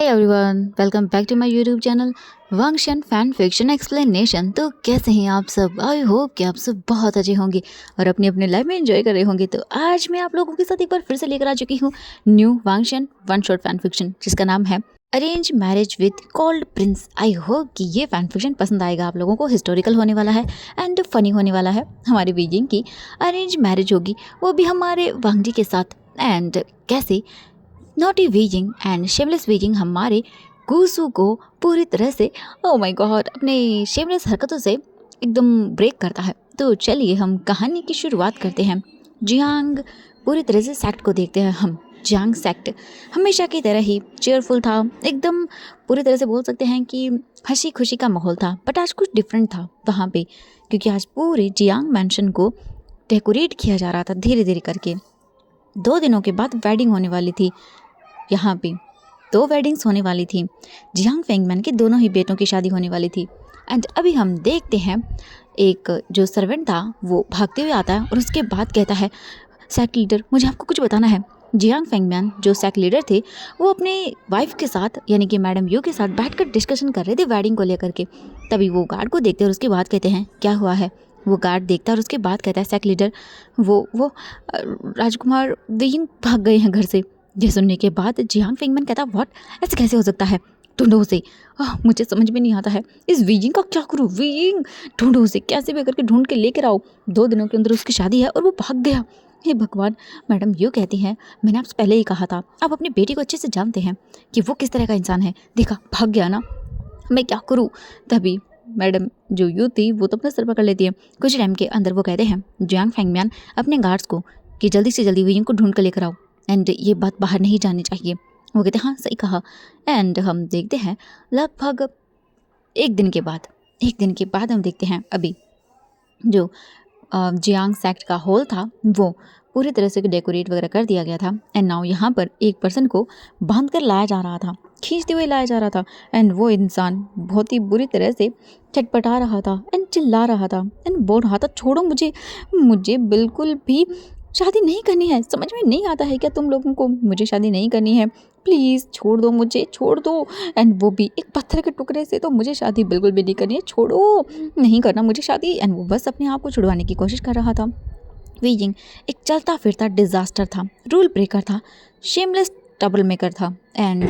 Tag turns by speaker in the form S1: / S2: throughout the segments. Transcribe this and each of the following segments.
S1: Hey everyone, welcome back to my YouTube channel Wangxian fan fiction explanation. तो कैसे हैं आप सब? आई होप कि आप सब बहुत अच्छे होंगे और अपनी अपने लाइफ में एंजॉय कर रहे होंगे। तो आज मैं आप लोगों के साथ एक बार फिर से लेकर आ चुकी हूँ new Wangxian one shot fan fiction, जिसका नाम है arrange marriage with cold prince. I hope कि ये फैन फिक्शन पसंद आएगा आप लोगों को। हिस्टोरिकल होने वाला है एंड फनी होने वाला है। हमारी बीजिंग की अरेंज मैरिज होगी, वो भी हमारे वांगजी के साथ। एंड कैसे naughty wheezing and shameless wheezing हमारे गुसू को पूरी तरह से ओ माय गॉड अपने शेमलेस हरकतों से एकदम ब्रेक करता है। तो चलिए हम कहानी की शुरुआत करते हैं। जियांग पूरी तरह से सेक्ट को देखते हैं हम। जियांग सेक्ट हमेशा की तरह ही चेयरफुल था, एकदम पूरी तरह से बोल सकते हैं कि हंसी खुशी का माहौल था। बट आज कुछ डिफरेंट था वहाँ पे, क्योंकि आज पूरे जियांग मैंशन को डेकोरेट किया जा रहा था धीरे धीरे करके। 2 दिनों के बाद वेडिंग होने वाली थी। यहाँ पे 2 वेडिंग्स होने वाली थी। जियांग फेंगमैन के दोनों ही बेटों की शादी होने वाली थी। एंड अभी हम देखते हैं एक जो सर्वेंट था वो भागते हुए आता है और उसके बाद कहता है, सेक्ट लीडर मुझे आपको कुछ बताना है। जियांग फेंगमैन जो सेक्ट लीडर थे वो अपने वाइफ के साथ यानी कि मैडम यू के साथ बैठकर डिस्कशन कर रहे थे वेडिंग को लेकर के। तभी वो गार्ड को देखते हैं और उसके बाद कहते हैं क्या हुआ है। वो गार्ड देखता है और उसके बाद कहता है, सेक्ट लीडर वो राजकुमार वियिंग भाग गए हैं घर से। ये सुनने के बाद जियांग फेंगमैन कहता, व्हाट, ऐसे कैसे हो सकता है? ढूंढो उसे। मुझे समझ में नहीं आता है इस वीजिंग का क्या करूँ। वीजिंग ढूंढो उसे, कैसे भी करके ढूंढ के लेकर आओ। 2 दिनों के अंदर उसकी शादी है और वो भाग गया। हे भगवान। मैडम यू कहती हैं, मैंने आपसे पहले ही कहा था, आप अपनी बेटी को अच्छे से जानते हैं कि वो किस तरह का इंसान है। देखा, भाग गया ना, मैं क्या करूँ। तभी मैडम जो यू थी वो तो अपना सर पकड़ लेती है। कुछ टाइम के अंदर वो कहते हैं जियांग फेंगमैन अपने गार्ड्स को कि जल्दी से जल्दी वीजिंग को ढूंढ कर लेकर आओ एंड ये बात बाहर नहीं जानी चाहिए। वो कहते हैं हाँ सही कहा। एंड हम देखते हैं लगभग एक दिन के बाद हम देखते हैं अभी जो जियांग सेक्ट का हॉल था वो पूरी तरह से डेकोरेट वगैरह कर दिया गया था। एंड नाउ यहाँ पर एक पर्सन को बांध कर लाया जा रहा था, खींचते हुए लाया जा रहा था। एंड वो इंसान बहुत ही बुरी तरह से छटपटा रहा था एंड चिल्ला रहा था एंड बोल रहा था, छोड़ो मुझे, मुझे बिल्कुल भी शादी नहीं करनी है। समझ में नहीं आता है क्या तुम लोगों को? मुझे शादी नहीं करनी है, प्लीज़ छोड़ दो मुझे, छोड़ दो। एंड वो भी एक पत्थर के टुकड़े से। तो मुझे शादी बिल्कुल भी नहीं करनी है, छोड़ो, नहीं करना मुझे शादी। एंड वो बस अपने आप को छुड़वाने की कोशिश कर रहा था। वीजिंग एक चलता फिरता डिजास्टर था, रूल ब्रेकर था, शेमलेस ट्रबल मेकर था एंड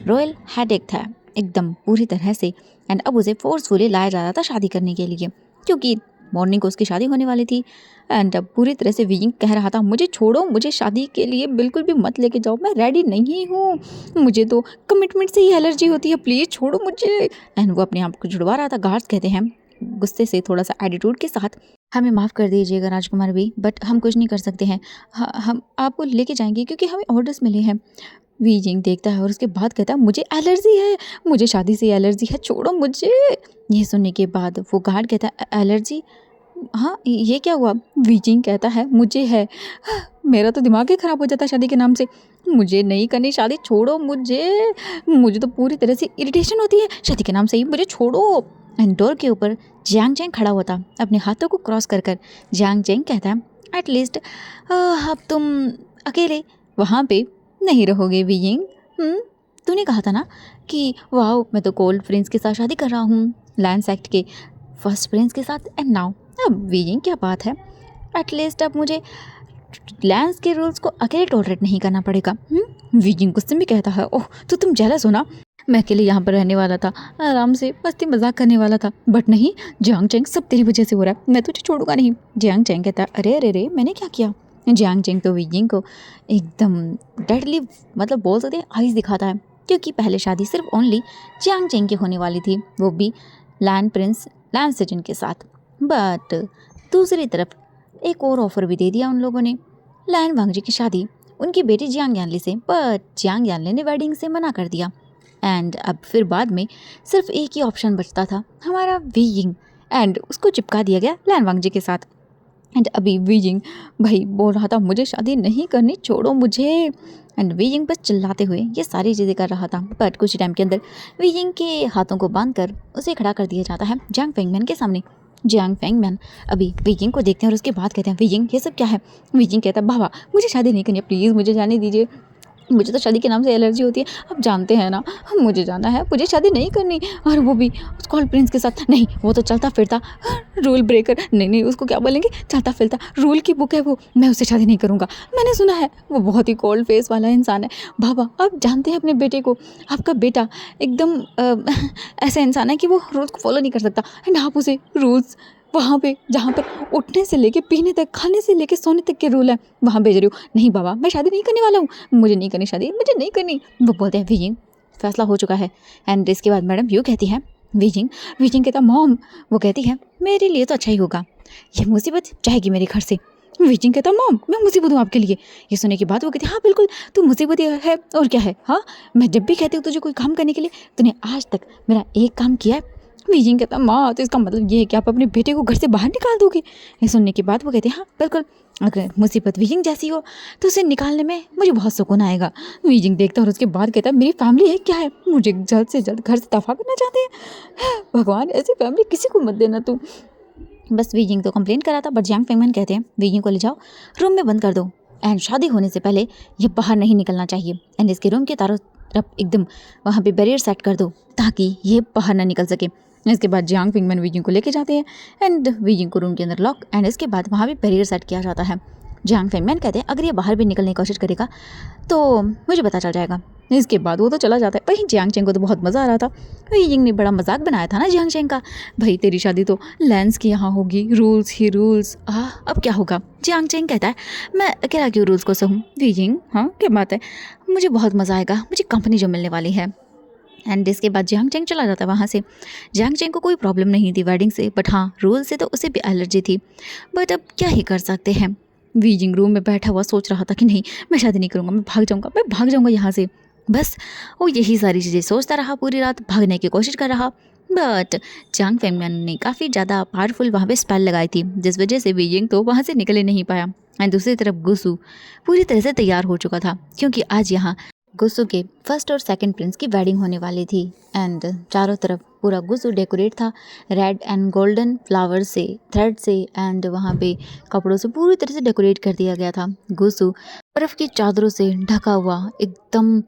S1: रॉयल हेडेक था एकदम पूरी तरह से। एंड अब उसे फोर्सफुली लाया जा रहा था शादी करने के लिए, क्योंकि मॉर्निंग को उसकी शादी होने वाली थी। एंड अब पूरी तरह से वीजिंग कह रहा था, मुझे छोड़ो, मुझे शादी के लिए बिल्कुल भी मत लेके जाओ, मैं रेडी नहीं हूँ, मुझे तो कमिटमेंट से ही एलर्जी होती है, प्लीज़ छोड़ो मुझे। एंड वो अपने आप को छुड़वा रहा था। गार्ड्स कहते हैं गुस्से से, थोड़ा सा एटीट्यूड के साथ, हमें माफ़ कर दीजिएगा राजकुमार भी, बट हम कुछ नहीं कर सकते हैं, हम आपको लेके जाएंगे क्योंकि हमें ऑर्डर्स मिले हैं। वीजिंग देखता है और उसके बाद कहता है, मुझे एलर्जी है, मुझे शादी से एलर्जी है, छोड़ो मुझे। ये सुनने के बाद वो गार्ड कहता है, एलर्जी? हाँ ये क्या हुआ? वीजिंग कहता है, मुझे है। मेरा तो दिमाग ही ख़राब हो जाता है शादी के नाम से। मुझे नहीं करनी शादी, छोड़ो मुझे, मुझे तो पूरी तरह से इरिटेशन होती है शादी के नाम से ही, मुझे छोड़ो। एंड डोर के ऊपर जियांग चेंग खड़ा हुआ था अपने हाथों को क्रॉस कर कर। जियांग चेंग कहता है, एटलीस्ट अब तुम अकेले वहाँ पे नहीं रहोगे वीजिंग। तूने कहा था ना कि वाह मैं तो कोल्ड प्रिंस के साथ शादी कर रहा हूँ, लैंड सेक्ट के फर्स्ट प्रिंस के साथ। एंड नाउ अब वीजिंग क्या बात है, एटलीस्ट अब मुझे लैंस के रूल्स को अकेले टॉलरेट नहीं करना पड़ेगा। वीजिंग गुस्से में कहता है, ओह तो तुम जेलस हो ना, मैं अकेले यहाँ पर रहने वाला था, आराम से मस्ती मजाक करने वाला था, बट नहीं, जियांग चेंग सब तेरी वजह से हो रहा है, मैं तुझे छोड़ूंगा नहीं। जियांग चेंग कहता है, अरे अरे अरे मैंने क्या किया? जियांग चेंग तो वीजिंग को एकदम डेडली मतलब बोल सकते हैं आइज़ दिखाता है, क्योंकि पहले शादी सिर्फ ओनली जियांग चेंग की होने वाली थी, वो भी लैंड प्रिंस लैंड सेजन के साथ। बट दूसरी तरफ एक और ऑफ़र भी दे दिया उन लोगों ने, लैंड वांगजी की शादी उनकी बेटी जियांग यानली से, बट जियांग यानली ने वेडिंग से मना कर दिया। एंड अब फिर बाद में सिर्फ एक ही ऑप्शन बचता था, हमारा वीजिंग, एंड उसको चिपका दिया गया लैंड वांगजी के साथ। एंड अभी वीजिंग भाई बोल रहा था, मुझे शादी नहीं करनी, छोड़ो मुझे। एंड वीजिंग बस चिल्लाते हुए ये सारी चीज़ें कर रहा था। बट कुछ टाइम के अंदर वीजिंग के हाथों को बांधकर उसे खड़ा कर दिया जाता है जियांग फेंगमैन के सामने। जियांग फेंगमैन अभी वीजिंग को देखते हैं और उसके बाद कहते हैं, वीजिंग ये सब क्या है? वीजिंग कहता है, बाबा मुझे शादी नहीं करनी है, प्लीज़ मुझे जाने दीजिए। मुझे तो शादी के नाम से एलर्जी होती है, आप जानते हैं ना, मुझे जाना है, मुझे शादी नहीं करनी। और वो भी उस कॉल प्रिंस के साथ नहीं, वो तो चलता फिरता रूल ब्रेकर, नहीं उसको क्या बोलेंगे, चलता फिरता रूल की बुक है वो, मैं उससे शादी नहीं करूँगा। मैंने सुना है वो बहुत ही कोल्ड फेस वाला इंसान है। बाबा आप जानते हैं अपने बेटे को, आपका बेटा एकदम ऐसा इंसान है कि वो रूल्स को फॉलो नहीं कर सकता, एंड आप उसे रूल्स वहाँ पे जहाँ पर उठने से लेके पीने तक, खाने से लेके सोने तक के रूल हैं, वहाँ भेज रही हो। नहीं बाबा मैं शादी नहीं करने वाला हूँ, मुझे नहीं करनी शादी, मुझे नहीं करनी। वो बोलते हैं वीजिंग फैसला हो चुका है। एंड इसके बाद मैडम यूँ कहती हैं वीजिंग, वीजिंग कहता मॉम, वो कहती है मेरे लिए तो अच्छा ही होगा, ये मुसीबत जाएगी मेरे घर से। वीजिंग कहता मॉम मैं मुसीबत हूँ आपके लिए। ये सुनने के बाद वो कहती हाँ बिल्कुल तू मुसीबत है और क्या है। हाँ मैं जब भी कहती हूँ तुझे कोई काम करने के लिए, तूने आज तक मेरा एक काम किया है। वीजिंग कहता माँ तो इसका मतलब ये है कि आप अपने बेटे को घर से बाहर निकाल दोगे। ये सुनने के बाद वो कहते हैं हाँ बिल्कुल, अगर मुसीबत वीजिंग जैसी हो तो उसे निकालने में मुझे बहुत सुकून आएगा। वीजिंग देखता है और उसके बाद कहता है मेरी फैमिली है क्या है, मुझे जल्द से जल्द घर से दफा करना चाहते हैं। भगवान ऐसी फैमिली किसी को मत देना तू। बस वीजिंग तो कंप्लेन करा था, बट जियांग फेंगमैन कहते हैं वीजिंग को ले जाओ रूम में बंद कर दो, एंड शादी होने से पहले ये बाहर नहीं निकलना चाहिए, एंड इसके रूम के चारों तरफ एकदम वहाँ पे बैरियर सेट कर दो ताकि ये बाहर ना निकल सके। इसके बाद जियांग फेंगमैन वीजिंग को लेके जाते हैं एंड वीजिंग को रूम के अंदर लॉक, एंड इसके बाद वहाँ भी बैरियर सेट किया जाता है। जियांग फेंगमैन कहते हैं अगर ये बाहर भी निकलने की कोशिश करेगा तो मुझे पता चल जाएगा। इसके बाद वो तो चला जाता है। वहीं जियांग चेंग को तो बहुत मज़ा आ रहा था, वीजिंग ने बड़ा मजाक बनाया था ना जियांग चेंग का, भाई तेरी शादी तो लैंस के यहाँ होगी, रूल्स ही रूल्स, अब क्या होगा। जियांग चेंग कहता है मैं अकेला क्यों रूल्स को सहूँ। वीजिंग हाँ क्या बात है, मुझे बहुत मज़ा आएगा, मुझे कंपनी जो मिलने वाली है। एंड इसके बाद जियांग चेंग चला जाता है वहाँ से। जियांग चेंग को कोई प्रॉब्लम नहीं थी वेडिंग से, बट हाँ रूल से तो उसे भी एलर्जी थी, बट अब क्या ही कर सकते हैं। वीजिंग रूम में बैठा हुआ सोच रहा था कि नहीं मैं शादी नहीं करूँगा, मैं भाग जाऊँगा यहाँ से। बस वो यही सारी चीज़ें सोचता रहा, पूरी रात भागने की कोशिश कर रहा, बट जियांग फेंगमैन ने काफ़ी ज़्यादा पावरफुल वहाँ पे स्पेल लगाई थी, जिस वजह से वीजिंग तो वहाँ से निकल ही नहीं पाया। एंड दूसरी तरफ गुसु पूरी तरह से तैयार हो चुका था, क्योंकि आज यहाँ गुसु के फर्स्ट और सेकंड प्रिंस की वेडिंग होने वाली थी। एंड चारों तरफ पूरा गुसु डेकोरेट था रेड एंड गोल्डन फ्लावर से, थ्रेड से, एंड वहाँ पे कपड़ों से पूरी तरह से डेकोरेट कर दिया गया था। गुसु बर्फ़ की चादरों से ढका हुआ एकदम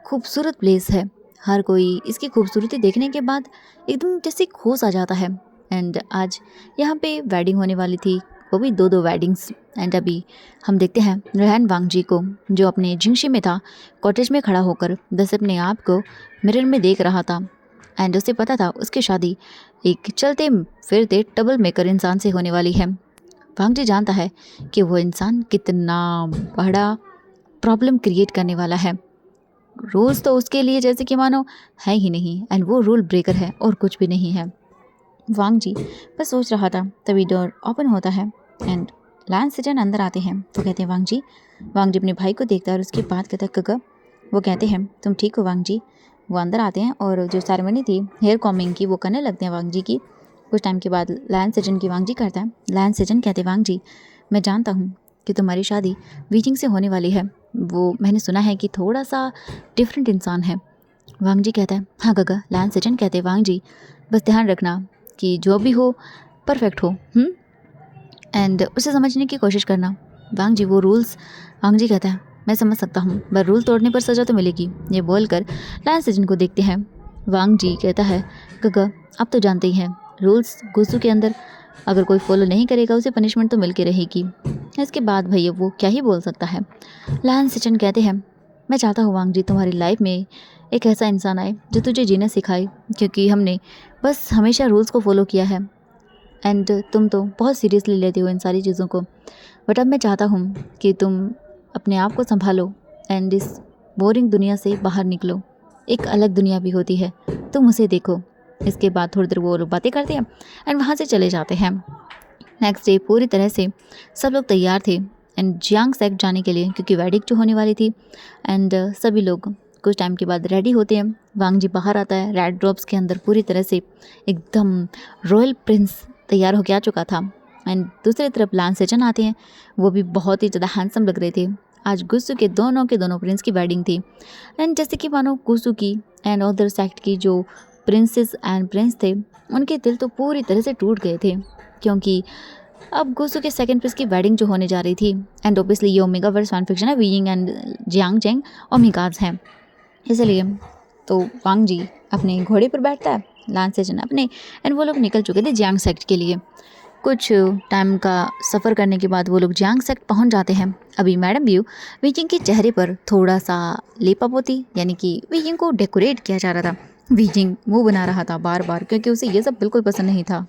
S1: खूबसूरत प्लेस है। हर कोई इसकी खूबसूरती देखने के बाद एकदम जैसे खोस आ जाता है। एंड आज यहाँ पे वेडिंग होने वाली थी, वो भी दो वेडिंग्स। एंड अभी हम देखते हैं रेहान वांगजी को, जो अपने जिंगशी में था, कॉटेज में खड़ा होकर बस अपने आप को मिरर में देख रहा था। एंड उसे पता था उसकी शादी एक चलते फिरते ट्रबल मेकर इंसान से होने वाली है। वांगजी जानता है कि वो इंसान कितना बड़ा प्रॉब्लम क्रिएट करने वाला है। रूल्स तो उसके लिए जैसे कि मानो है ही नहीं, एंड वो रूल ब्रेकर है और कुछ भी नहीं है। वांगजी बस सोच रहा था, तभी डोर ओपन होता है एंड लैंस सिजन अंदर आते हैं। वो कहते हैं वांगजी अपने भाई को देखता है और उसके बाद कहता है कका। वो कहते हैं तुम ठीक हो वांगजी। वो अंदर आते हैं और जो सेरेमनी थी हेयर कॉमिंग की वो करने लगते हैं वांगजी की। कुछ टाइम के बाद लैंस सिजन की वांगजी करता है। लैंस सिजन कहते हैं वांगजी मैं जानता हूँ कि तुम्हारी शादी वीजिंग से होने वाली है, वो मैंने सुना है कि थोड़ा सा डिफरेंट इंसान है। वांगजी कहता है हाँ गगा। लैंस सिजन कहते हैं वांगजी बस ध्यान रखना कि जो भी हो परफेक्ट हो, एंड उसे समझने की कोशिश करना। वांगजी वो रूल्स। वांगजी कहता है मैं समझ सकता हूँ, पर रूल तोड़ने पर सज़ा तो मिलेगी। ये बोलकर लैंस सिजन को देखते हैं। वांगजी कहता है गगा अब तो जानते ही हैं रूल्स गुसु के अंदर, अगर कोई फॉलो नहीं करेगा उसे पनिशमेंट तो मिल के रहेगी। इसके बाद भैया वो क्या ही बोल सकता है। लैंस सिजन कहते हैं मैं चाहता हूँ वांगजी तुम्हारी लाइफ में एक ऐसा इंसान आए जो तुझे जीना सिखाए, क्योंकि हमने बस हमेशा रूल्स को फॉलो किया है एंड तुम तो बहुत सीरियसली लेते हो इन सारी चीज़ों को। बट अब मैं चाहता हूँ कि तुम अपने आप को संभालो एंड इस बोरिंग दुनिया से बाहर निकलो। एक अलग दुनिया भी होती है, तुम उसे देखो। इसके बाद थोड़ी देर वो लोग बातें करते हैं एंड वहाँ से चले जाते हैं। नेक्स्ट डे पूरी तरह से सब लोग तैयार थे एंड जियांग सेक जाने के लिए, क्योंकि वेडिंग जो होने वाली थी। एंड सभी लोग कुछ टाइम के बाद रेडी होते हैं। वांगजी बाहर आता है रेड ड्रॉप्स के अंदर, पूरी तरह से एकदम रॉयल प्रिंस तैयार होकर आ चुका था। एंड दूसरी तरफ लैंस सिजन आते हैं, वो भी बहुत ही ज़्यादा हैंडसम लग रहे थे। आज गुसु के दोनों प्रिंस की वेडिंग थी एंड जैसे कि मानो गुसु की एंड अदर सेक्ट की जो प्रिंसेस एंड प्रिंस थे उनके दिल तो पूरी तरह से टूट गए थे, क्योंकि अब गुसु के सेकंड प्रिंस की वेडिंग जो होने जा रही थी, एंड ऑब्वियसली ये ओमेगा वर्स फैन फिक्शन है, weighing and Jiang Cheng omegas हैं, इसलिए तो वांग जी अपने घोड़े पर बैठता है, लान सेजन अपने, एंड वो लोग निकल चुके थे जियांग सेक्ट के लिए। कुछ टाइम का सफ़र करने के बाद वो लोग जियांग सेक्ट पहुंच जाते हैं। अभी मैडम व्यू वीजिंग के चेहरे पर थोड़ा सा लेपापोती यानी कि वीजिंग को डेकोरेट किया जा रहा था। वीजिंग मुंह बना रहा था बार बार क्योंकि उसे ये सब बिल्कुल पसंद नहीं था।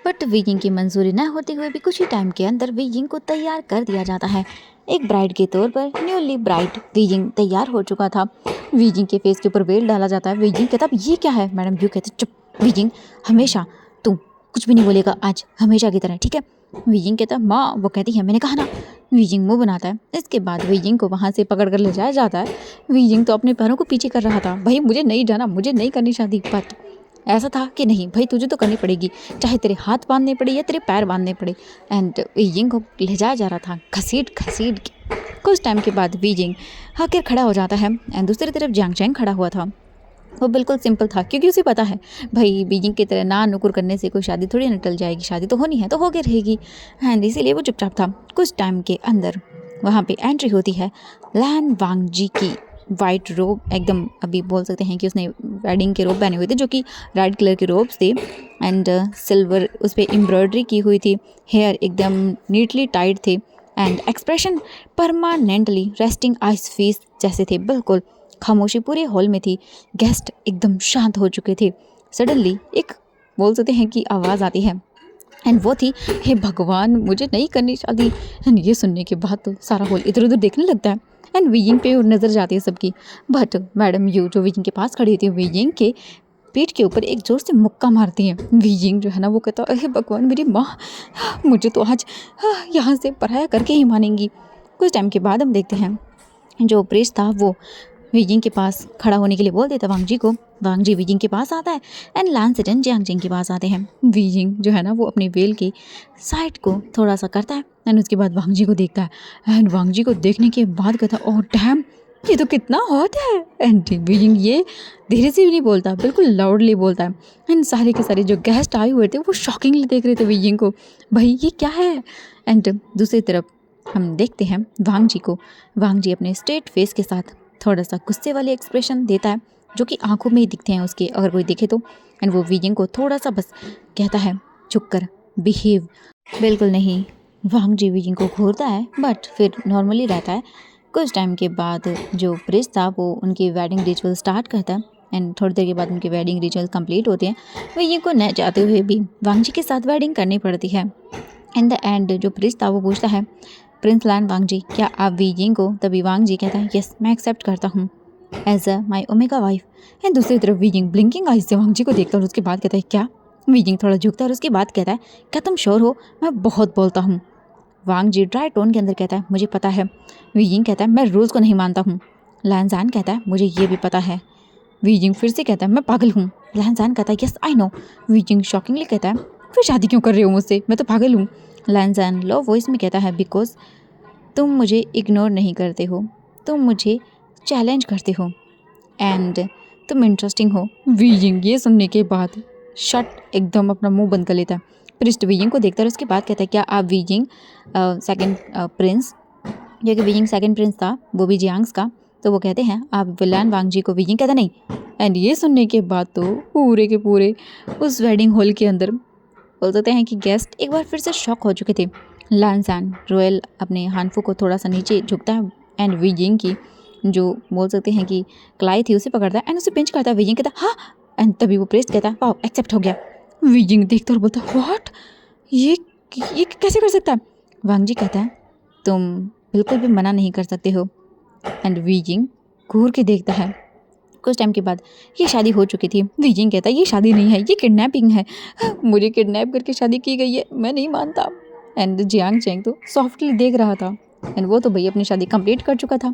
S1: बट वीजिंग की मंजूरी न होते हुए भी कुछ ही टाइम के अंदर वीजिंग को तैयार कर दिया जाता है। एक ब्राइड के तौर पर न्यूली ब्राइड वीजिंग तैयार हो चुका था। वीजिंग के फेस के ऊपर वेल डाला जाता है। वीजिंग कहता ये क्या है? मैडम व्यू कहते चुप वीजिंग, हमेशा तू कुछ भी नहीं बोलेगा आज, हमेशा की तरह, ठीक है? वीजिंग कहता माँ, वो कहती है मैंने कहा ना। वीजिंग मुंह बनाता है। इसके बाद वीजिंग को वहाँ से पकड़ कर ले जाया जाता है। वीजिंग तो अपने पैरों को पीछे कर रहा था, भाई मुझे नहीं जाना, मुझे नहीं करनी शादी। बट ऐसा था कि नहीं भाई तुझे तो करनी पड़ेगी, चाहे तेरे हाथ बांधने पड़े या तेरे पैर बांधने पड़े। एंड वीजिंग को ले जाया जा रहा था घसीट घसीट के। कुछ टाइम के बाद वीजिंग आकर खड़ा हो जाता है, एंड दूसरी तरफ जियांग चेंग खड़ा हुआ था। वो बिल्कुल सिंपल था क्योंकि उसे पता है भाई बीजिंग की तरह ना नुकुर करने से कोई शादी थोड़ी ना टल जाएगी, शादी तो होनी है तो होके रहेगी। एंड इसीलिए वो चुपचाप था। कुछ टाइम के अंदर वहाँ पे एंट्री होती है लैन वांग जी की। वाइट रोब, एकदम अभी बोल सकते हैं कि उसने वेडिंग के रोब पहने हुए थे जो कि रेड कलर के रोब्स थे, एंड सिल्वर उस पर एम्ब्रॉयडरी की हुई थी। हेयर एकदम नीटली टाइड थे, and expression permanently resting ice face जैसे थे। बिल्कुल खामोशी पूरे हॉल में थी। गेस्ट एकदम शांत हो चुके थे। सडनली एक बोल सकते हैं कि आवाज़ आती है, एंड वो थी हे भगवान मुझे नहीं करनी शादी। एंड ये सुनने के बाद तो सारा हॉल इधर उधर देखने लगता है, एंड वीजिंग पे नज़र जाती है सबकी। बट मैडम यू जो वीजिंग के पास खड़ी थी, वीजिंग के पीठ के ऊपर एक जोर से मुक्का मारती है। वीजिंग जो है ना वो कहता अरे भगवान मेरी माँ, मुझे तो आज यहाँ से पराया करके ही मानेंगी। कुछ टाइम के बाद हम देखते हैं जो प्रीस्ट था वो वीजिंग के पास खड़ा होने के लिए बोल देता वांग जी को। वांग जी वीजिंग के पास आता है, and Lan Xichen Jiang Cheng के पास आते हैं। वीजिंग जो है ना वो अपने वेल की साइड को थोड़ा सा करता है, एंड उसके बाद वांग जी को देखता है, एंड वांग जी को देखने के बाद कहता है ओह डैम ये तो कितना हॉट है। एंड वीजिंग ये धीरे से भी नहीं बोलता, बिल्कुल लाउडली बोलता है। एंड सारे के सारे जो गेस्ट आए हुए थे वो शॉकिंगली देख रहे थे वीजिंग को, भाई ये क्या है। एंड दूसरी तरफ हम देखते हैं वांग जी को। वांग जी अपने स्ट्रेट फेस के साथ थोड़ा सा गुस्से वाले एक्सप्रेशन देता है जो कि आंखों में ही दिखते हैं उसके, अगर कोई देखे तो। एंड वो वीजिंग को थोड़ा सा बस कहता है चुप कर, बिहेव। बिल्कुल नहीं, वांग जी वीजिंग को घूरता है बट फिर नॉर्मली रहता है। कुछ टाइम के बाद जो प्रिंस था वो उनकी वेडिंग रिचुअल स्टार्ट करता है, एंड थोड़ी देर के बाद उनके वेडिंग रिचुअल कंप्लीट होते हैं। वीजिंग को न चाहते हुए भी वांग जी के साथ वेडिंग करनी पड़ती है। इन द एंड जो प्रिंस था वो पूछता है प्रिंस लैन वांग जी क्या आप वीजिंग को? तभी वांग जी कहता है यस मैं एक्सेप्ट करता हूँ as a my omega wife. And दूसरी तरफ वीजिंग ब्लिंकिंग आइज से वांग जी को देखता है और उसके बाद कहता है क्या? वीजिंग थोड़ा झुकता है और उसके बाद कहता है क्या तुम श्योर हो? मैं बहुत बोलता हूँ। वांग जी ड्राई टोन के अंदर कहता है मुझे पता है। वीजिंग कहता है मैं रूल्स को नहीं मानता हूँ। लैनजान कहता है मुझे ये भी पता है। वीजिंग फिर से कहता है मैं पागल हूँ। लैनजान कहता है yes I know. Wheezing shockingly कहता है फिर शादी क्यों कर रहे हो मुझसे, मैं तो पागल हूँ। लैनजान लो वॉइस में कहता है बिकॉज तुम मुझे इग्नोर नहीं करते हो, तुम मुझे चैलेंज करते हो, एंड तुम इंटरेस्टिंग हो। वीजिंग ये सुनने के बाद शट एकदम अपना मुंह बंद कर लेता है। प्रिस्ट वीजिंग को देखता है और उसके बाद कहता है क्या आप वीजिंग सेकंड प्रिंस, जो कि वीजिंग सेकंड प्रिंस था वो भी जियांग्स का, तो वो कहते हैं आप विलान वांग जी को। वीजिंग कहता नहीं। एंड ये सुनने के बाद तो पूरे के पूरे उस वेडिंग हॉल के अंदर बोल सकते हैं कि गेस्ट एक बार फिर से शॉक हो चुके थे। लानसान रॉयल अपने हानफू को थोड़ा सा नीचे झुकता है, एंड वीजिंग की जो बोल सकते हैं कि क्लाई थी उसे पकड़ता है एंड उसे पिंच करता है। वीजिंग कहता हाँ, एंड तभी वो प्रेस कहता है वाह एक्सेप्ट हो गया। वीजिंग देखता और बोलता है व्हाट, ये कैसे कर सकता है? वांग जी कहता है तुम बिल्कुल भी मना नहीं कर सकते हो। एंड वीजिंग घूर के देखता है। कुछ टाइम के बाद ये शादी हो चुकी थी। वीजिंग कहता है ये शादी नहीं है, ये किडनैपिंग है, मुझे किडनैप करके शादी की गई है, मैं नहीं मानता। एंड जियांग चेंग तो सॉफ्टली देख रहा था, एंड वो तो भैया अपनी शादी कंप्लीट कर चुका था।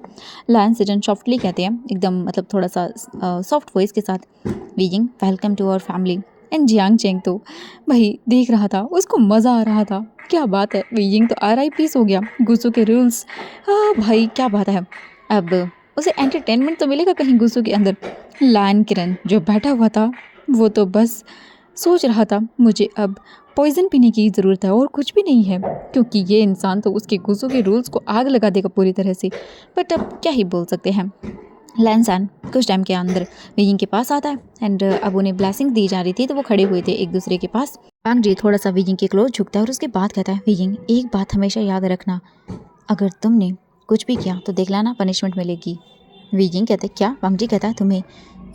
S1: लैन सेजन सॉफ्टली कहते हैं एकदम मतलब थोड़ा सा सॉफ्ट वॉइस के साथ Wei Ying welcome to our family. And Jiang Cheng तो भाई देख रहा था, उसको मज़ा आ रहा था। क्या बात है, वीजिंग तो RIP हो गया। गुस्सू के रूल्स, भाई क्या बात है। अब उसे एंटरटेनमेंट तो मिलेगा कहीं गुस्सू के अंदर। लान किरण जो बैठा हुआ था वो तो बस
S2: सोच रहा था मुझे अब पॉइज़न पीने की ज़रूरत है और कुछ भी नहीं है, क्योंकि ये इंसान तो उसके गुस्सों के रूल्स को आग लगा देगा पूरी तरह से। बट अब क्या ही बोल सकते हैं। लैंसान कुछ टाइम के अंदर वियिंग के पास आता है एंड अब उन्हें ब्लेसिंग दी जा रही थी, तो वो खड़े हुए थे एक दूसरे के पास। वांग जी थोड़ा सा वियिंग के क्लोज झुकता है और उसके बाद कहता है, वियिंग एक बात हमेशा याद रखना, अगर तुमने कुछ भी किया तो देख लेना पनिशमेंट मिलेगी। वियिंग कहते क्या? वांग जी कहता है तुम्हें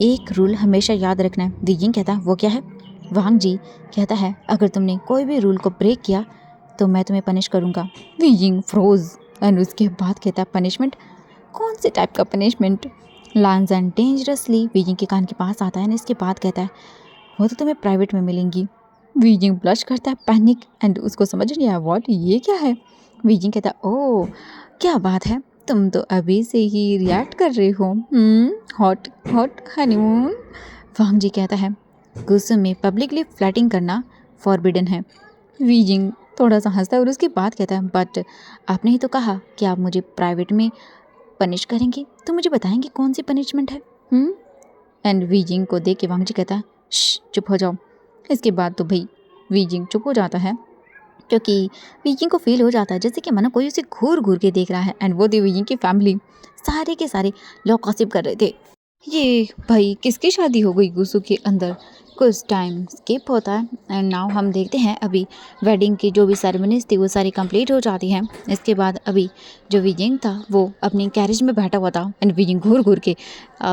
S2: एक रूल हमेशा याद रखना है। वियिंग कहता है वो क्या है? वांग जी कहता है अगर तुमने कोई भी रूल को ब्रेक किया तो मैं तुम्हें पनिश करूँगा। वियिंग फ्रोज एंड उसके बाद कहता है पनिशमेंट? कौन से टाइप का पनिशमेंट? लैंसन डेंजरसली वियिंग के कान के पास आता है और इसके बाद कहता है वो तो तुम्हें प्राइवेट में मिलेंगी। वियिंग ब्लश करता है, पैनिक एंड उसको समझ नहीं आया व्हाट, ये क्या है। वियिंग कहता है ओह क्या बात है, तुम तो अभी से ही रिएक्ट कर रहे हो। Hot hot honeymoon. Wangji कहता है गुस्से में पब्लिकली फ्लैटिंग करना फॉरबिडन है। वियिंग थोड़ा सा हंसता है और उसके बाद कहता है बट आपने ही तो कहा कि आप मुझे प्राइवेट में पनिश करेंगे, तो मुझे बताएंगे कौन सी पनिशमेंट है। एंड वियिंग को देख के वांग जी कहता है चुप हो जाओ। इसके बाद तो भाई वियिंग चुप हो जाता है, क्योंकि वियिंग को फील हो जाता है जैसे कि मानो कोई उसे घूर घूर के देख रहा है। एंड वो थी वियिंग की फैमिली, सारे के सारे लोग गॉसिप कर रहे थे, ये भाई किसकी शादी हो गई गुस्सू के अंदर। कुछ टाइम स्किप होता है एंड नाउ हम देखते हैं अभी वेडिंग की जो भी सेरेमनीज थी वो सारी कंप्लीट हो जाती हैं। इसके बाद अभी जो वियिंग था वो अपनी कैरेज में बैठा हुआ था एंड वियिंग घूर घूर के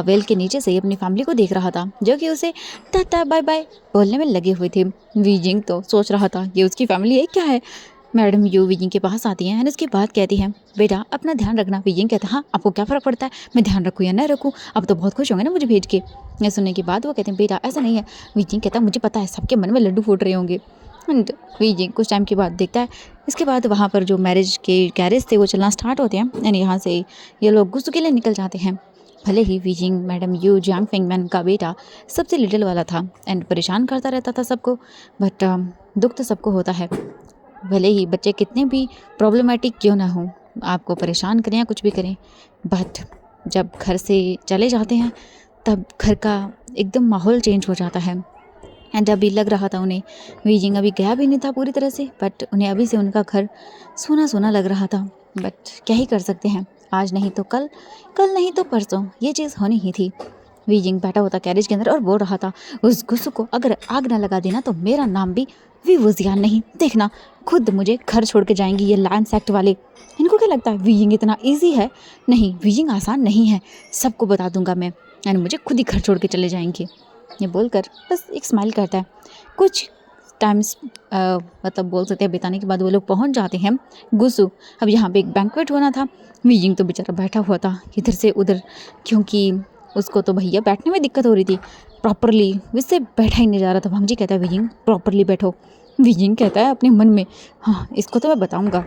S2: वेल के नीचे से अपनी फैमिली को देख रहा था, जो कि उसे टाटा बाय बाय बोलने में लगे हुए थे। वियिंग तो सोच रहा था ये उसकी फैमिली है क्या है। मैडम यू वियिंग के पास आती हैं एंड उसके बाद कहती हैं बेटा अपना ध्यान रखना। वियिंग कहता है हाँ आपको क्या फ़र्क पड़ता है, मैं ध्यान रखूँ या ना रखूँ, अब तो बहुत खुश होंगे ना मुझे भेज के। ये सुनने के बाद वो कहते हैं बेटा ऐसा नहीं है। वियिंग कहता है मुझे पता है सबके मन में लड्डू फूट रहे होंगे। एंड वियिंग कुछ टाइम के बाद देखता है, इसके बाद वहाँ पर जो मैरिज के कैरेज थे वो चलना स्टार्ट होते हैं एंड यहाँ से ये लोग गुस्सू के लिए निकल जाते हैं। भले ही वियिंग मैडम यू जियांग फेंगमैन का बेटा सबसे लिटिल वाला था एंड परेशान करता रहता था सबको, बट दुख तो सबको होता है। भले ही बच्चे कितने भी प्रॉब्लमेटिक क्यों ना हो, आपको परेशान करें या कुछ भी करें, बट जब घर से चले जाते हैं तब घर का एकदम माहौल चेंज हो जाता है। एंड अभी लग रहा था उन्हें वियिंग अभी गया भी नहीं था पूरी तरह से, बट उन्हें अभी से उनका घर सोना सोना लग रहा था। बट क्या ही कर सकते हैं, आज नहीं तो कल, कल नहीं तो परसों ये चीज़ होनी ही थी। वियिंग बैठा होता कैरेज के अंदर और बोल रहा था उस गुस्सू को अगर आग ना लगा देना तो मेरा नाम भी विवुजियान नहीं, देखना खुद मुझे घर छोड़ के जाएंगी ये लैंड सेक्ट वाले। इनको क्या लगता है वियिंग इतना इजी है? नहीं, वियिंग आसान नहीं है, सबको बता दूंगा मैं एंड मुझे खुद ही घर छोड़ के चले जाएंगे। ये बोलकर बस एक स्माइल करता है। कुछ टाइम्स मतलब बोल सकते हैं बिताने के बाद वो लोग पहुंच जाते हैं गुस्सू। अब यहाँ पे एक बैंक्वेट होना था, वियिंग तो बेचारा बैठा हुआ था इधर से उधर, क्योंकि उसको तो भैया बैठने में दिक्कत हो रही थी, प्रॉपरली उससे बैठा ही नहीं जा रहा था। वांग जी कहता है वियिंग प्रॉपरली बैठो। वियिंग कहता है अपने मन में हाँ इसको तो मैं बताऊंगा,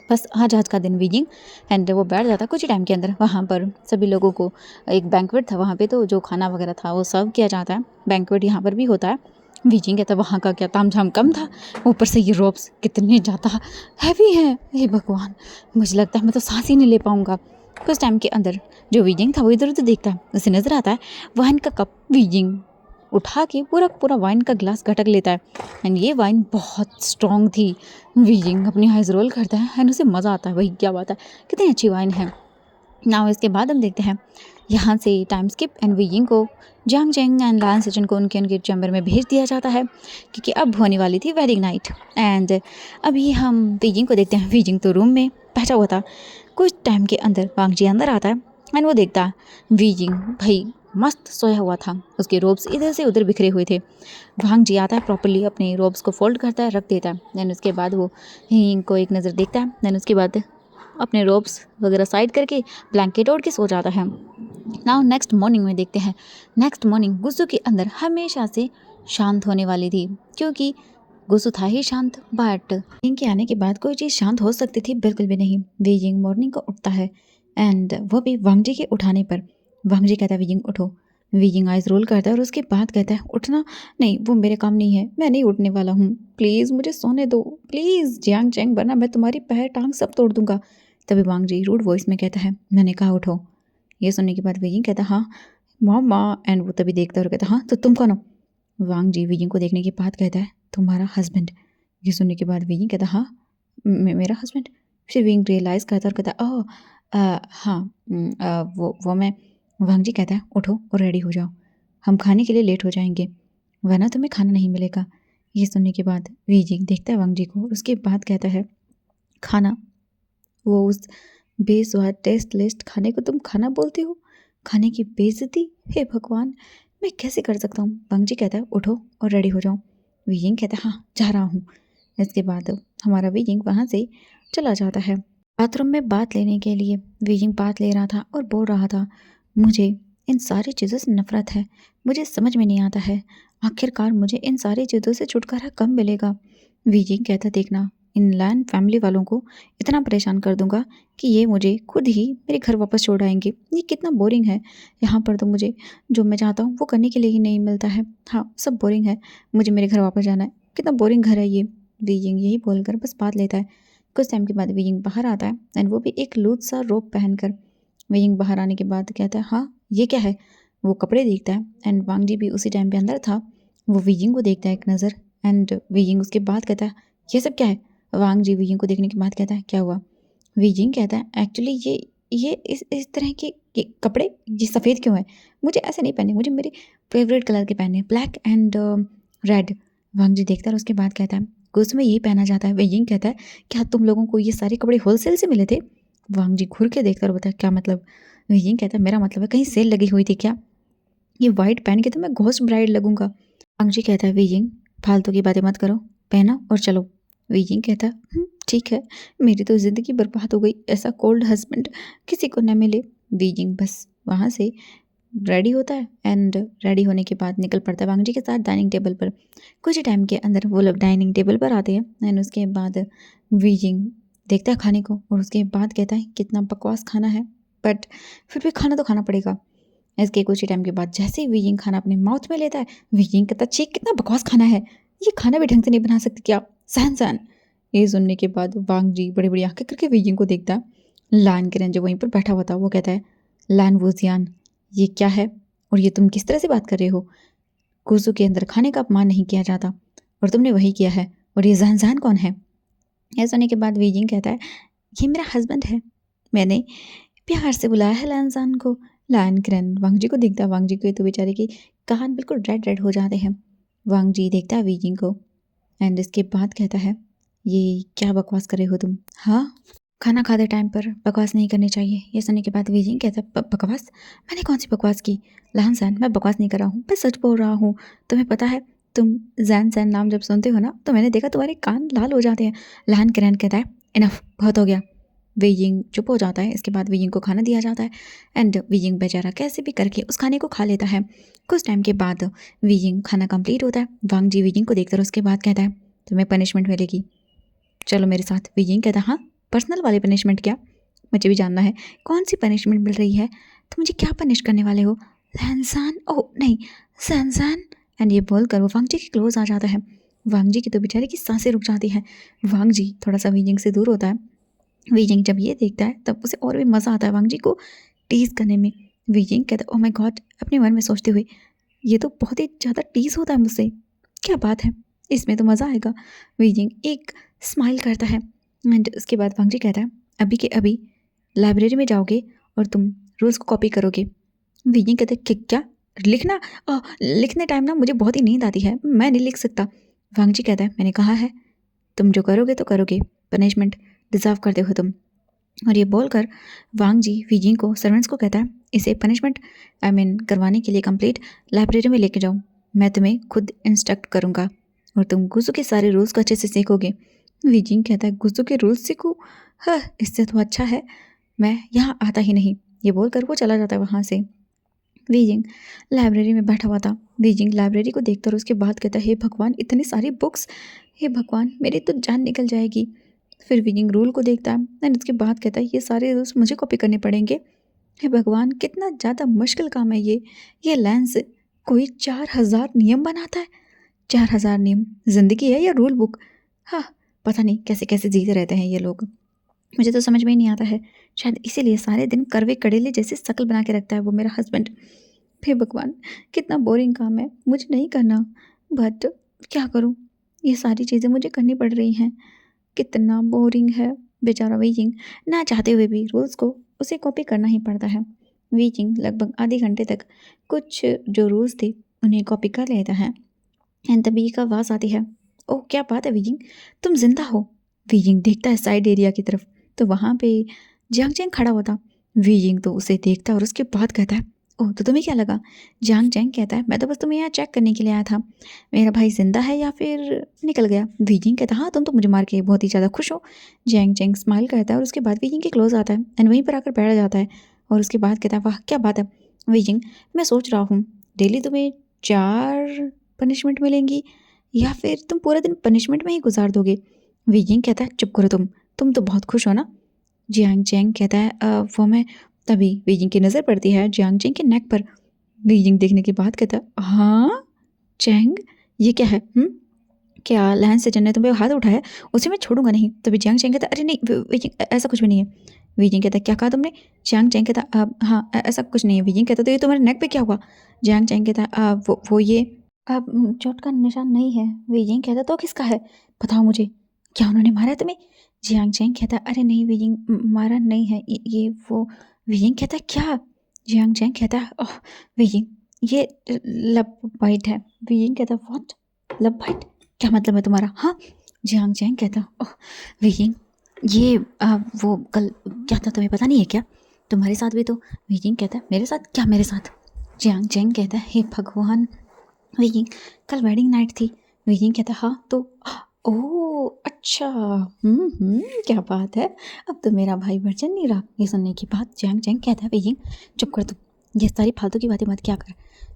S2: बस आज का दिन। वियिंग एंड वो बैठ जाता कुछ ही टाइम के अंदर। वहाँ पर सभी लोगों को एक बैंक्वेट था वहाँ पे, तो जो खाना वगैरह था वो सर्व किया जाता है। बैंक्वेट यहाँ पर भी होता है। वियिंग कहता है वहाँ का क्या तामझाम कम था, ऊपर से ये रोप्स कितने ज़्यादा हैवी हैं, हे भगवान मुझे लगता है मैं तो सांस ही नहीं ले पाऊँगा। कुछ टाइम के अंदर जो वियिंग था वो इधर उधर देखता है, उसे नज़र आता है वाइन का कप। वियिंग उठा के पूरा पूरा वाइन का ग्लास घटक लेता है एंड ये वाइन बहुत स्ट्रॉन्ग थी। वियिंग अपनी आइज रोल करता है एंड उसे मज़ा आता है, वही क्या बात है कितनी अच्छी वाइन है ना। इसके बाद हम देखते हैं यहाँ से टाइम स्किप एंड वियिंग को जियांग चेंग एंड लान सेचन को उनके उनके चैम्बर में भेज दिया जाता है, क्योंकि अब होने वाली थी वेडिंग नाइट। एंड अभी हम वियिंग को देखते हैं, वियिंग तो रूम में बैठा हुआ था। कुछ टाइम के अंदर वांग जी अंदर आता है एंड वो देखता है वियिंग भाई मस्त सोया हुआ था, उसके रोब्स इधर से उधर बिखरे हुए थे। वांग जी आता है प्रॉपरली अपने रोब्स को फोल्ड करता है, रख देता है। दैन उसके बाद वो वियिंग को एक नज़र देखता है, दैन उसके बाद अपने रोब्स वगैरह साइड करके ब्लैंकेट ओढ़ के सो जाता है। नाउ नेक्स्ट मॉर्निंग में देखते हैं। नेक्स्ट मॉर्निंग गुस्सू के अंदर हमेशा से शांत होने वाली थी, क्योंकि गुस्सू था ही शांत, बट इनके आने के बाद कोई चीज़ शांत हो सकती थी? बिल्कुल भी नहीं। वियिंग मॉर्निंग को उठता है एंड वो भी वांग जी के उठाने पर। वांग जी कहता है वियिंग उठो। वियिंग आइज रोल करता है और उसके बाद कहता है उठना नहीं, वो मेरे काम नहीं है, मैं नहीं उठने वाला हूँ, प्लीज़ मुझे सोने दो प्लीज़ जियांग चेंग, वरना मैं तुम्हारी पैर टांग सब तोड़ दूंगा। तभी वांग जी रूड वॉइस में कहता है मैंने कहा उठो। ये सुनने के बाद वियिंग कहता हाँ मामा, एंड वो तभी देखता है और कहता हाँ तो तुम कौन हो। वांग जी वीजिंग को देखने के बाद कहता है, तुम्हारा हस्बैंड? ये सुनने के बाद वीजिंग कहता है, हाँ मेरा हस्बैंड। फिर वीइंग रियलाइज़ करता है और कहता है, ओह हाँ वो मैं। वांग जी कहता है, उठो और रेडी हो जाओ, हम खाने के लिए लेट हो जाएंगे, वरना तुम्हें खाना नहीं मिलेगा। ये सुनने के बाद वीजिंग देखता है वांग जी को और उसके बाद कहता है, खाना? वो उस बेस्वाद टेस्ट लिस्ट खाने को तुम खाना बोलते हो? खाने की बेइज्जती? हे भगवान, मैं कैसे कर सकता हूँ? वांग जी कहता है, उठो और रेडी हो जाओ। वीइंग कहता है, हाँ जा रहा हूँ। इसके बाद हमारा वीइंग वहाँ से चला जाता है बाथरूम में बात लेने के लिए। वीइंग बात ले रहा था और बोल रहा था, मुझे इन सारी चीज़ों से नफरत है, मुझे समझ में नहीं आता है आखिरकार मुझे इन सारी चीज़ों से छुटकारा कब मिलेगा। वीइंग कहता, देखना इन लैंड फैमिली वालों को इतना परेशान कर दूंगा कि ये मुझे खुद ही मेरे घर वापस छोड़ आएंगे। ये कितना बोरिंग है, यहाँ पर तो मुझे जो मैं चाहता हूँ वो करने के लिए ही नहीं मिलता है। हाँ सब बोरिंग है, मुझे मेरे घर वापस जाना है, कितना बोरिंग घर है ये। वीइंग यही बोलकर बस बात लेता है। कुछ टाइम के बाद वीइंग बाहर आता है एंड वो भी एक लूज सा रोब पहनकर। वीइंग बाहर आने के बाद कहता है, हाँ ये क्या है? वो कपड़े देखता है एंड वांग जी भी उसी टाइम पे अंदर था। वो वीइंग को देखता है एक नज़र एंड वीइंग उसके बाद कहता है, ये सब क्या है? वांग जी वीइंग को देखने के बाद कहता है, क्या हुआ? वीइंग कहता है, एक्चुअली ये इस तरह के ये कपड़े ये सफ़ेद क्यों है? मुझे ऐसे नहीं पहने, मुझे मेरे फेवरेट कलर के पहने, ब्लैक एंड रेड। वांग जी देखता है और उसके बाद कहता है, गुस्से में यही पहना जाता है। वीइंग कहता है, क्या तुम लोगों को ये सारे कपड़े होलसेल से मिले थे? वांग जी घूर के देखता और बताया, क्या मतलब? वीइंग कहता है, मेरा मतलब है कहीं सेल लगी हुई थी क्या? ये वाइट पहन के तो मैं घोस्ट ब्राइड लगूंगा। वांग जी कहता है, वीइंग फालतू की बातें मत करो, पहना और चलो। वीइंग कहता है, ठीक है, मेरी तो ज़िंदगी बर्बाद हो गई, ऐसा कोल्ड हस्बैंड किसी को न मिले। वीइंग बस वहाँ से रेडी होता है एंड रेडी होने के बाद निकल पड़ता है वांग जी के साथ डाइनिंग टेबल पर। कुछ ही टाइम के अंदर वो लोग डाइनिंग टेबल पर आते हैं एंड उसके बाद वीजिंग देखता है खाने को और उसके बाद कहता है, कितना बकवास खाना है, बट फिर भी खाना तो खाना पड़ेगा। इसके कुछ ही टाइम के बाद जैसे ही वीजिंग खाना अपने माउथ में लेता है, वीजिंग कहता है, छी कितना बकवास खाना है, ये खाना भी ढंग से नहीं बना सकती क्या? सहन सहन। ये सुनने के बाद वांग जी बड़ी बड़ी आंखें करके वीजिंग को देखता है। लान किरण जो वहीं पर बैठा हुआ था वो कहता है, लान वूजियान, ये क्या है और ये तुम किस तरह से बात कर रहे हो? कुसु के अंदर खाने का अपमान नहीं किया जाता और तुमने वही किया है। और ये जहन जहन कौन है? यह सुनने के बाद वीजिंग कहता है, ये मेरा हस्बैंड है, मैंने प्यार से बुलाया है लानजान को। लान किरण वांग जी को देखता है। वांग जी को तो बेचारे की कान बिल्कुल रेड रेड हो जाते हैं। वांग जी देखता है वीजिंग को एंड इसके बाद कहता है, ये क्या बकवास कर रहे हो तुम? हाँ, खाना खाते टाइम पर बकवास नहीं करनी चाहिए। ये सुनने के बाद वीजिंग कहता है, बकवास? मैंने कौन सी बकवास की? लहन सैन, मैं बकवास नहीं कर रहा हूँ, मैं सच बोल रहा हूँ। तुम्हें पता है, तुम जैन सैन नाम जब सुनते हो ना तो मैंने देखा तुम्हारे कान लाल हो जाते हैं। लहन किरण कहता है, इनफ, बहुत हो गया। वीजिंग चुप हो जाता है। इसके बाद वीजिंग को खाना दिया जाता है एंड वीजिंग बेचारा कैसे भी करके उस खाने को खा लेता है। कुछ टाइम के बाद वीजिंग खाना कंप्लीट होता है। वांग जी वीजिंग को देखता है, उसके बाद कहता है, तुम्हें पनिशमेंट मिलेगी, चलो मेरे साथ। वीजिंग कहता है, हाँ पर्सनल वाली पनिशमेंट क्या? मुझे भी जानना है कौन सी पनिशमेंट मिल रही है, तो मुझे क्या पनिश करने वाले हो? सैनसान, ओह नहीं सैनसान। एंड ये बोलकर वो वांग जी के क्लोज आ जाता है। वांग जी की तो बेचारे की सांसें रुक जाती हैं। वांग जी थोड़ा सा वीजिंग से दूर होता है। वीजिंग जब ये देखता है तब उसे और भी मज़ा आता है वांग जी को टीज करने में। वीजिंग कहता है, ओह माय गॉड, अपने मन में सोचते हुए, ये तो बहुत ही ज़्यादा टीज होता है मुझसे, क्या बात है, इसमें तो मज़ा आएगा। वीजिंग एक स्माइल करता है एंड उसके बाद वांग जी कहता है, अभी के अभी लाइब्रेरी में जाओगे और तुम रूल्स को कॉपी करोगे। वीजिंग कहते हैं, क्या लिखना? लिखने टाइम ना मुझे बहुत ही नींद आती है, मैं नहीं लिख सकता। वांग जी कहता है, मैंने कहा है तुम जो करोगे तो करोगे, पनिशमेंट डिजर्व करते हो तुम। और ये बोलकर वांग जी वीजिंग को सर्वेंट्स को कहता है, इसे पनिशमेंट करवाने के लिए कंप्लीट लाइब्रेरी में लेके जाओ, मैं तुम्हें खुद इंस्ट्रक्ट करूँगा और तुम गुजू के सारे रूल्स को अच्छे से सीखोगे। वीजिंग कहता है, गुजू के रूल्स सीखूँ? हाँ, इससे तो अच्छा है मैं यहाँ आता ही नहीं। ये बोलकर वो चला जाता है वहाँ से। वीजिंग लाइब्रेरी में बैठा हुआ था। वीजिंग लाइब्रेरी को देखता और उसके बाद कहता है, हे भगवान इतनी सारी बुक्स, हे भगवान मेरी तो जान निकल जाएगी। फिर वीजिंग रूल को देखता है एंड उसके बाद कहता है, ये सारे रूल्स मुझे कॉपी करने पड़ेंगे। हे भगवान कितना ज़्यादा मुश्किल काम है ये लेंस कोई 4000 नियम बनाता है। 4000 नियम ज़िंदगी है या रूल बुक? हाँ, पता नहीं कैसे कैसे जीते रहते हैं ये लोग, मुझे तो समझ में ही नहीं आता है। शायद इसीलिए सारे दिन करवे कड़ेले जैसे शक्ल बना के रखता है वो मेरा हस्बैंड। हे भगवान, कितना बोरिंग काम है, मुझे नहीं करना। बट क्या करूं, ये सारी चीज़ें मुझे करनी पड़ रही हैं। कितना बोरिंग है। बेचारा वीजिंग ना चाहते हुए भी रूल्स को उसे कॉपी करना ही पड़ता है। वीजिंग लगभग आधे घंटे तक कुछ जो रूल्स थे उन्हें कॉपी कर लेता है। एंड तभी एक आवाज़ आती है, ओह क्या बात है वीजिंग, तुम जिंदा हो। वीजिंग देखता है साइड एरिया की तरफ, तो वहाँ पे जियांग चैंग खड़ा हुआ था। वीजिंग तो उसे देखता है और उसके बाद कहता है, ओह तो तुम्हें क्या लगा। जियांग चैंग कहता है, मैं तो बस तुम्हें यहाँ चेक करने के लिए आया था, मेरा भाई जिंदा है या फिर निकल गया। वीजिंग कहता है, हाँ तुम तो मुझे मार के बहुत ही ज़्यादा खुश हो। जियांग चैंग स्माइल करता है और उसके बाद वीजिंग के क्लोज आता है एंड वहीं पर आकर बैठ जाता है और उसके बाद कहता है, वाह क्या बात है वीजिंग, मैं सोच रहा हूँ डेली तुम्हें 4 पनिशमेंट मिलेंगी या फिर तुम पूरा दिन पनिशमेंट में ही गुजार दोगे। वीजिंग कहता है, चुप करो तुम तो बहुत खुश हो ना। जियांग चैंग कहता है, वो मैं। तभी वीजिंग की नज़र पड़ती है जियांग चैंग के नेक पर। वीजिंग देखने के बाद कहता है, हाँ चैंग ये क्या है। क्या लैंस से ने तुम्हें हाथ उठाया, उसे मैं छोड़ूंगा नहीं। तभी जियांग चैंग कहता, अरे नहीं वीजिंग ऐसा कुछ भी नहीं है। वीजिंग कहता, क्या कहा तुमने। जियांग चैंग कहता, हाँ ऐसा कुछ नहीं है। वीजिंग कहता, तो ये तुम्हारे नेक पे क्या हुआ। जियांग चैंग कहता, वो ये अब चोट का निशान नहीं है। वीजिंग कहता, तो किसका है, बताओ मुझे, क्या उन्होंने मारा तुम्हें। जियांग चैंग कहता, अरे नहीं वीजिंग मारा नहीं है, ये वो। वीजिंग कहता, क्या। जियांग चैंग कहता, ओह वीजिंग ये लब बाइट है। वीजिंग कहता, व्हाट लब बाइट, क्या मतलब है तुम्हारा। हाँ जियांग चैंग कहता, ओह वीजिंग ये वो कल क्या था तुम्हें पता नहीं है क्या, तुम्हारे साथ भी तो। वीजिंग कहता, मेरे साथ क्या, मेरे साथ। जियांग चैंग कहता, हे भगवान वीजिंग कल वेडिंग नाइट थी। वीजिंग कहता, हाँ तो। ओह अच्छा, क्या बात है, अब तो मेरा भाई वर्जन नहीं रहा। ये सुनने की बात जियांग चैंग कहता है, वीजिंग चुप कर तुम, ये सारी फालतू की बातें मत क्या कर।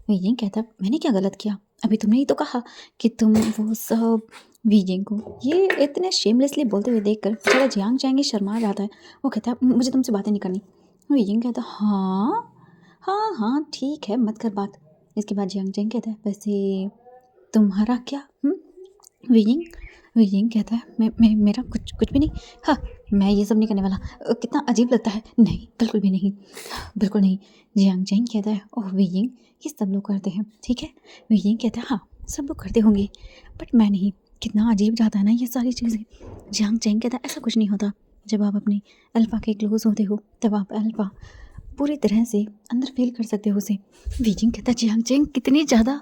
S2: वीजिंग कहता, मैंने क्या गलत किया, अभी तुमने ही तो कहा कि तुम वो सब। वीजिंग को ये इतने शेमलेसली बोलते हुए देखकर बेचारा जियांग चैंग ही शर्मा जाता है। वो कहता है, मुझे तुमसे बातें नहीं करनी। वीजिंग कहता, हाँ हाँ हाँ ठीक है मत कर बात। इसके बाद जियांग चैंग कहता है, वैसे तुम्हारा क्या। वीजिंग वीजिंग कहता है, मैं मेरा कुछ कुछ भी नहीं। हाँ मैं ये सब नहीं करने वाला। कितना अजीब लगता है। नहीं बिल्कुल भी नहीं, बिल्कुल नहीं। जियांग चैंग कहता है, ओह वीजिंग ये सब लोग करते हैं ठीक है। वीजिंग कहता है, हाँ सब लोग करते होंगे बट मैं नहीं। कितना अजीब जाता है ना ये सारी चीज़ें। जियांग चैंग कहता है, ऐसा कुछ नहीं होता, जब आप अपने अल्फ़ा के क्लोज होते हो तब आप अल्फ़ा पूरी तरह से अंदर फील कर सकते हो उसे। वीजिंग कहता है, जियांग चैंग कितनी ज़्यादा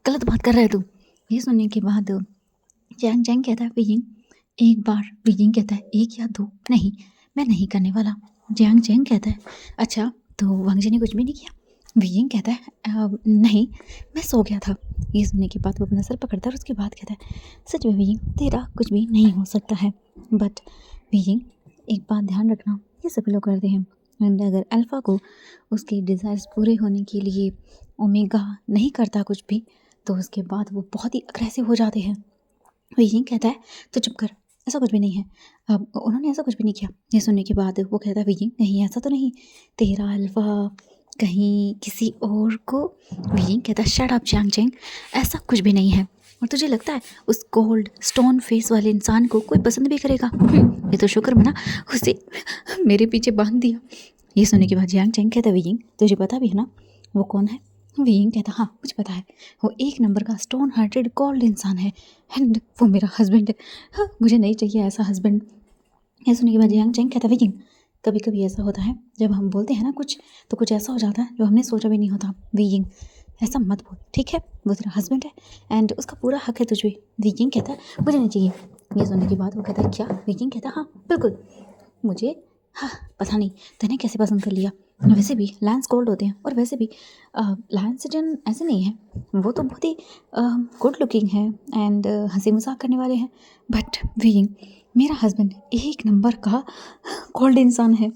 S2: गलत बात कर रहा है तू। ये सुनने के बाद जियांग चैंग कहता है, वीजिंग एक बार। वीजिंग कहता है, एक या दो नहीं, मैं नहीं करने वाला। जियांग चैंग कहता है, अच्छा तो वांगजी ने कुछ भी नहीं किया। वीजिंग कहता है, नहीं मैं सो गया था। ये सुनने के बाद वो अपना सर पकड़ता है और उसके बाद कहता है, सच में वीजिंग तेरा कुछ भी नहीं हो सकता है। बट वीजिंग एक बात ध्यान रखना, ये सभी लोग करते हैं एंड अगर अल्फ़ा को उसके डिज़ायर्स पूरे होने के लिए ओमेगा नहीं करता कुछ भी तो उसके बाद वो बहुत ही अग्रेसिव हो जाते हैं। वीजिंग कहता है, तो चुप कर, ऐसा कुछ भी नहीं है, अब उन्होंने ऐसा कुछ भी नहीं किया। ये सुनने के बाद वो कहता है, वीजिंग नहीं ऐसा तो नहीं, तेरा अल्फ़ा कहीं किसी और को। वीजिंग कहता है, शट अप जियांग चैंग, ऐसा कुछ भी नहीं है। और तुझे लगता है उस कोल्ड स्टोन फेस वाले इंसान को कोई पसंद भी करेगा। ये तो शुक्र मना उसे मेरे पीछे बांध दिया। ये सुनने के बाद जियांग चैंग कहता है, वीजिंग तुझे पता भी है ना वो कौन है। वीजिंग कहता, हाँ मुझे पता है, वो एक नंबर का स्टोन हार्टेड कोल्ड इंसान है एंड वो मेरा हस्बैंड है। हाँ मुझे नहीं चाहिए ऐसा हस्बैंड। ये सुनने के बाद जियांग चैंग कहता, वीजिंग कभी कभी ऐसा होता है जब हम बोलते हैं ना कुछ तो कुछ ऐसा हो जाता है जो हमने सोचा भी नहीं होता। वीजिंग ऐसा मत बोल ठीक है, वो तेरा हस्बैंड है एंड उसका पूरा हक है तुझ पे। वीजिंग कहता है, मुझे नहीं चाहिए। ये सुनने के बाद वो कहता है, क्या। वीजिंग कहता है, हाँ बिल्कुल मुझे, हाँ पता नहीं तूने कैसे पसंद कर लिया। वैसे भी लैंस कोल्ड होते हैं और वैसे भी लैंस जन ऐसे नहीं है, वो तो बहुत ही गुड लुकिंग है एंड हंसी मजाक करने वाले हैं। बट वीजिंग मेरा हस्बैंड एक नंबर का कोल्ड इंसान है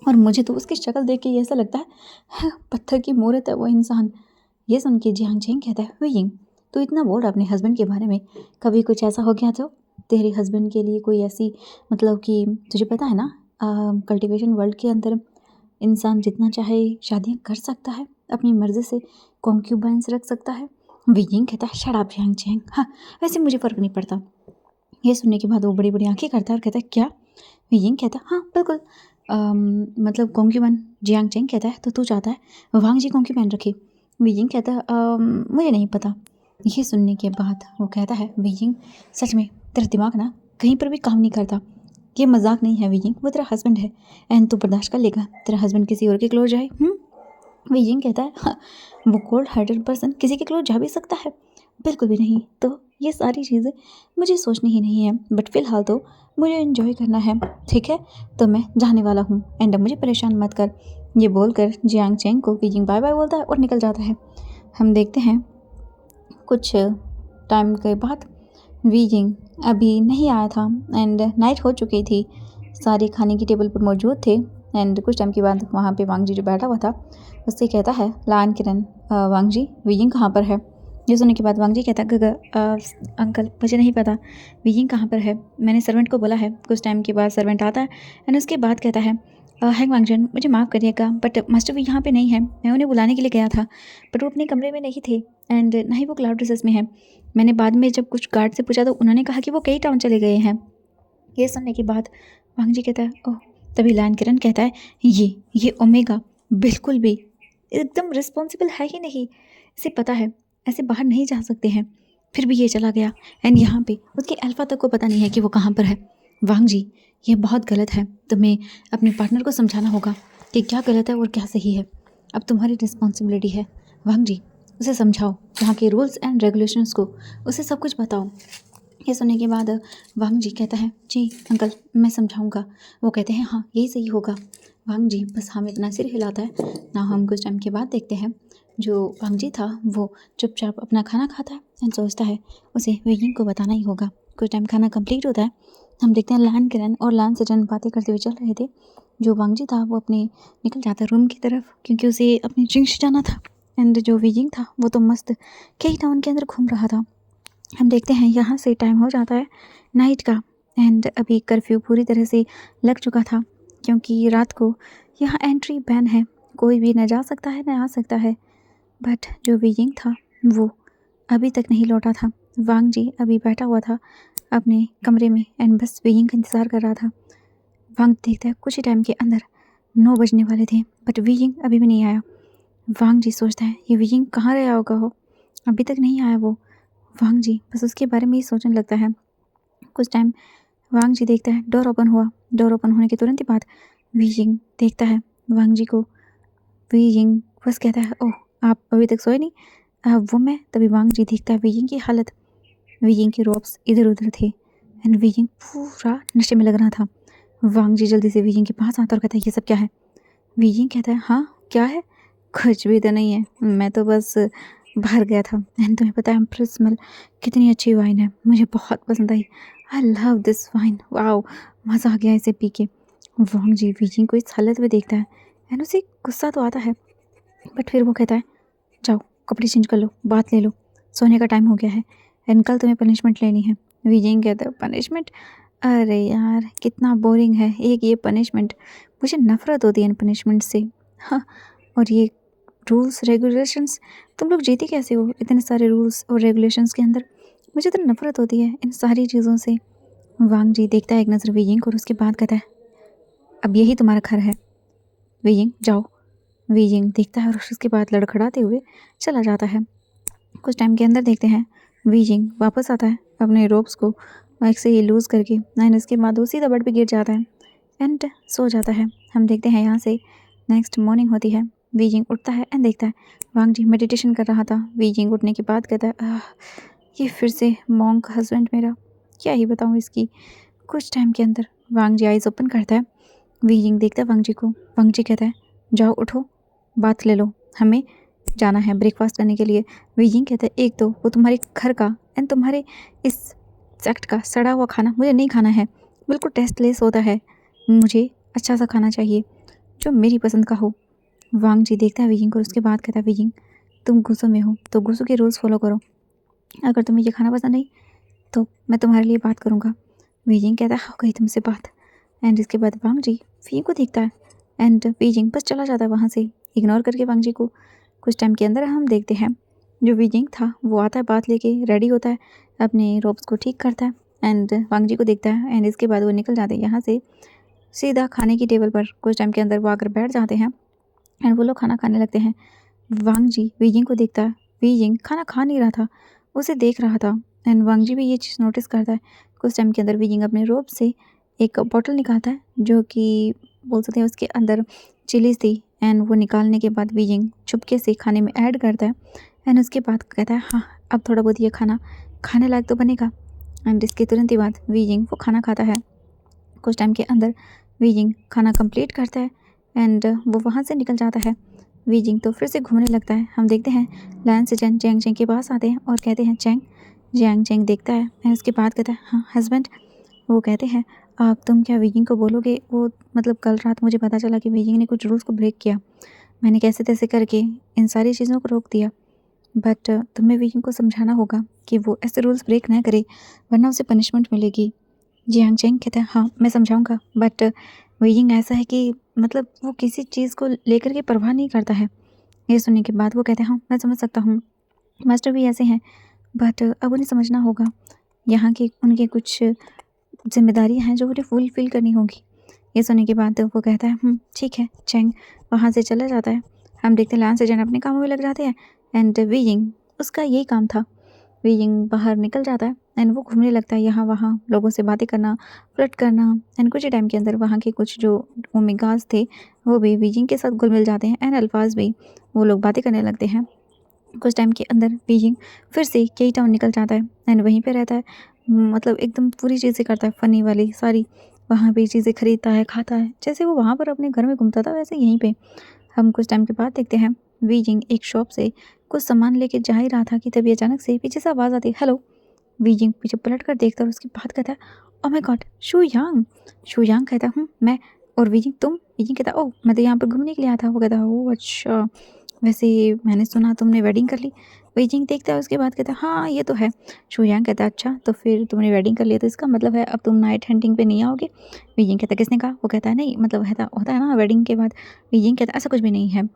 S2: और मुझे तो उसकी शक्ल देख के ऐसा लगता है पत्थर की मूरत है वो इंसान। ये सुन के जियांग चैंग कहता है, वीजिंग तू इतना बोल रहा अपने हस्बैंड के बारे में, कभी कुछ ऐसा हो गया तो तेरे हस्बैंड के लिए कोई ऐसी, मतलब कि तुझे पता है ना कल्टीवेशन वर्ल्ड के अंदर इंसान जितना चाहे शादियाँ कर सकता है, अपनी मर्ज़ी से कॉन्क्यूबाइंस रख सकता है। वीजिंग कहता है, शट अप जियांग चैंग, हाँ वैसे मुझे फ़र्क नहीं पड़ता। ये सुनने के बाद वो बड़ी बड़ी आंखें करता है और कहता है, क्या। वीजिंग कहता है, हाँ बिल्कुल मतलब कॉन्क्यूबाइन। जियांग चैंग कहता है, तो तू चाहता है वांग जी कॉन्क्यूबाइन रखे। वीजिंग कहता है मुझे नहीं पता। ये सुनने के बाद वो कहता है वीजिंग सच में तेरा दिमाग ना कहीं पर भी काम नहीं करता। ये मजाक नहीं है वीजिंग, वो तेरा हस्बैंड है एंड तू बर्दाश्त कर लेगा तेरा हस्बैंड किसी और के क्लोज जाए? वीजिंग कहता है हाँ, वो कोल्ड हार्टेड पर्सन किसी के क्लोज जा भी सकता है? बिल्कुल भी नहीं। तो ये सारी चीज़ें मुझे सोचनी ही नहीं है, बट फिलहाल तो मुझे एंजॉय करना है, ठीक है? तो मैं जाने वाला हूँ एंड अब मुझे परेशान मत कर। ये बोलकर जियांग चेंग को वीजिंग बाय बाय बोलता है और निकल जाता है। हम देखते हैं कुछ टाइम के बाद वीजिंग अभी नहीं आया था एंड नाइट हो चुकी थी। सारे खाने की टेबल पर मौजूद थे एंड कुछ टाइम के बाद वहाँ पे वांग जी जो बैठा हुआ था उससे कहता है लान किरण वांग जी वीजिंग कहाँ पर है? ये सुनने के बाद वांग जी कहता है अंकल मुझे नहीं पता वीजिंग कहाँ पर है। मैंने सर्वेंट को बोला है। कुछ टाइम के बाद सर्वेंट आता है एंड उसके बाद कहता है हैंग वांगजन मुझे माफ़ करिएगा बट मास्टर भी यहाँ पे नहीं है। मैं उन्हें बुलाने के लिए गया था बट वो अपने कमरे में नहीं थे एंड ना ही वो क्लाउड ड्रेसेस में है। मैंने बाद में जब कुछ गार्ड से पूछा तो उन्होंने कहा कि वो कई टाउन चले गए हैं। ये सुनने के बाद वांग जी कहता है ओह। तभी लान किरण कहता है ये ओमेगा बिल्कुल भी एकदम रिस्पॉन्सिबल है ही नहीं। इसे पता है ऐसे बाहर नहीं जा सकते हैं, फिर भी ये चला गया एंड यहाँ पे उसके अल्फा तक को पता नहीं है कि वो कहाँ पर है। वांग जी ये बहुत गलत है, तुम्हें अपने पार्टनर को समझाना होगा कि क्या गलत है और क्या सही है। अब तुम्हारी रिस्पॉन्सिबिलिटी है वांग जी, उसे समझाओ वहाँ के रूल्स एंड रेगुलेशंस को, उसे सब कुछ बताओ। ये सुनने के बाद वांग जी कहता है जी अंकल मैं समझाऊंगा। वो कहते हैं हाँ यही सही होगा। वांग जी बस हम इतना सिर हिलाता है ना। हम कुछ टाइम के बाद देखते हैं जो वांग जी था वो चुपचाप अपना खाना खाता है एंड सोचता है उसे वीजिंग को बताना ही होगा। कुछ टाइम खाना कंप्लीट होता है। हम देखते हैं लान किरण और लान सजन बातें करते हुए चल रहे थे। जो वांग जी था वो अपने निकल जाता है रूम की तरफ क्योंकि उसे अपनी ड्रिंक जाना था एंड जो वीजिंग था वो तो मस्त कई टाउन के अंदर घूम रहा था। हम देखते हैं यहाँ से टाइम हो जाता है नाइट का एंड अभी कर्फ्यू पूरी तरह से लग चुका था क्योंकि रात को यहाँ एंट्री बैन है, कोई भी न जा सकता है न आ सकता है। बट जो वीजिंग था वो अभी तक नहीं लौटा था। वांग जी अभी बैठा हुआ था अपने कमरे में एंड बस वीजिंग का इंतज़ार कर रहा था। वांग देखता है कुछ ही टाइम के अंदर 9 बजने वाले थे बट वीजिंग अभी भी नहीं आया। वांग जी सोचता है ये वीजिंग कहाँ रहा होगा, हो अभी तक नहीं आया वो। वांग जी बस उसके बारे में ही सोचने लगता है। कुछ टाइम वांग जी देखता है डोर ओपन हुआ। डोर ओपन होने के तुरंत ही बाद वीजिंग देखता है वांग जी को। वीजिंग बस कहता है ओह आप अभी तक सोए नहीं? वो मैं तभी वांग जी देखता है वीजिंग की हालत। वीजिंग के रोब्स इधर उधर थे एंड वीजिंग पूरा नशे में लग रहा था। वांग जी जल्दी से वीजिंग के पास आता और कहता है ये सब क्या है? वीजिंग कहता है हाँ क्या है? कुछ भी तो नहीं है, मैं तो बस बाहर गया था एंड तुम्हें पता है एम्प्रेस स्मेल कितनी अच्छी वाइन है, मुझे बहुत पसंद आई। I love this wine, wow मज़ा आ गया इसे पी के। वांग जी वीजिंग को इस हालत में देखता है एंड उसे गुस्सा तो आता है बट फिर वो कहता है जाओ कपड़े चेंज कर लो, बात ले लो, सोने का टाइम हो गया है एंड कल तुम्हें पनिशमेंट लेनी है। वीजिंग कहता है पनिशमेंट? अरे यार कितना बोरिंग है एक ये पनिशमेंट, मुझे नफ़रत होती है इन पनिशमेंट से। हाँ और ये रूल्स रेगुलेशंस, तुम लोग जीते कैसे हो इतने सारे रूल्स और रेगुलेशंस के अंदर? मुझे तो नफ़रत होती है इन सारी चीज़ों से। वांग जी देखता है एक नज़र वीजिंग को और उसके बाद कहता है अब यही तुम्हारा घर है वीजिंग, जाओ। वीजिंग देखता है और उसके बाद लड़खड़ाते हुए चला जाता है। कुछ टाइम के अंदर देखते हैं वीजिंग वापस आता है अपने रोप्स को एक से ही लूज़ करके एंड इसके बाद वो सीधा बेड पे गिर जाता है एंड सो जाता है। हम देखते हैं यहाँ से नेक्स्ट मॉर्निंग होती है। वीजिंग उठता है एंड देखता है वांग जी मेडिटेशन कर रहा था। वीजिंग उठने के बाद कहता है ये फिर से मॉन्क हस्बैंड मेरा, क्या ही बताऊँ इसकी। कुछ टाइम के अंदर वांग जी आइज़ ओपन करता है। वीजिंग देखता है वांग जी को। वांग जी कहता है जाओ उठो बात ले लो, हमें जाना है ब्रेकफास्ट करने के लिए। वीजिंग कहता है एक तो वो तुम्हारे घर का एंड तुम्हारे इस सेक्ट का सड़ा हुआ खाना मुझे नहीं खाना है, बिल्कुल टेस्टलेस होता है, मुझे अच्छा सा खाना चाहिए जो मेरी पसंद का हो। वांग जी देखता है वीजिंग को और उसके बाद कहता है वीजिंग तुम गुस्सों में हो तो गुस्सों के रूल्स फॉलो करो, अगर तुम्हें ये खाना पसंद नहीं तो मैं तुम्हारे लिए बात करूँगा। वीजिंग कहता है हो गई तुमसे बात एंड इसके बाद वांग जी फी को देखता है एंड वीजिंग बस चला जाता है वहाँ से इग्नोर करके वांग जी को। कुछ टाइम के अंदर हम देखते हैं जो वीजिंग था वो आता है बात लेके रेडी होता है, अपने रोप्स को ठीक करता है एंड वांग जी को देखता है एंड इसके बाद वो निकल जाते हैं यहाँ से सीधा खाने की टेबल पर। कुछ टाइम के अंदर वो आकर बैठ जाते हैं एंड वो लोग खाना खाने लगते हैं। वांग जी वीजिंग को देखता है। वीजिंग खाना खा नहीं रहा था, उसे देख रहा था एंड वांग जी भी ये चीज़ नोटिस करता है। कुछ टाइम के अंदर वीजिंग अपने रोब से एक बॉटल निकालता है जो कि बोल सकते हैं उसके अंदर चिलीज़ थी एंड वो निकालने के बाद वीजिंग चुपके से खाने में ऐड करता है एंड उसके बाद कहता है हाँ अब थोड़ा बहुत ये खाना खाने लायक तो बनेगा। एंड इसके तुरंत ही बाद वीजिंग वो खाना खाता है। कुछ टाइम के अंदर वीजिंग खाना कंप्लीट करता है एंड वो वहाँ से निकल जाता है। वीजिंग तो फिर से घूमने लगता है। हम देखते हैं लैन से चैंग चैंग चैंग के पास आते हैं और कहते हैं चैंग। जैंग चैंग देखता है एंड उसके बाद कहता है हाँ हस्बैंड। वो कहते हैं आप तुम क्या वीजिंग को बोलोगे, वो मतलब कल रात मुझे पता चला कि वीजिंग ने कुछ रूल्स को ब्रेक किया, मैंने कैसे तैसे करके इन सारी चीज़ों को रोक दिया, बट तुम्हें वीजिंग को समझाना होगा कि वो ऐसे रूल्स ब्रेक ना करे वरना उसे पनिशमेंट मिलेगी। जियांग चेंग कहता है हाँ मैं समझाऊंगा, बट वीइंग ऐसा है कि मतलब वो किसी चीज़ को लेकर के परवाह नहीं करता है। ये सुनने के बाद वो कहते हैं हाँ मैं समझ सकता हूँ, मास्टर भी ऐसे हैं, बट अब उन्हें समझना होगा यहाँ की उनकी कुछ जिम्मेदारियाँ हैं जो उन्हें फुलफिल करनी होगी। ये सुनने के बाद वो कहता है ठीक है। चेंग वहाँ से चला जाता है। हम देखते हैं लान से जन अपने कामों में लग जाते हैं एंड वीइंग उसका यही काम था। वीइंग बाहर निकल जाता है एंड वो घूमने लगता है यहाँ वहाँ, लोगों से बातें करना, फ्लर्ट करना एंड कुछ ही टाइम के अंदर वहाँ के कुछ जो ओमेगास थे वो भी वीजिंग के साथ घुल मिल जाते हैं एंड अल्फाज भी, वो लोग बातें करने लगते हैं। कुछ टाइम के अंदर वीजिंग फिर से केई टाउन निकल जाता है एंड वहीं पे रहता है। मतलब एकदम पूरी चीज़ें करता है फ़नी वाली सारी, वहाँ पे चीज़ें खरीदता है, खाता है, जैसे वो वहाँ पर अपने घर में घूमता था वैसे यहीं पे। हम कुछ टाइम के बाद देखते हैं वीजिंग एक शॉप से कुछ सामान लेके जा ही रहा था कि तभी अचानक से पीछे से आवाज़ आती है हेलो। वीजिंग पीछे पलट कर देखता है और उसके बाद कहता है ओह माय गॉड शू यांग। शू यांग कहता है मैं। और वीजिंग तुम। वीजिंग कहता है ओह मैं तो यहाँ पर घूमने के लिए आया था। वो कहता है ओह अच्छा, वैसे मैंने सुना तुमने वेडिंग कर ली। वीजिंग देखता है उसके बाद कहता है हाँ ये तो है। शू यांग कहता है अच्छा तो फिर तुमने वेडिंग कर लिया तो इसका मतलब है अब तुम नाइट हंटिंग पे नहीं आओगे। वीजिंग कहता है किसने कहा। वो कहता है नहीं मतलब होता है ना वेडिंग के बाद। वीजिंग कहता है ऐसा कुछ भी नहीं है,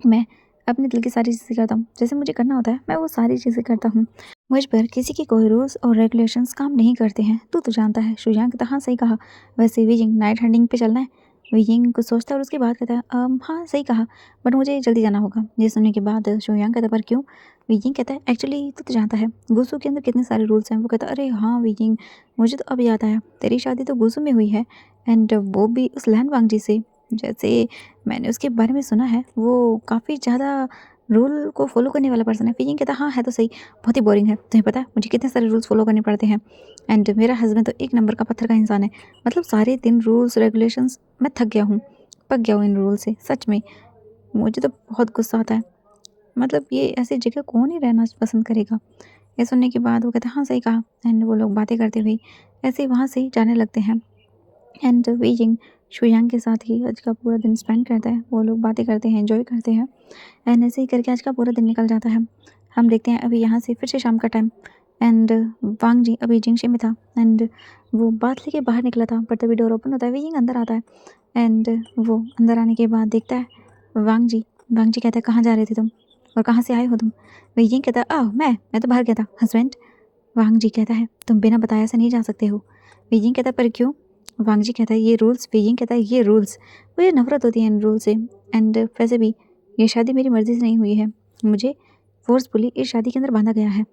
S2: मैं अपने दिल की सारी चीज़ें करता हूँ, जैसे मुझे करना होता है मैं वो सारी चीज़ें करता हूँ, मुझ पर किसी की कोई रूल्स और रेगुलेशंस काम नहीं करते हैं, तू तो जानता है। शुयांग कहता हाँ सही कहा। वैसे वीजिंग नाइट हंटिंग पे चलना है। वीजिंग कुछ सोचता है और उसके बाद कहता है हाँ सही कहा, बट मुझे जल्दी जाना होगा। ये सुनने के बाद शुयांग कहता है पर क्यों। वीजिंग कहता है एक्चुअली तू तो जानता है गुसू के अंदर कितने सारे रूल्स हैं। वो कहता है अरे हाँ वीजिंग, मुझे तो अब याद आया तेरी शादी तो गुसू में हुई है एंड वो भी उस लैन वांगजी से। जैसे मैंने उसके बारे में सुना है वो काफ़ी ज़्यादा रूल को फॉलो करने वाला पर्सन है। वीजिंग कहता हाँ है तो सही, बहुत ही बोरिंग है, तुम्हें पता है मुझे कितने सारे रूल्स फॉलो करने पड़ते हैं एंड मेरा हस्बैंड तो एक नंबर का पत्थर का इंसान है, मतलब सारे दिन रूल्स रेगुलेशंस, मैं थक गया हूँ, पक गया हूँ इन रूल से सच में, मुझे तो बहुत गुस्सा आता है, मतलब ये ऐसी जगह कौन ही रहना पसंद करेगा। ये सुनने के बाद वो कहता हाँ सही कहा एंड वो लोग बातें करते हुए ऐसे वहाँ से जाने लगते हैं एंड वीजिंग शुयांग के साथ ही आज का पूरा दिन स्पेंड करता है। वो लोग बातें करते हैं, एंजॉय करते हैं एंड ऐसे ही करके आज का पूरा दिन निकल जाता है। हम देखते हैं अभी यहाँ से फिर से शाम का टाइम एंड वांग जी अभी जिंगशे में था एंड वो बात लेके बाहर निकला था, पर तभी डोर ओपन होता है, वीजिंग अंदर आता है एंड वो अंदर आने के बाद देखता है वांग जी। वांग जी कहता है कहाँ जा रहे थे तुम और कहाँ से आए हो तुम। वीजिंग कहता है मैं तो बाहर गया था हस्बैंड। वांग जी कहता है तुम बिना बताया से नहीं जा सकते हो। वीजिंग कहता है पर क्यों। वांग जी कहता है ये रूल्स। वीजिंग कहता है ये रूल्स, मुझे नफरत होती है इन रूल से एंड वैसे भी ये शादी मेरी मर्ज़ी से नहीं हुई है, मुझे फोर्सफुली इस शादी के अंदर बांधा गया है,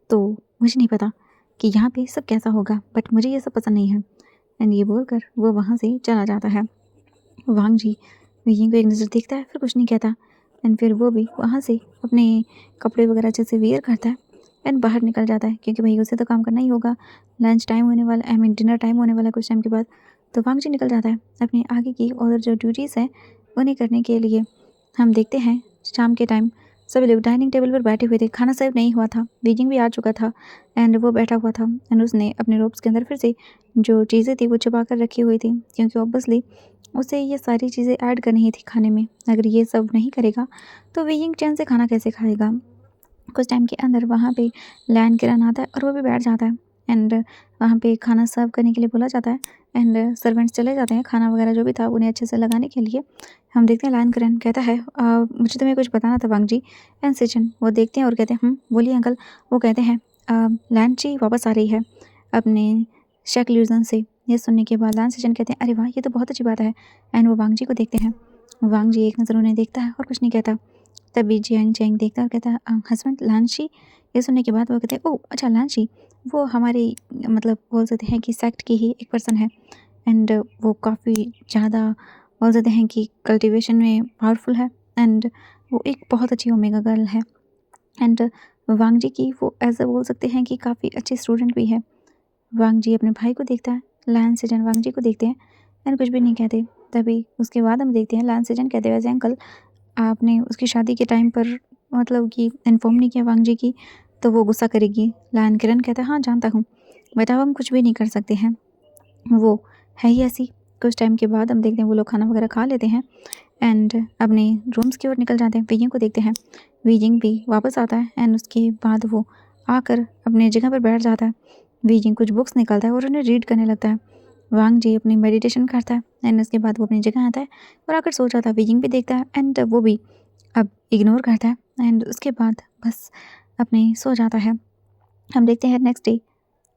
S2: तो मुझे नहीं पता कि यहाँ पे सब कैसा होगा, बट मुझे ये सब पसंद नहीं है। एंड ये बोलकर वो वहाँ से चला जाता है। वांग जी वीजिंग को एक नज़र देखता है फिर कुछ नहीं कहता एंड फिर वो भी वहाँ से अपने कपड़े वगैरह अच्छे से वियर करता है एंड बाहर निकल जाता है, क्योंकि भाई उसे तो काम करना ही होगा। लंच टाइम होने वाला, आई मीन डिनर टाइम होने वाला है कुछ टाइम के बाद, तो वांग जी निकल जाता है अपनी आगे की और जो ड्यूटीज़ हैं उन्हें करने के लिए। हम देखते हैं शाम के टाइम सभी लोग डाइनिंग टेबल पर बैठे हुए थे, खाना सर्व नहीं हुआ था, वीजिंग भी आ चुका था एंड वो बैठा हुआ था एंड उसने अपने रोब्स के अंदर फिर से जो चीज़ें थी वो छुपा कर रखी हुई थी, क्योंकि ऑब्वियसली उसे ये सारी चीज़ें ऐड करनी ही थी खाने में, अगर ये सब नहीं करेगा तो वीजिंग चैन से खाना कैसे खाएगा। कुछ टाइम के अंदर वहाँ पे लैन किरण आता है और वो भी बैठ जाता है एंड वहाँ पे खाना सर्व करने के लिए बोला जाता है एंड सर्वेंट्स चले जाते हैं खाना वगैरह जो भी था उन्हें अच्छे से लगाने के लिए। हम देखते हैं लैन किरण कहता है मुझे तुम्हें कुछ बताना था वांग जी एंड सिचन। वो देखते हैं और कहते हैं बोलिए अंकल। वो कहते हैं लैन जी वापस आ रही है अपने शक ल्यूजन से। ये सुनने के बाद लैन सिचन कहते हैं अरे वाह ये तो बहुत अच्छी बात है एंड वो वांग जी को देखते हैं। वांग जी एक नज़र उन्हें देखता है और कुछ नहीं कहता तभी जियांग चेंग देखता है और कहता है हस्बैंड लानशी। ये सुनने के बाद वो कहते हैं ओह अच्छा लानशी, वो हमारे मतलब बोल सकते हैं कि सेक्ट की ही एक पर्सन है एंड वो काफ़ी ज़्यादा बोल सकते हैं कि कल्टीवेशन में पावरफुल है एंड वो एक बहुत अच्छी ओमेगा गर्ल है एंड वांग जी की वो ऐसा बोल सकते हैं कि काफ़ी अच्छी स्टूडेंट भी है। वांग जी अपने भाई को देखता है, लान सेजन वांग जी को देखते हैं एंड कुछ भी नहीं कहते। तभी उसके बाद हम देखते हैं लान सेजन कहते हैं वैसे अंकल आपने उसकी शादी के टाइम पर मतलब कि इन्फॉर्म नहीं किया वांग जी की, तो वो गुस्सा करेगी। लान किरण कहता है हाँ जानता हूँ, बट अब हम कुछ भी नहीं कर सकते हैं, वो है ही ऐसी। कुछ टाइम के बाद हम देखते हैं वो लोग खाना वगैरह खा लेते हैं एंड अपने रूम्स की ओर निकल जाते हैं। वीजिंग को देखते हैं, वीजिंग भी वापस आता है एंड उसके बाद वो आकर अपने जगह पर बैठ जाता है। वीजिंग कुछ बुक्स निकालता है और उन्हें रीड करने लगता है। वांग जी अपनी मेडिटेशन करता है एंड उसके बाद वो अपनी जगह आता है और आकर सो जाता है। वीजिंग भी देखता है एंड वो भी अब इग्नोर करता है एंड उसके बाद बस अपने सो जाता है। हम देखते हैं नेक्स्ट डे,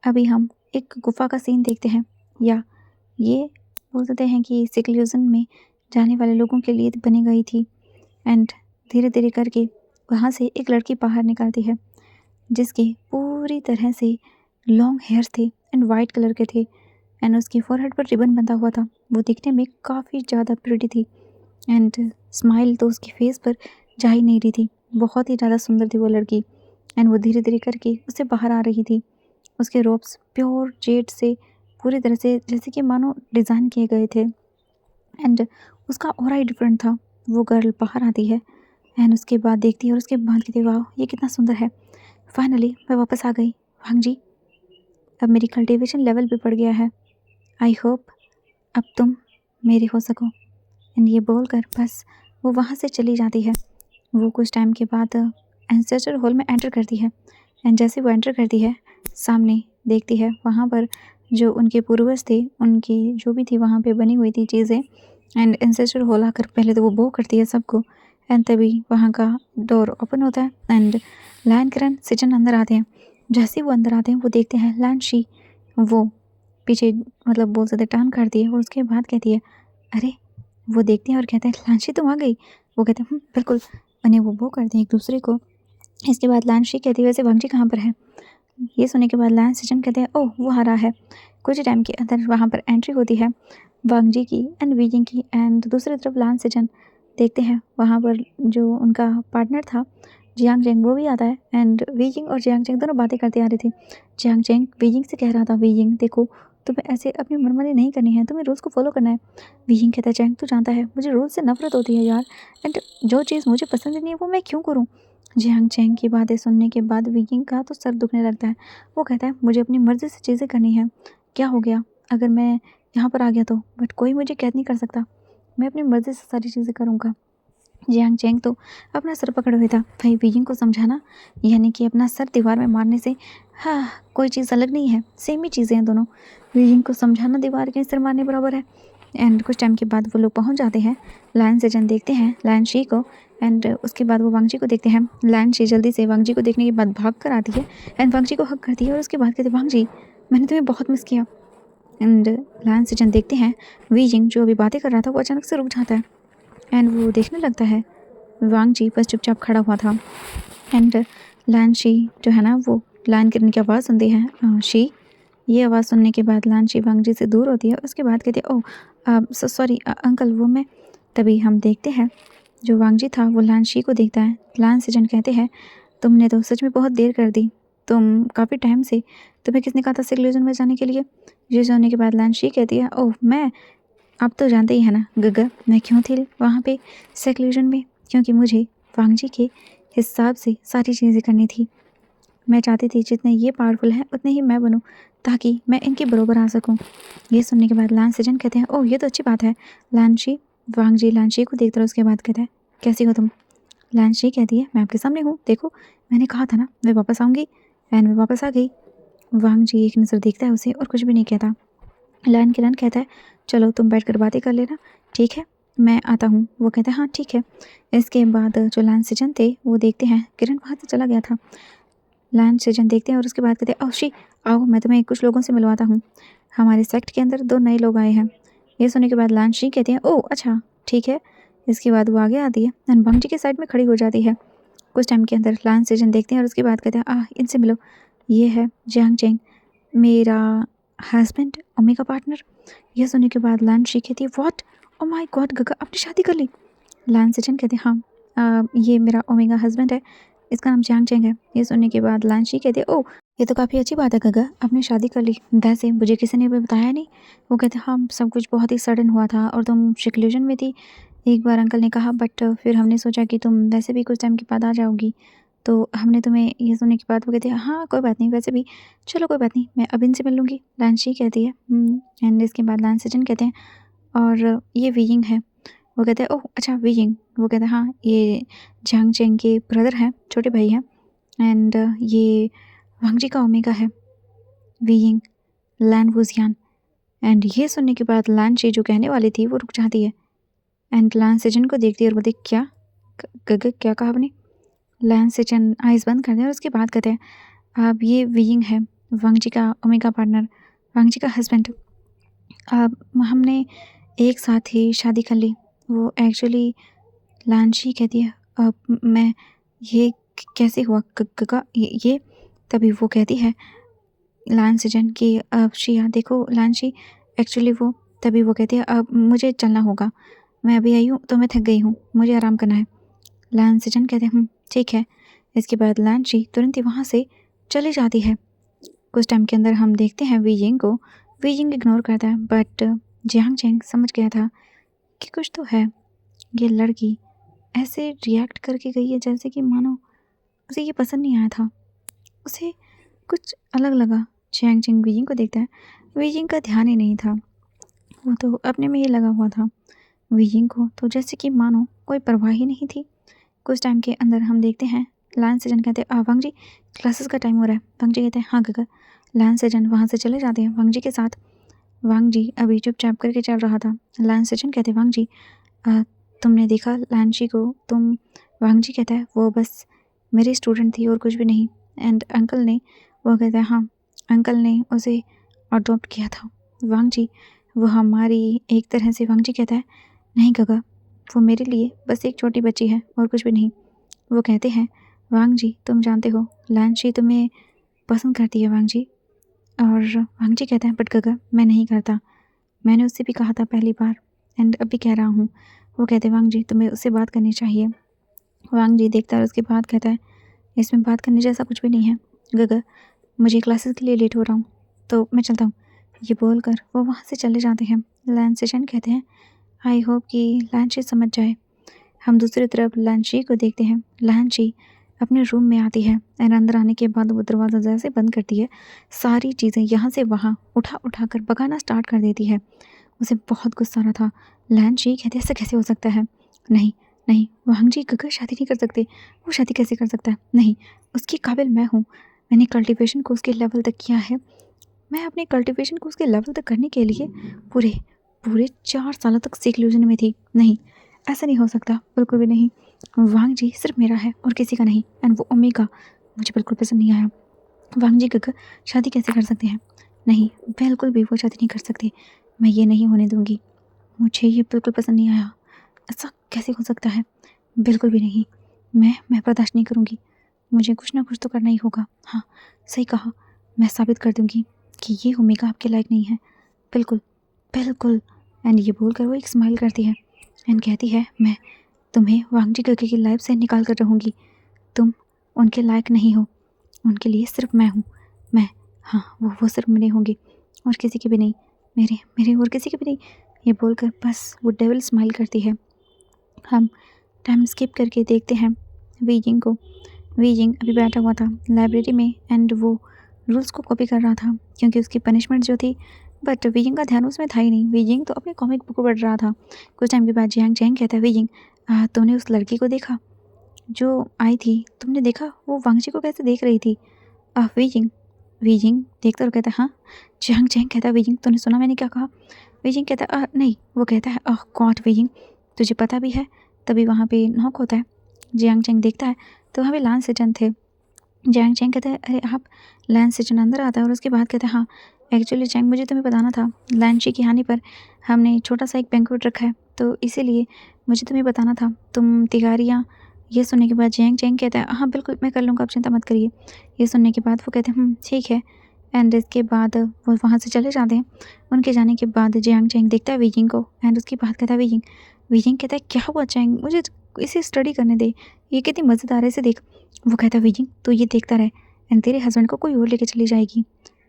S2: अभी हम एक गुफा का सीन देखते हैं, या ये बोल सकते हैं कि सिक्लूजन में जाने वाले लोगों के लिए बनी गई थी एंड धीरे धीरे करके वहाँ से एक लड़की बाहर निकलती है जिसके पूरी तरह से लॉन्ग हेयर्स थे एंड वाइट कलर के थे एंड उसकी फोरहेड पर रिबन बंधा हुआ था। वो दिखने में काफ़ी ज़्यादा प्रिटी थी एंड स्माइल तो उसकी फेस पर जा ही नहीं रही थी, बहुत ही ज़्यादा सुंदर थी वो लड़की एंड वो धीरे धीरे करके उससे बाहर आ रही थी। उसके रोब्स प्योर जेड से पूरी तरह से जैसे कि मानो डिज़ाइन किए गए थे एंड उसका ऑरा ही डिफरेंट था। वो गर्ल बाहर आती है एंड उसके बाद देखती है और उसके बाद कहती है वाह ये कितना सुंदर है, फाइनली मैं वापस आ गई वांग जी, अब मेरी कल्टीवेशन लेवल भी बढ़ गया है, आई होप अब तुम मेरी हो सको। एंड ये बोलकर बस वो वहाँ से चली जाती है। वो कुछ टाइम के बाद एंसेस्टर हॉल में एंटर करती है एंड जैसे वो एंटर करती है सामने देखती है वहाँ पर जो उनके पूर्वज थे उनकी जो भी थी वहाँ पे बनी हुई थी चीज़ें एंड एंसेस्टर हॉल आकर पहले तो वो बो करती है सबको एंड तभी वहाँ का डोर ओपन होता है एंड लायन किरण सिजन अंदर आते हैं। जैसे वो अंदर आते हैं वो देखते हैं लान शी, वो पीछे मतलब बोल सकते टर्न करती है और उसके बाद कहती है अरे, वो देखते हैं और कहते हैं लांशी तुम आ गई। वो कहते हैं बिल्कुल, उन्हें वो करते हैं एक दूसरे को। इसके बाद लांशी कहती है वैसे वांग जी कहाँ पर है। ये सुनने के बाद लान सिजन कहते हैं ओह वो आ रहा है। कुछ टाइम के अंदर वहाँ पर एंट्री होती है वांग जी की एंड वीजिंग की एंड दूसरी तरफ लान सिजन देखते हैं वहाँ पर जो उनका पार्टनर था जियांग चेंग वो भी आता है एंड वीजिंग और जियांग चेंग दोनों बातें करते आ रही थी। जियांग चेंग वीजिंग से कह रहा था वीजिंग देखो तुम्हें ऐसे अपनी मनमानी नहीं करनी है, तुम्हें रूल्स को फॉलो करना है। वीजिंग कहता है चेंग तू जानता है मुझे रूल्स से नफरत होती है यार, एंड जो चीज़ मुझे पसंद नहीं है वो मैं क्यों करूँ। जियांग चेंग की बातें सुनने के बाद वीजिंग का तो सर दुखने लगता है। वो कहता है मुझे अपनी मर्ज़ी से चीज़ें करनी है, क्या हो गया अगर मैं यहाँ पर आ गया तो, बट कोई मुझे कैद नहीं कर सकता, मैं अपनी मर्ज़ी से सारी चीज़ें करूँगा। जियांग चेंग तो अपना सर पकड़े हुए था। भाई वीजिंग को समझाना यानी कि अपना सर दीवार में मारने से हाँ कोई चीज़ अलग नहीं है, सेम ही चीज़ें हैं दोनों। वीजिंग को समझाना दीवार के सर मारने बराबर है। एंड कुछ टाइम के बाद वो लोग पहुंच जाते हैं। लायन सेजन देखते हैं लायन शी को एंड उसके बाद वो वांग जी को देखते हैं। लायन शी जल्दी से वांग जी को देखने के बाद भाग कर आती है एंड वांग जी को हक करती है और उसके बाद कहते हैं वांग जी मैंने तुम्हें बहुत मिस किया। एंड लायन सेजन देखते हैं वीजिंग जो अभी बातें कर रहा था वो अचानक से रुक जाता है एंड वो देखने लगता है वांग जी बस चुपचाप खड़ा हुआ था एंड लान शी जो है ना वो लान किरण की आवाज़ सुनती है शी। ये आवाज़ सुनने के बाद लान शी वांग जी से दूर होती है। उसके बाद कहती है ओह सॉरी अंकल वो मैं। तभी हम देखते हैं जो वांग जी था वो लान शी को देखता है। लान सेजन कहते हैं तुमने तो सच में बहुत देर कर दी, तुम काफ़ी टाइम से, तुम्हें किसने कहा था सिक्लूजन में जाने के लिए। ये सुनने के बाद लान शी कहती है ओह मैं, आप तो जानते ही है ना गग्गा मैं क्यों थी वहाँ पे सेक्लूजन में, क्योंकि मुझे वांग जी के हिसाब से सारी चीज़ें करनी थी। मैं चाहती थी जितने ये पावरफुल हैं उतने ही मैं बनूं ताकि मैं इनके बरोबर आ सकूं। ये सुनने के बाद लान सेजन कहते हैं ओह ये तो अच्छी बात है। लानशी वांग जी लानशी को देखते रहो। उसके बाद कहता है कैसी हो तुम। लानशी कहती है मैं आपके सामने हूँ, देखो मैंने कहा था ना मैं वापस आऊँगी एंड मैं वापस आ गई। वांग जी एक नज़र देखता है उसे और कुछ भी नहीं कहता। लायन किरण कहता है चलो तुम बैठकर बातें कर लेना, ठीक है मैं आता हूँ। वो कहते हैं हाँ ठीक है। इसके बाद जो लायन सेजन थे वो देखते हैं किरण वहाँ से चला गया था। लायन सेजन देखते हैं और उसके बाद कहते हैं शी आओ मैं तुम्हें कुछ लोगों से मिलवाता हूँ, हमारे सेक्ट के अंदर 2 नए लोग आए हैं। ये सुनने के बाद लायन शी कहते हैं ओह अच्छा ठीक है। इसके बाद वो आगे आती है एंड वांग जी के साइड में खड़ी हो जाती है। कुछ टाइम के अंदर लान सेजन देखते हैं और उसके बाद कहते हैं इनसे मिलो, ये है जियांग चेंग, मेरा हस्बैंड, ओमेगा पार्टनर। यह सुनने के बाद लान शी कहती है व्हाट, ओ माय गॉड गगा, आपने शादी कर ली? लान सेजन कहते हैं हाँ, ये मेरा ओमेगा हस्बैंड है, इसका नाम जियांग चेंग है। ये सुनने के बाद लान शी कहते हैं ओह, ये तो काफ़ी अच्छी बात है गगा, आपने शादी कर ली, वैसे मुझे किसी ने भी बताया नहीं। वो कहते हाँ, सब कुछ बहुत ही सडन हुआ था और तुम सिक्लूजन में थी, एक बार अंकल ने कहा, बट फिर हमने सोचा कि तुम वैसे भी कुछ टाइम के बाद आ जाओगी, तो हमने तुम्हें, ये सुनने के बाद वो कहते हैं हाँ कोई बात नहीं, वैसे भी चलो कोई बात नहीं, मैं अब इनसे मिल लूँगी। लांशी कहती है एंड इसके बाद लान सेजन कहते हैं और ये वीइंग है। वो कहते हैं ओह अच्छा वीइंग। वो कहते हैं हाँ, ये जियांग चेंग के ब्रदर हैं, छोटे भाई हैं, एंड ये वांग जी का ओमेगा है, वीइंग लैन वुजियान। एंड ये सुनने के बाद लान शी जो कहने वाली थी वो रुक जाती है एंड लान सेजन को देखती है और बोलती क्या गग, क्या कहा आपने? लान सेजन आइज़ बंद करते हैं और उसके बाद कहते हैं अब ये वीइंग है, वांग जी का ओमेगा पार्टनर, वांग जी का हस्बैंड। अब हमने एक साथ ही शादी कर ली। वो एक्चुअली लान शी कहती है अब मैं, ये कैसे हुआ गगा ये? तभी वो कहती है लान सेजन कि अब शिया देखो लान शी, एक्चुअली वो, तभी वो कहती है अब मुझे चलना होगा, मैं अभी आई हूँ तो मैं थक गई हूँ, मुझे आराम करना है। लान सेजन कहते हैं ठीक है। इसके बाद लान शी तुरंत ही वहाँ से चली जाती है। कुछ टाइम के अंदर हम देखते हैं वीइंग को, वीइंग इग्नोर करता है, बट जियांग चेंग समझ गया था कि कुछ तो है। ये लड़की ऐसे रिएक्ट करके गई है जैसे कि मानो उसे ये पसंद नहीं आया था, उसे कुछ अलग लगा। जियांग चेंग वीइंग को देखता है, वीइंग का ध्यान ही नहीं था, वो तो अपने में ही लगा हुआ था। वीइंग को तो जैसे कि मानो कोई परवाह ही नहीं थी। कुछ टाइम के अंदर हम देखते हैं लान सेजन कहते हैं वांग जी क्लासेस का टाइम हो रहा है। वांग जी कहते हैं हाँ गगा। लान सेजन वहाँ से चले जाते हैं वांग जी के साथ। वांग जी अभी चुपचाप करके चल रहा था। लान सेजन कहते हैं वांग जी तुमने देखा लान शी को? तुम, वांग जी कहता है वो बस मेरी स्टूडेंट थी और कुछ भी नहीं। एंड अंकल ने, वो कहता है हाँ, अंकल ने उसे अडॉप्ट किया था। वांग जी वो हमारी एक तरह से, वांग जी कहता है नहीं गगा, वो मेरे लिए बस एक छोटी बच्ची है और कुछ भी नहीं। वो कहते हैं वांग जी तुम जानते हो लान शी तुम्हें पसंद करती है वांग जी। और वांग जी कहता है बट गगा मैं नहीं करता, मैंने उससे भी कहा था पहली बार एंड अब भी कह रहा हूँ। वो कहते हैं वांग जी तुम्हें उससे बात करनी चाहिए। वांग जी देखता है और उसके बाद कहता है इसमें बात करने जैसा कुछ भी नहीं है गगा, मुझे क्लासेस के लिए लेट हो रहा हूँ तो मैं चलता हूँ। ये बोलकर वो वहाँ से चले जाते हैं। लान सेजन कहते हैं आई होप कि लान शी समझ जाए। हम दूसरी तरफ लान शी को देखते हैं। लान शी अपने रूम में आती है और अंदर आने के बाद वो दरवाज़ा जैसे बंद करती है, सारी चीज़ें यहाँ से वहाँ उठा उठा कर भगाना स्टार्ट कर देती है। उसे बहुत गुस्सा आ रहा था। लान शी कहते ऐसा कैसे हो सकता है? नहीं नहीं, वांग जी गगा शादी नहीं कर सकते, वो शादी कैसे कर सकता है? नहीं, उसकी काबिल मैं हूँ, मैंने कल्टीवेशन को उसके लेवल तक किया है, मैं अपने कल्टीवेशन को उसके लेवल तक करने के लिए पूरे पूरे 4 सालों तक सिक्लूजन में थी। नहीं, ऐसा नहीं हो सकता, बिल्कुल भी नहीं। वांग जी सिर्फ मेरा है और किसी का नहीं, एंड वो ओमेगा मुझे बिल्कुल पसंद नहीं आया। वांग जी गगा शादी कैसे कर सकते हैं? नहीं, बिल्कुल भी वो शादी नहीं कर सकते, मैं ये नहीं होने दूंगी, मुझे ये बिल्कुल पसंद नहीं आया, ऐसा कैसे हो सकता है? बिल्कुल भी नहीं, मैं बर्दाश्त नहीं करूँगी, मुझे कुछ ना कुछ तो करना ही होगा। हाँ सही कहा, मैं साबित कर दूंगी कि ये ओमेगा आपके लायक नहीं है, बिल्कुल बिल्कुल। एंड ये बोलकर वो एक स्माइल करती है एंड कहती है मैं तुम्हें वांग जी गगे की लाइफ से निकाल कर रहूँगी, तुम उनके लायक नहीं हो, उनके लिए सिर्फ मैं हूँ, मैं, हाँ वो सिर्फ मेरे होंगे और किसी के भी नहीं, मेरे मेरे और किसी के भी नहीं। ये बोलकर बस वो डेविल स्माइल करती है। हम टाइम स्किप करके देखते हैं वीजिंग को। वीजिंग अभी बैठा हुआ था लाइब्रेरी में एंड वो रूल्स को कॉपी कर रहा था क्योंकि उसकी पनिशमेंट जो थी, बट वीजिंग का ध्यान उसमें था ही नहीं। वीजिंग तो अपनी कॉमिक बुक को पढ़ रहा था। कुछ टाइम के बाद जियांग चेंग कहता है वीजिंग तुमने उस लड़की को देखा जो आई थी, तुमने देखा वो वांग जी को कैसे देख रही थी? वीजिंग वीजिंग देखता और कहता है हाँ। जियांग चेंग कहता है वीजिंग तूने सुना मैंने क्या कहा? वीजिंग कहता है नहीं। वो कहता है गॉड वीजिंग तुझे पता भी है? तभी वहाँ पे नॉक होता है। जियांग चेंग देखता है तो वहाँ पे लान सेजन थे। जियांग चेंग कहता है अरे आप? लान सेजन अंदर आता है और उसके बाद कहता है हाँ एक्चुअली चेंग मुझे तुम्हें बताना था, लान शी की हानि पर हमने छोटा सा एक बैंक्वेट रखा है तो इसीलिए मुझे तुम्हें बताना था। तुम तैयारियाँ, ये सुनने के बाद जियांग चैंग कहता है हाँ बिल्कुल मैं कर लूँगा, आप चिंता मत करिए। ये सुनने के बाद वो कहते हैं ठीक है। एंड इसके बाद वो वहाँ से चले जाते हैं। उनके जाने के बाद जियांग चैंग देखता है वीजिंग को एंड उसकी बात कहता है वीजिंग। वीजिंग कहता है क्या हुआ चैंग, मुझे इसे स्टडी करने दे, ये कितनी मज़ेदार है, इसे देख। वो कहता है वीजिंग तो ये देखता रहे एंड तेरे हस्बैंड को कोई और लेके चली जाएगी।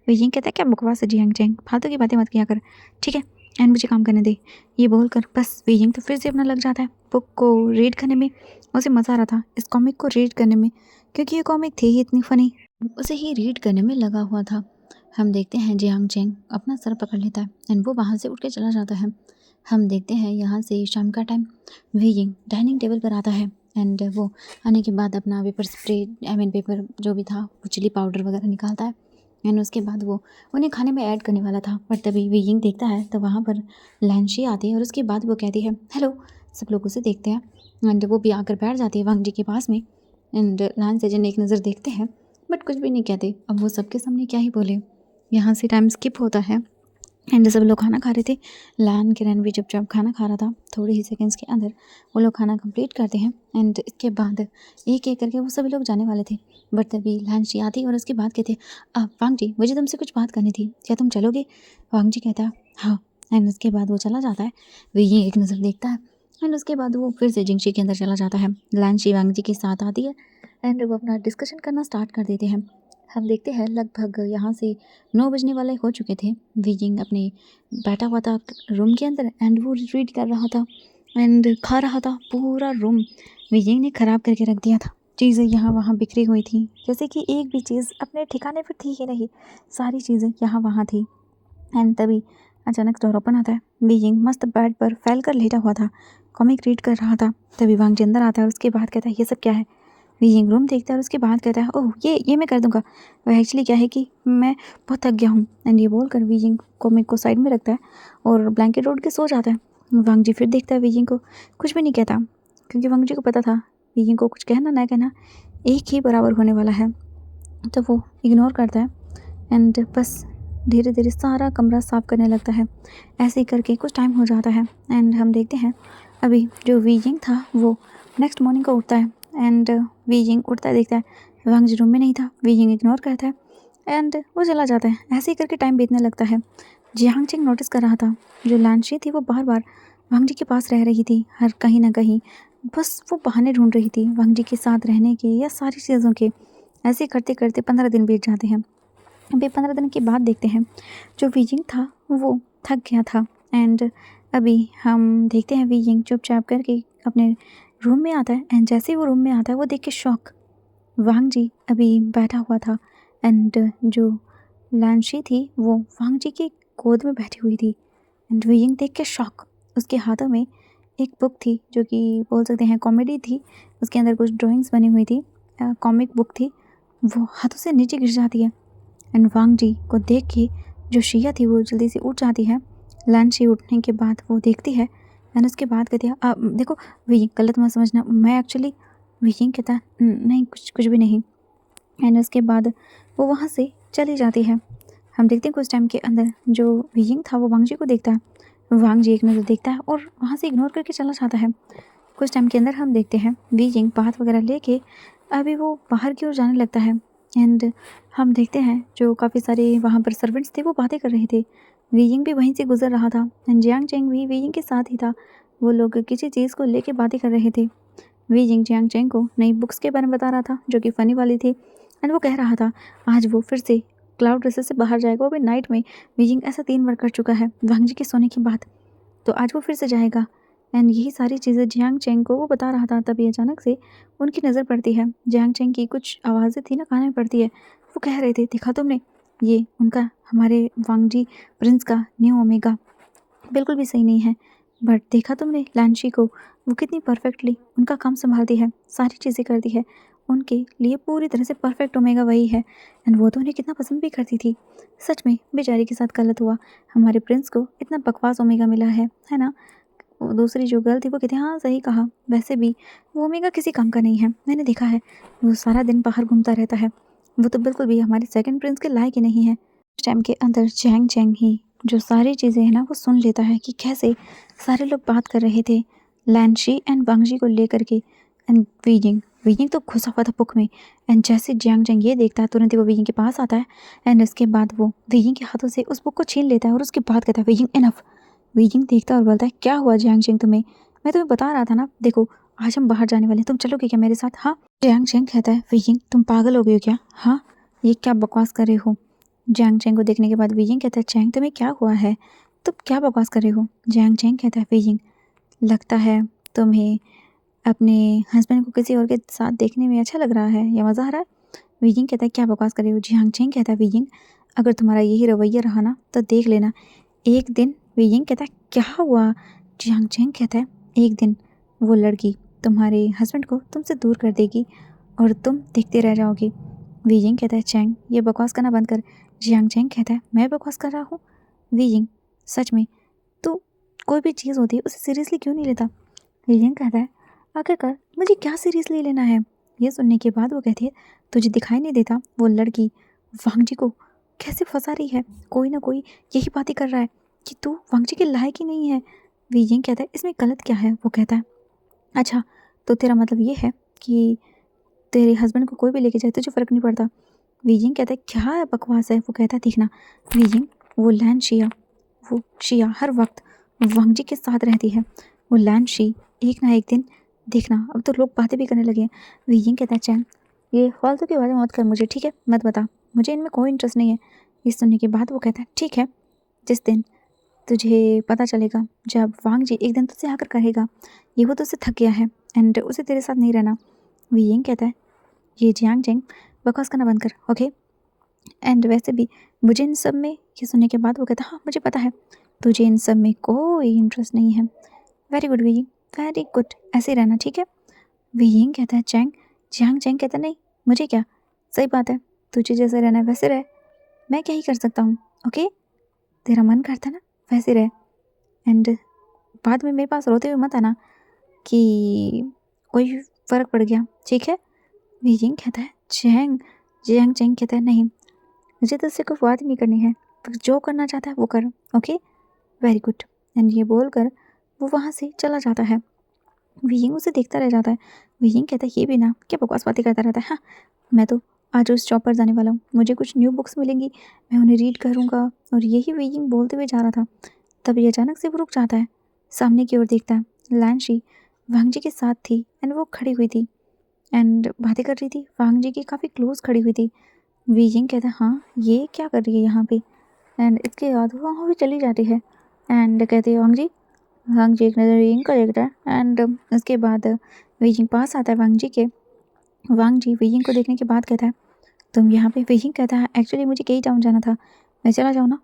S2: वीजिंग कहता है क्या बकवास है जियांग चैंग, फालतू की बातें मत किया कर, ठीक है एंड मुझे काम करने दे। ये बोलकर बस वीजिंग तो फिर से अपना लग जाता है बुक को रीड करने में। उसे मज़ा आ रहा था इस कॉमिक को रीड करने में, क्योंकि ये कॉमिक थी ही इतनी फ़नी।
S1: उसे ही रीड करने में लगा हुआ था। हम देखते हैं जियांग चैंग अपना सर पकड़ लेता है एंड वो वहाँ से उठ के चला जाता है। हम देखते हैं यहाँ से शाम का टाइम वीजिंग डाइनिंग टेबल पर आता है एंड वो आने के बाद अपना पेपर स्प्रे पेपर जो भी था वो चिली पाउडर वगैरह निकालता है एंड उसके बाद वो उन्हें खाने में ऐड करने वाला था। बट तभी वीजिंग देखता है तो वहाँ पर लैंशी आती है और उसके बाद वो कहती है हेलो। सब लोग उसे देखते हैं एंड वो भी आकर बैठ जाती है वांग जी के पास में एंड लान सेजन एक नज़र देखते हैं बट कुछ भी नहीं कहते। अब वो सबके सामने क्या ही बोले। यहाँ से टाइम स्किप होता है एंड सब लोग खाना खा रहे थे। लान किरण भी चुपचाप खाना खा रहा था। थोड़े ही सेकंड्स के अंदर वो लोग खाना कंप्लीट करते हैं एंड इसके बाद एक एक करके वो सभी लोग जाने वाले थे। बट तभी लांची आती और उसके बाद कहते वांग जी मुझे तुमसे कुछ बात करनी थी, क्या तुम चलोगे। वांग जी कहता है हाँ एंड उसके बाद वो चला जाता है। वो ये एक नज़र देखता है एंड उसके बाद वो फिर से जिंगशी के अंदर चला जाता है। लांची वांग जी के साथ आती है एंड वो अपना डिस्कशन करना स्टार्ट कर देते हैं। हम देखते हैं लगभग यहाँ से 9 बजने वाले हो चुके थे। वीजिंग अपने बैठा हुआ था रूम के अंदर एंड वो रीड कर रहा था एंड खा रहा था। पूरा रूम वीजिंग ने ख़राब करके रख दिया था। चीज़ें यहाँ वहाँ बिखरी हुई थी, जैसे कि एक भी चीज़ अपने ठिकाने पर थी ही नहीं, सारी चीज़ें यहाँ वहाँ थी। एंड तभी अचानक डोर ओपन आता है। वीजिंग मस्त बेड पर फैल कर लेटा हुआ था, कॉमिक रीड कर रहा था। तभी वांग जी अंदर आता है और उसके बाद कहता है ये सब क्या है। वीजिंग रूम देखता है और उसके बाद कहता है ओह ये मैं कर दूंगा। वह एक्चुअली क्या है कि मैं बहुत थक गया हूँ एंड ये बोलकर वीजिंग कॉमिक को साइड में रखता है और ब्लैंकेट ओढ़ के सो जाता है। वांग जी फिर देखता है वीजिंग को, कुछ भी नहीं कहता, क्योंकि वांग जी को पता था वीजिंग को कुछ कहना ना कहना एक ही बराबर होने वाला है। तो वो इग्नोर करता है एंड बस धीरे धीरे सारा कमरा साफ करने लगता है। ऐसे ही करके कुछ टाइम हो जाता है एंड हम देखते हैं अभी जो वीजिंग था वो नेक्स्ट मॉर्निंग को उठता है एंड वीजिंग उठता है देखता है वांग जी रूम में नहीं था। वीजिंग इग्नोर करता है एंड वो चला जाता है। ऐसे ही करके टाइम बीतने लगता है। जियांग चेंग नोटिस कर रहा था जो लांशी थी वो बार बार वांग जी के पास रह रही थी, हर कहीं ना कहीं बस वो बहाने ढूंढ रही थी वांग जी के साथ रहने के या सारी चीज़ों के। ऐसे करते करते 15 दिन बीत जाते हैं। अभी 15 दिन के बाद देखते हैं जो वीजिंग था वो थक गया था एंड अभी हम देखते हैं वीजिंग चुपचाप करके अपने रूम में आता है एंड जैसे ही वो रूम में आता है वो देख के शॉक। वांग जी अभी बैठा हुआ था एंड जो लांशी थी वो वांग जी की गोद में बैठी हुई थी एंड वीजिंग देख के शॉक। उसके हाथों में एक बुक थी जो कि बोल सकते हैं कॉमेडी थी, उसके अंदर कुछ ड्राइंग्स बनी हुई थी, कॉमिक बुक थी। वो हाथों से नीचे गिर जाती है एंड वांग जी को देख के जो शिया थी वो जल्दी से उठ जाती है। लांशी उठने के बाद वो देखती है एंड उसके बाद कहती है देखो वीजिंग गलत मत समझना, मैं एक्चुअली। वीजिंग कहता है नहीं कुछ भी नहीं एंड उसके बाद वो वहाँ से चली जाती है। हम देखते हैं कुछ टाइम के अंदर जो वीजिंग था वो वांग जी को देखता है। वांग जी एक नज़र देखता है और वहाँ से इग्नोर करके चला जाता है। कुछ टाइम के अंदर हम देखते हैं वीजिंग बात वगैरह लेके अभी वो बाहर की ओर जाने लगता है एंड हम देखते हैं जो काफ़ी सारे वहाँ पर सर्वेंट्स थे वो बातें कर रहे थे। वीजिंग भी वहीं से गुजर रहा था एंड जियांग चेंग भी वीजिंग के साथ ही था। वो लोग किसी चीज़ को लेके बातें कर रहे थे। वीजिंग जियांग चेंग को नई बुक्स के बारे में बता रहा था जो कि फ़नी वाली थी एंड वो कह रहा था आज वो फिर से क्लाउड रेसेस से बाहर जाएगा। वो भी नाइट में। वीजिंग ऐसा 3 बार कर चुका है वांग जी के सोने के बाद, तो आज वो फिर से जाएगा एंड यही सारी चीज़ें जियांग चेंग को वो बता रहा था। तभी अचानक से उनकी नज़र पड़ती है। जियांग चेंग की कुछ आवाज़ें थी ना कान में पड़ती है। वो कह रहे थे देखा तुमने ये उनका हमारे वांग जी प्रिंस का न्यू ओमेगा बिल्कुल भी सही नहीं है, बट देखा तुमने लांशी को, वो कितनी परफेक्टली उनका काम संभालती है, सारी चीज़ें करती है उनके लिए पूरी तरह से परफेक्ट ओमेगा वही है एंड वो तो उन्हें कितना पसंद भी करती थी। सच में बेचारी के साथ गलत हुआ, हमारे प्रिंस को इतना बकवास ओमेगा मिला है ना। वो दूसरी जो गर्ल थी वो कहती हाँ सही कहा, वैसे भी वो ओमेगा किसी काम का नहीं है, मैंने देखा है वो सारा दिन बाहर घूमता रहता है, वो तो बिल्कुल भी हमारे सेकंड प्रिंस के लायक ही नहीं है। उस टाइम के अंदर चैंग चैंग ही
S2: जो सारी चीज़ें हैं ना वो सुन लेता है कि कैसे सारे लोग बात कर रहे थे लैंशी एंड वांगजी को लेकर के। एंड वीजिंग वीजिंग तो घुसा हुआ था बुक में। एंड जैसे जियांग जंग ये देखता है तुरंत ही वो वीजिंग के पास आता है। एंड उसके बाद वो वीजिंग के हाथों से उस बुक को छीन लेता है और उसके बाद कहता है वीजिंग इनफ। वीजिंग देखता है और बोलता है क्या हुआ जियांग जंग तुम्हें, मैं तुम्हें बता रहा था ना, देखो आज हम बाहर जाने वाले हैं, तुम चलोगे क्या मेरे साथ? हाँ। जियांग जंग कहता है वीजिंग तुम पागल हो गए हो क्या? हाँ, ये क्या बकवास कर रहे हो? जियांग चैंग को देखने के बाद वीजिंग कहता है चैंग तुम्हें क्या हुआ है, तुम क्या बकवास कर रहे हो? जियांग चैंग कहता है वीजिंग लगता है तुम्हें अपने हस्बैंड को किसी और के साथ देखने में अच्छा लग रहा है या मज़ा आ रहा है। वीजिंग कहता है क्या बकवास कर रहे हो? जियांग चैंग कहता है वीजिंग अगर तुम्हारा यही रवैया रहा ना तो देख लेना एक दिन। वीजिंग कहता है क्या हुआ? जियांग चैंग कहता है एक दिन वो लड़की तुम्हारे हस्बैंड को तुमसे दूर कर देगी और तुम देखते रह जाओगे। वीजिंग कहता है चैंग ये बकवास करना बंद कर। जियांग चैंग कहता है मैं बकवास कर रहा हूँ? वीजिंग सच में तो कोई भी चीज़ होती है उसे सीरियसली क्यों नहीं लेता? वीजिंग कहता है आखिरकार मुझे क्या सीरियसली लेना है? ये सुनने के बाद वो कहती है तुझे दिखाई नहीं देता वो लड़की वांगजी को कैसे फंसा रही है, कोई ना कोई यही बातें कर रहा है कि तू वांगजी के लायक ही नहीं है। वीजिंग कहता है इसमें गलत क्या है? वो कहता है अच्छा तो तेरा मतलब ये है कि तेरे हस्बैंड को कोई भी लेके जाए तुझे फ़र्क नहीं पड़ता? वीजिंग कहता है क्या बकवास है? वो कहता है देखना वीजिंग वो लैन शिया, वो शिया हर वक्त वांगजी के साथ रहती है। वो लैन शी एक ना एक दिन देखना अब तो लोग बातें भी करने लगे हैं। वीजिंग कहता है चैन ये फालतू की बातें मत कर मुझे, ठीक है? मत बता, मुझे इनमें कोई इंटरेस्ट नहीं है। ये सुनने के बाद वो कहता है ठीक है, जिस दिन तुझे पता चलेगा जब वांगजी एक दिन तुझसे आकर कहेगा ये वो तुझसे थक गया है एंड उसे तेरे साथ नहीं रहना। वीजिंग कहता है ये जियांग जेंग बकवास करना बंद कर, ओके? एंड वैसे भी मुझे इन सब में, ये सुनने के बाद वो कहता हाँ मुझे पता है तुझे इन सब में कोई इंटरेस्ट नहीं है। Very good wheezing, very good, ऐसे ही रहना, ठीक है? वीजिंग कहता है चैंग। जियांग चैंग कहता नहीं मुझे क्या, सही बात है, तुझे जैसे रहना है वैसे रह, मैं क्या ही कर सकता हूँ, ओके? तेरा मन करता ना वैसे रह। एंड बाद में मेरे पास रोते हुए मत आना कि कोई फ़र्क पड़ गया, ठीक है? वीजिंग कहता है चैंग। जियांग चैंग कहता है नहीं मुझे तो उससे कोई बात ही नहीं करनी है, तो जो करना चाहता है वो कर, ओके? Very good. एंड ये बोलकर वो वहाँ से चला जाता है। वीजिंग उसे देखता रह जाता है। वीजिंग कहता है ये भी ना क्या बकवास बातें करता रहता है। हाँ, मैं तो आज उस जॉब पर जाने वाला हूँ, मुझे कुछ न्यू बुक्स मिलेंगी, मैं उन्हें रीड करूँगा। और यही वीजिंग बोलते हुए जा रहा था तभी अचानक से वो रुक जाता है। सामने की ओर देखता है लैंशी वांगजी के साथ थी एंड वो खड़ी हुई थी एंड बातें कर रही थी, वांगजी की काफ़ी क्लोज खड़ी हुई थी। वीजिंग कहता है हाँ ये क्या कर रही है यहाँ पे? एंड इसके बाद वो वहाँ भी चली जाती है एंड कहती है वांगजी। वांगजी एक नज़र वीजिंग को देखता है एंड उसके बाद वीजिंग पास आता है वांगजी के। वांगजी वीजिंग को देखने के बाद कहता है तुम यहाँ पे? वीजिंग कहता है एक्चुअली मुझे केई टाउन जाना था, मैं चला जाऊँ ना?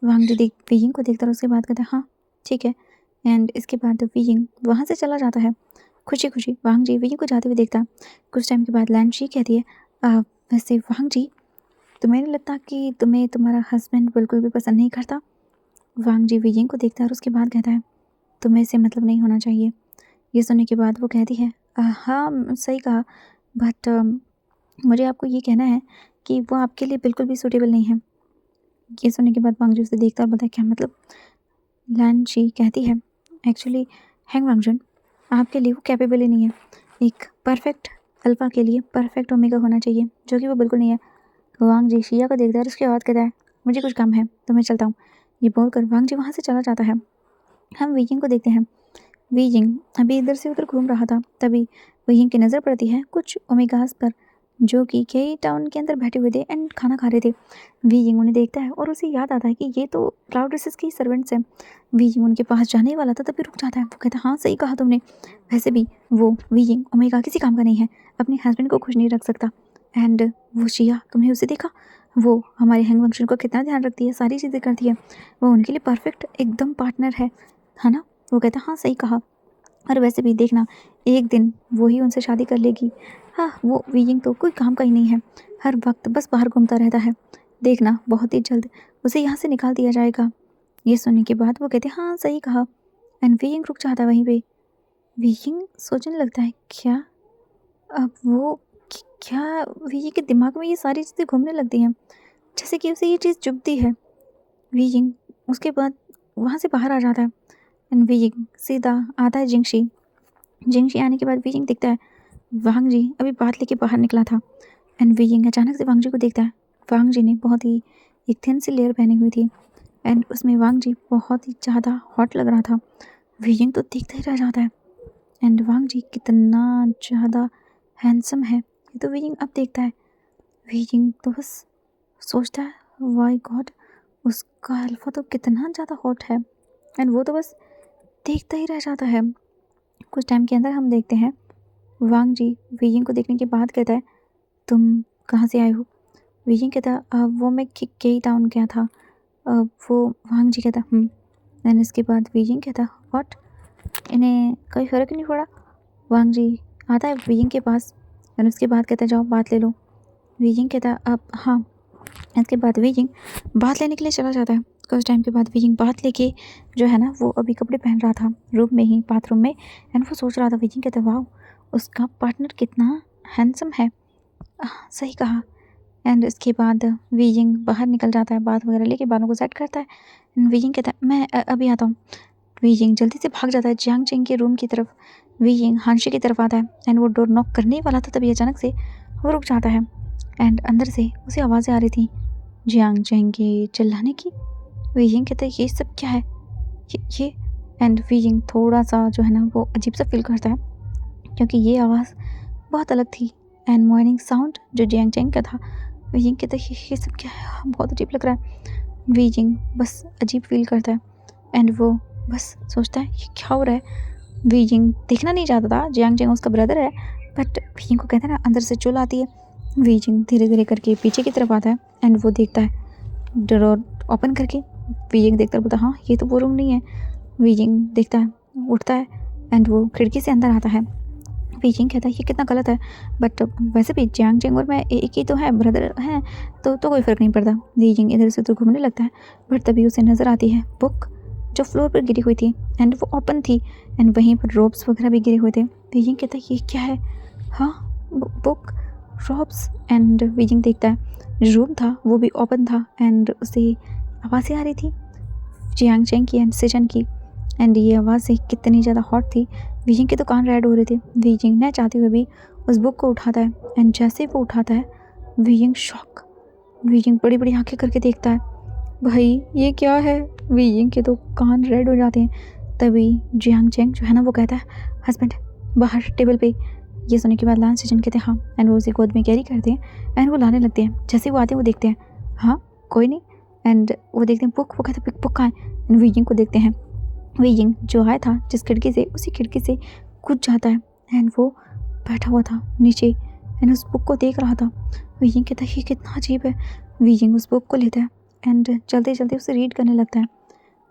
S2: वांगजी देख वीजिंग को देखता है और उसके बाद कहता है हाँ ठीक है। एंड इसके बाद वीजिंग वहाँ से चला जाता है खुशी खुशी। वांगजी वीजिंग को जाते हुए देखता है। कुछ टाइम के बाद लैंशी कहती है वैसे वांगजी तुम्हें नहीं लगता कि तुम्हें तुम्हारा हस्बैंड बिल्कुल भी पसंद नहीं करता? वांगजी वीजिंग को देखता है और उसके बाद कहता है तुम्हें इससे मतलब नहीं होना चाहिए। ये सुनने के बाद वो कहती है हाँ सही कहा, बट मुझे आपको ये कहना है कि वो आपके लिए बिल्कुल भी सूटेबल नहीं है। ये सुनने के बाद वांगजी उसे देखता और बताया क्या मतलब? लैंशी कहती है एक्चुअली हैंग वांगजुन आपके लिए वो कैपेबल ही नहीं है। एक परफेक्ट अल्फा के लिए परफेक्ट ओमेगा होना चाहिए जो कि वो बिल्कुल नहीं है। वांगजी शिया को देखता है और उसके बाद कहता है मुझे कुछ काम है तो मैं चलता हूँ। ये बोलकर वांगजी वहाँ से चला जाता है। हम वीजिंग को देखते हैं। वीजिंग अभी इधर से उधर घूम रहा था तभी वीजिंग की नज़र पड़ती है कुछ ओमेगास पर जो कि केई टाउन के अंदर बैठे हुए थे एंड खाना खा रहे थे। वीजिंग उन्हें देखता है और उसे याद आता है कि ये तो क्लाउड रेसेस के ही सर्वेंट्स हैं। वीजिंग उनके पास जाने वाला था तभी रुक जाता है। वो कहता है हाँ सही कहा तुमने, वैसे भी वो वीजिंग ओमेगा किसी काम का नहीं है, अपने हस्बैंड को खुश नहीं रख सकता। एंड वो शिया तुमने उसे देखा, वो हमारे हैंग फंक्शन को कितना ध्यान रखती है, सारी चीज़ें करती है, वो उनके लिए परफेक्ट एकदम पार्टनर है ना? वो कहता हाँ सही कहा, और वैसे भी देखना एक दिन वो ही उनसे शादी कर लेगी। हाँ वो वीजिंग तो कोई काम का ही नहीं है, हर वक्त बस बाहर घूमता रहता है, देखना बहुत ही जल्द उसे यहाँ से निकाल दिया जाएगा। ये सुनने के बाद वो कहते हाँ सही कहा एंड वीजिंग रुक जाता है वहीं पे। वीजिंग सोचने लगता है क्या अब वो क्या वीजिंग के दिमाग में ये सारी चीज़ें घूमने लगती हैं जैसे कि उसे ये चीज़ चुभती है। वीजिंग उसके बाद वहाँ से बाहर आ जाता है एंड वीइंग सीधा आता है जिंगशी। जिंगशी आने के बाद वीइंग दिखता है वांग जी अभी बात लेके बाहर निकला था एंड वीइंग अचानक से वांग जी को देखता है। वांग जी ने बहुत ही एक थिन सी लेयर पहनी हुई थी एंड उसमें वांग जी बहुत ही ज़्यादा हॉट लग रहा था। वीइंग तो देखता ही रह जाता है एंड वांग जी कितना ज़्यादा हैंडसम है ये तो वीइंग अब देखता है। वीइंग तो बस सोचता है वाई गॉड उसका अल्फा तो कितना ज़्यादा हॉट है एंड वो तो बस देखता ही रह जाता है। कुछ टाइम के अंदर हम देखते हैं वांग जी वीइंग को देखने के बाद कहता है तुम कहाँ से आए हो। वीइंग कहता है वो मैं केई टाउन गया था। वो वांग जी कहता एंड इसके बाद वीइंग कहता व्हाट इन्हें कोई फ़र्क नहीं पड़ा। वांग जी आता है वीइंग के पास एंड उसके बाद कहता है जाओ बात ले लो। वीइंग कहता अब हाँ। इसके बाद वीइंग बात लेने के लिए चला जाता है। कुछ टाइम के बाद वीइंग बात लेके जो है ना वो अभी कपड़े पहन रहा था रूम में ही बाथरूम में एंड वो सोच रहा था। वीइंग कहता वाह उसका पार्टनर कितना हैंडसम है। सही कहा। एंड इसके बाद वीइंग बाहर निकल जाता है बात वगैरह लेके बालों को सेट करता है एंड वीइंग कहता है मैं अभी आता हूँ। वीइंग जल्दी से भाग जाता है जियांग चेंग के रूम की तरफ। वीइंग हांशी की तरफ आता है एंड वो डोर नॉक करने वाला था तभी अचानक से वो रुक जाता है एंड अंदर से उसे आवाज़ें आ रही थी जियांग चेंग के चिल्लाने की। वीइंग कहता है ये सब क्या है ये एंड वीइंग थोड़ा सा जो है ना वो अजीब सा फील करता है क्योंकि ये आवाज़ बहुत अलग थी एंड मॉर्निंग साउंड जो जियांग चेंग का था। वीइंग कहता है ये सब क्या है बहुत अजीब लग रहा है। वीइंग बस अजीब फील करता है एंड वो बस सोचता है ये क्या हो रहा है। वीइंग देखना नहीं चाहता था जियांग चेंग उसका ब्रदर है बट वीइंग को कहता है ना अंदर से चुल आती है। वीइंग धीरे धीरे करके पीछे की तरफ आता है एंड वो देखता है डोर ओपन करके। वीइंग देखता है बोलता हाँ ये तो वो रूम नहीं है। वीइंग देखता है उठता है एंड वो खिड़की से अंदर आता है। वीइंग कहता है ये कितना गलत है बट वैसे भी जियांग चेंग और मैं एक ही तो है ब्रदर हैं तो कोई फ़र्क नहीं पड़ता। वीइंग इधर से उधर घूमने लगता है बट तभी उसे नज़र आती है बुक जो फ्लोर पर गिरी हुई थी एंड वो ओपन थी एंड वहीं पर रोब्स वगैरह भी गिरे हुए थे। वीइंग कहता है ये क्या है हाँ बुक रोब्स एंड वीइंग देखता है रूम था वो भी ओपन था एंड उसे आवाज़ें आ रही थी जियांग चेंग की एंड सिजन की एंड ये आवाज़ें कितनी ज़्यादा हॉट थी। वीइंग के तो कान रेड हो रहे थे। वीइंग न चाहते हुए भी उस बुक को उठाता है एंड जैसे वो उठाता है वीइंग शॉक। वीइंग बड़ी बड़ी आंखें करके देखता है भाई ये क्या है। वीइंग के तो कान रेड हो जाते हैं। तभी जियांग चेंग जो है ना वो कहता है हस्बैंड बाहर टेबल पे। ये सुनने के बाद लान सिजन कहते हैं हाँ एंड वो उसे गोद में कैरी करते हैं एंड वो लाने लगते हैं। जैसे वो आते हैं वो देखते हैं हाँ कोई नहीं एंड वो देखते हैं बुक। वो कहते हैं बुक कहाँ है एंड वीइंग को देखते हैं। वीइंग जो आया था जिस खिड़की से उसी खिड़की से कूद जाता है एंड वो बैठा हुआ था नीचे एंड उस बुक को देख रहा था। वीइंग कहता है ये कितना अजीब है। वीइंग उस बुक को लेता है एंड जल्दी जल्दी उसे रीड करने लगता है।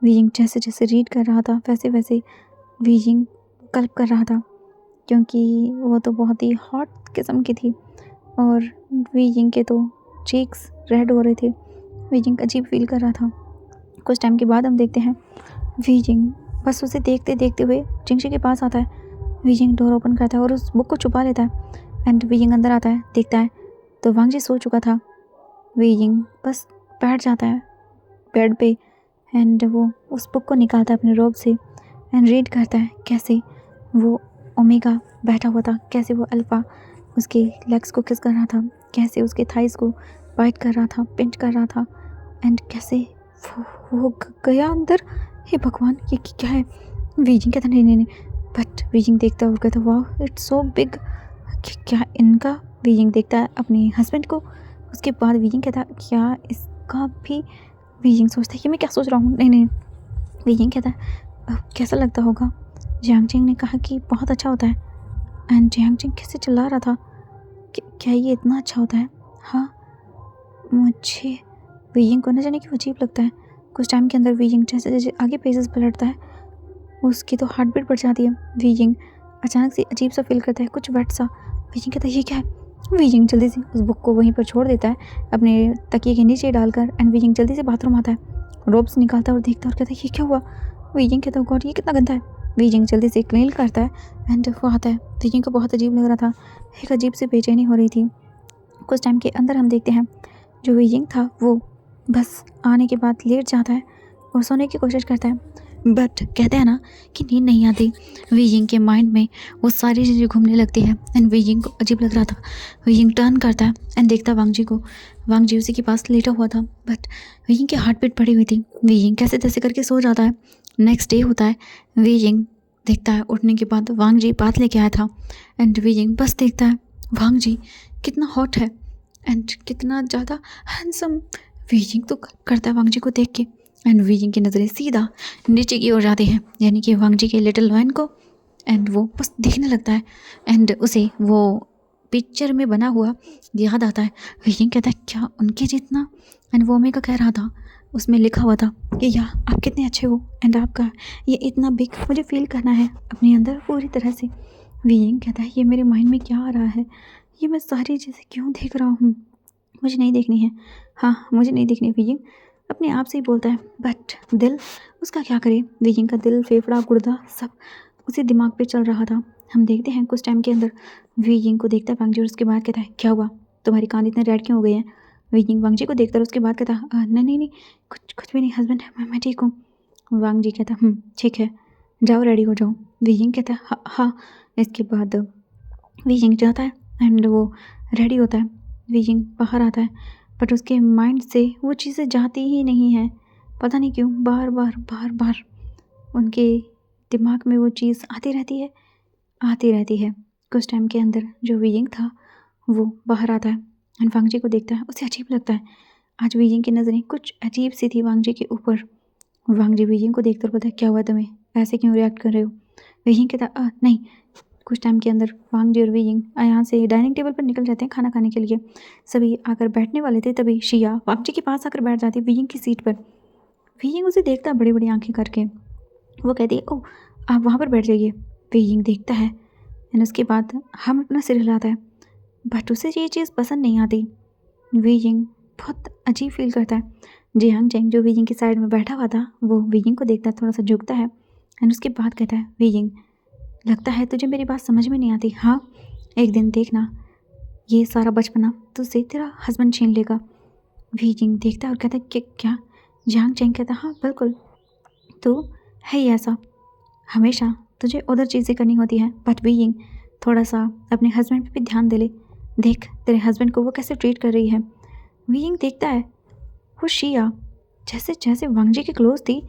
S2: वीइंग जैसे जैसे रीड कर रहा था वैसे वैसे वीइंग कल्प कर रहा था क्योंकि वो तो बहुत ही हॉट किस्म की थी और वीइंग के तो चीक्स रेड हो रहे थे। वीइंग अजीब फील कर रहा था। कुछ टाइम के बाद हम देखते हैं वीइंग बस उसे देखते देखते हुए जिंगशी के पास आता है। वीइंग डोर ओपन करता है और उस बुक को छुपा लेता है एंड वीइंग अंदर आता है देखता है तो वांग जी सो चुका था। वीइंग बस बैठ जाता है बेड पे एंड वो उस बुक को निकालता है अपने रोब से एंड रीड करता है कैसे वो ओमेगा बैठा हुआ था, कैसे वो अल्फ़ा उसके लेग्स को किस कर रहा था, कैसे उसके थाइस को बाइट कर रहा था, पिंच कर रहा था एंड कैसे वो गया अंदर। हे भगवान ये क्या है। वीजिंग कहता नहीं बट वीजिंग देखता और कहता वाह इट्स सो बिग। क्या इनका। वीजिंग देखता है अपने हस्बैंड को। उसके बाद वीजिंग कहता क्या इसका भी। वीजिंग सोचता है कि मैं क्या सोच रहा हूँ। नहीं वीजिंग कहता है कैसा लगता होगा। जियांग चेंग ने कहा कि बहुत अच्छा होता है एंड जियांग चेंग कैसे चिल्ला रहा था क्या ये इतना अच्छा होता है। हाँ मुझे वीजिंग को न जाने क्यों अजीब लगता है। कुछ टाइम के अंदर वीजिंग जैसे जैसे आगे पेजेस पलटता है उसकी तो हार्ट बीट बढ़ जाती है। वीजिंग अचानक से अजीब सा फील करता है कुछ वेट सा। वीजिंग कहता है ये क्या है। वीजिंग जल्दी से उस बुक को वहीं पर छोड़ देता है अपने तकिए के नीचे डालकर एंड वीजिंग जल्दी से बाथरूम आता है, रोब्स निकालता है और देखता है और कहता है ये क्या हुआ। वीजिंग कहता है गॉड ये कितना गंदा है। वीजिंग जल्दी से क्लीन करता है एंड वो आता है। वीजिंग को बहुत अजीब लग रहा था, एक अजीब सी बेचैनी हो रही थी। कुछ टाइम के अंदर हम देखते हैं जो वीजिंग था वो बस आने के बाद लेट जाता है
S1: और सोने की कोशिश करता है, बट कहते हैं ना कि नींद नहीं आती। वीयिंग के माइंड में वो सारी चीज़ें घूमने लगती है एंड वीयिंग को अजीब लग रहा था। वीयिंग टर्न करता है एंड देखता वांग जी को। वांग जी उसी के पास लेटा हुआ था, बट वीयिंग की हार्ट बीट बढ़ी हुई थी। वीयिंग कैसे तैसे करके सो जाता है। नेक्स्ट डे होता है। वीयिंग देखता है उठने के बाद वांग जी बात लेके आया था एंड वीयिंग बस देखता है वांग जी कितना हॉट है एंड कितना ज़्यादा हैंडसम। वीयिंग तो करता है वांग जी को देख के एंड वीयिंग की नज़रें सीधा नीचे की ओर जाती हैं, यानी कि वांग जी के लिटिल वैन को, एंड वो बस देखने लगता है एंड उसे वो पिक्चर में बना हुआ याद आता है। वीयिंग कहता है क्या उनके जितना, एंड वो मेरे को कह रहा था उसमें लिखा हुआ था कि या आप कितने अच्छे हो एंड आपका ये इतना बिग मुझे फील करना है अपने अंदर पूरी तरह से। वीयिंग कहता है ये मेरे माइंड में क्या आ रहा है, ये मैं सारी चीज़ें क्यों देख रहा हूँ, मुझे नहीं देखनी है। हाँ मुझे नहीं देखनी। वीयिंग अपने आप से ही बोलता है, बट दिल उसका क्या करे। वीयिंग का दिल फेफड़ा गुर्दा सब उसी दिमाग पे चल रहा था। हम देखते हैं कुछ टाइम के अंदर वीयिंग को देखता है वांग जी और उसके बाद कहता है क्या हुआ, तुम्हारे कान इतने रेड क्यों हो गए हैं। वीयिंग वांग जी को देखता है और उसके बाद कहता है नहीं नहीं नहीं कुछ कुछ भी नहीं हस्बैंड, मैं ठीक हूँ। वांग जी कहता है ठीक है जाओ रेडी हो जाओ। वीयिंग कहता है हाँ। इसके बाद वीयिंग जाता है एंड वो रेडी होता है। वीयिंग बाहर आता है, बट उसके माइंड से वो चीज़ें जाती ही नहीं हैं। पता नहीं क्यों बार बार उनके दिमाग में वो चीज़ आती रहती है। कुछ टाइम के अंदर जो वीयिंग था वो बाहर आता है एंड वांग जी को देखता है। उसे अजीब लगता है, आज वीयिंग की नज़रें कुछ अजीब सी थी वांग जी के ऊपर। वांग जी वीयिंग को देखकर बोलता है क्या हुआ तुम्हें, ऐसे क्यों रिएक्ट कर रहे हो। वीयिंग कहता नहीं। कुछ टाइम के अंदर वांग जी और वीयिंग यहाँ से डाइनिंग टेबल पर निकल जाते हैं खाना खाने के लिए। सभी आकर बैठने वाले थे, तभी शिया वांग जी के पास आकर बैठ जाती है वीयिंग की सीट पर। वीयिंग उसे देखता है बड़ी बड़ी आंखें करके। वो कहती है ओह आप वहाँ पर बैठ जाइए। वीयिंग देखता है एंड उसके बाद हम अपना सिर हिलाता है, बट उसे ये चीज़ पसंद नहीं आती। वीयिंग बहुत अजीब फील करता है। जियांग चेंग जो वीयिंग की साइड में बैठा हुआ था वो वीयिंग को देखता है, थोड़ा सा झुकता है एंड उसके बाद कहता है वीयिंग लगता है तुझे मेरी बात समझ में नहीं आती। हाँ एक दिन देखना ये सारा बचपना तुझसे तेरा हस्बैंड छीन लेगा। वीयिंग देखता है और कहता है कि क्या। जियांग चेंग कहता है हाँ बिल्कुल तो है ही ऐसा, हमेशा तुझे उधर चीज़ें करनी होती हैं। बट वीयिंग थोड़ा सा अपने हस्बैंड पे भी ध्यान दे ले, देख तेरे हस्बैंड को वो कैसे ट्रीट कर रही है। वीयिंग देखता है वो शिया जैसे जैसे वांग जी के क्लोज थी।